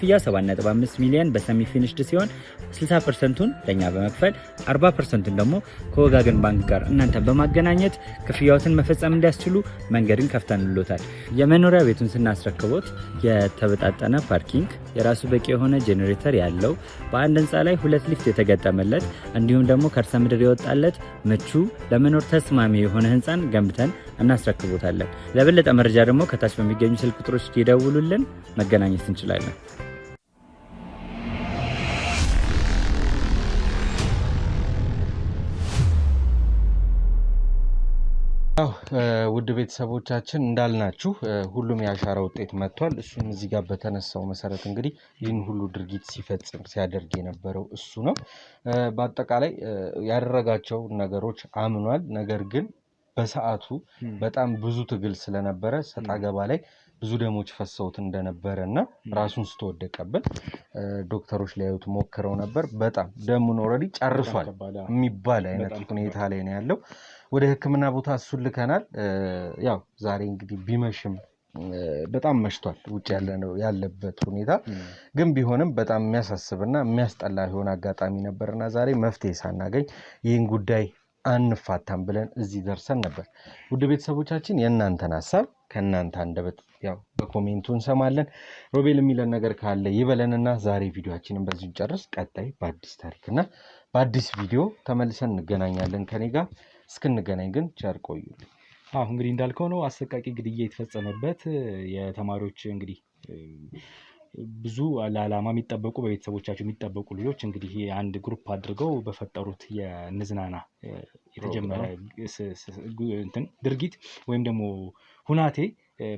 ክፍያ 7.5 ሚሊዮን በሰሚ ፊኒሽድ ሲሆን 60%ቱን ለኛ በመክፈል 40%ቱን ደግሞ ከወጋገን ባንክ ጋር እናንተ በማገናኘት ክፍያዎትን መፈጸም እንዲያስችሉ መንገድን ከፍተንሎታል። የመኖሪያ ቤቱን ስናስረክቦት የተበጣጠነ ፓርኪንግ፣ የራሱ በቂ የሆነ ጄኔሬተር ያለው በአንድ ህንፃ ላይ 2 ሊፍት የተገጠመለት እንዲሁም ደግሞ ከርሰ ምድር የወጣለት ምቹ ለመኖር ተስማሚ የሆነ ህንፃን ገንብተን እናስረክቦታለን። ለበለጠ መረጃ ደግሞ ከታች በሚገኙ ስልክ ቁጥሮች ይደውሉልን፣ መገናኘት እንችላለን። ውድ ቤተሰቦቻችን እንዳልናችሁ ሁሉም የአሻራ ውጤት መጥቷል። እሱም እዚህ ጋር በተነሳው መሰረት እንግዲህ ይህን ሁሉ ድርጊት ሲያደርግ የነበረው እሱ ነው። በአጠቃላይ ያደረጋቸው ነገሮች አምኗል። ነገር ግን በሰዓቱ በጣም ብዙ ትግል ስለነበረ ሰጣ ገባ ላይ ብዙ ደሞች ፈሰውት እንደነበረ እና ራሱን ስተወደቀበት ዶክተሮች ሊያዩት ሞክረው ነበር። በጣም ደሙን ኦልሬዲ ጨርሷል የሚባል አይነት ሁኔታ ላይ ነው ያለው። ወደ ሕክምና ቦታ እሱን ልከናል። ያው ዛሬ እንግዲህ ቢመሽም በጣም መሽቷል ውጭ ያለበት ሁኔታ ግን ቢሆንም በጣም የሚያሳስብና የሚያስጠላ የሆነ አጋጣሚ ነበርና ዛሬ መፍትሄ ሳናገኝ ይህን ጉዳይ አንፋታም ብለን እዚህ ደርሰን ነበር። ውድ ቤተሰቦቻችን የእናንተን ሀሳብ ከእናንተ አንደበት ያው በኮሜንቱ እንሰማለን። ሮቤል የሚለን ነገር ካለ ይበለንና ዛሬ ቪዲዮአችንን በዚህ ጨርስ። ቀጣይ በአዲስ ታሪክና በአዲስ ቪዲዮ ተመልሰን እንገናኛለን ከኔ ጋር። እስክንገናኝ ግን ቸር ቆዩልኝ። እንግዲህ እንዳልከው ነው አሰቃቂ ግድያ የተፈጸመበት የተማሪዎች እንግዲህ ብዙ ለዓላማ የሚጠበቁ በቤተሰቦቻቸው የሚጠበቁ ልጆች እንግዲህ አንድ ግሩፕ አድርገው በፈጠሩት የንዝናና የተጀመረ ድርጊት ወይም ደግሞ ሁናቴ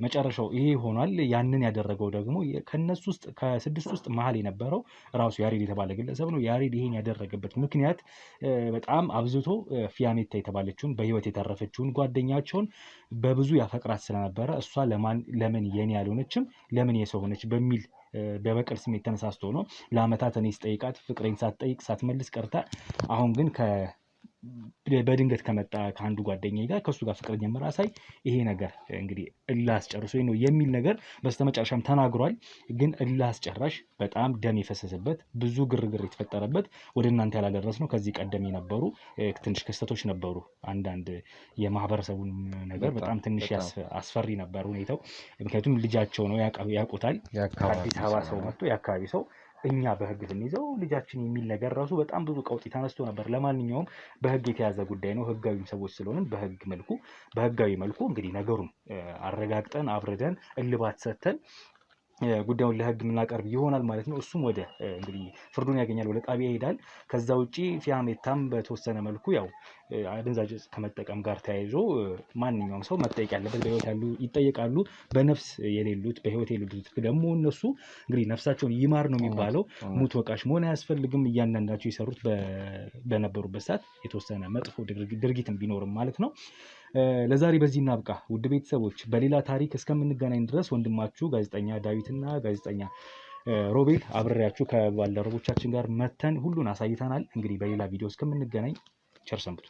መጨረሻው ይሄ ሆኗል። ያንን ያደረገው ደግሞ ከነሱ ውስጥ ከ6 ውስጥ መሀል የነበረው ራሱ ያሬድ የተባለ ግለሰብ ነው። ያሬድ ይሄን ያደረገበት ምክንያት በጣም አብዝቶ ፊያሜታ የተባለችውን በህይወት የተረፈችውን ጓደኛቸውን በብዙ ያፈቅራት ስለነበረ እሷ ለምን የኔ ያልሆነችም ለምን የሰው ሆነች በሚል በበቀል ስሜት ተነሳስቶ ነው ለአመታት እኔ ስጠይቃት ፍቅሬን ሳትጠይቅ ሳትመልስ ቀርታ አሁን ግን በድንገት ከመጣ ከአንዱ ጓደኛዬ ጋር ከሱ ጋር ፍቅር ጀመራ ሳይ ይሄ ነገር እንግዲህ እላስጨርሶኝ ነው የሚል ነገር በስተመጨረሻም ተናግሯል። ግን እላስጨራሽ በጣም ደም የፈሰሰበት ብዙ ግርግር የተፈጠረበት ወደ እናንተ ያላደረስ ነው። ከዚህ ቀደም የነበሩ ትንሽ ክስተቶች ነበሩ። አንዳንድ የማህበረሰቡን ነገር በጣም ትንሽ አስፈሪ ነበር ሁኔታው። ምክንያቱም ልጃቸው ነው ያውቁታል። ከአዲስ አበባ ሰው መጥቶ የአካባቢ ሰው እኛ በህግ ስንይዘው ልጃችን የሚል ነገር ራሱ በጣም ብዙ ቀውጢ ተነስቶ ነበር። ለማንኛውም በህግ የተያዘ ጉዳይ ነው። ህጋዊ ሰዎች ስለሆንን በህጋዊ መልኩ እንግዲህ ነገሩን አረጋግጠን አብረደን እልባት ሰጥተን ጉዳዩን ለህግ የምናቀርብ ይሆናል ማለት ነው። እሱም ወደ እንግዲህ ፍርዱን ያገኛል፣ ወደ ጣቢያ ይሄዳል። ከዛ ውጪ ፊያሜታም በተወሰነ መልኩ ያው አደንዛዥ እጽ ከመጠቀም ጋር ተያይዞ ማንኛውም ሰው መጠየቅ ያለበት በህይወት ያሉ ይጠየቃሉ። በነፍስ የሌሉት በህይወት የሌሉት ደግሞ እነሱ እንግዲህ ነፍሳቸውን ይማር ነው የሚባለው። ሙት ወቃሽ መሆን አያስፈልግም። እያንዳንዳቸው የሰሩት በነበሩበት ሰዓት የተወሰነ መጥፎ ድርጊትም ቢኖርም ማለት ነው። ለዛሬ በዚህ እናብቃ ውድ ቤተሰቦች። በሌላ ታሪክ እስከምንገናኝ ድረስ ወንድማችሁ ጋዜጠኛ ዳዊትና ጋዜጠኛ ሮቤል አብሬያችሁ ከባልደረቦቻችን ጋር መተን ሁሉን አሳይተናል። እንግዲህ በሌላ ቪዲዮ እስከምንገናኝ ቸር ሰንብቱ።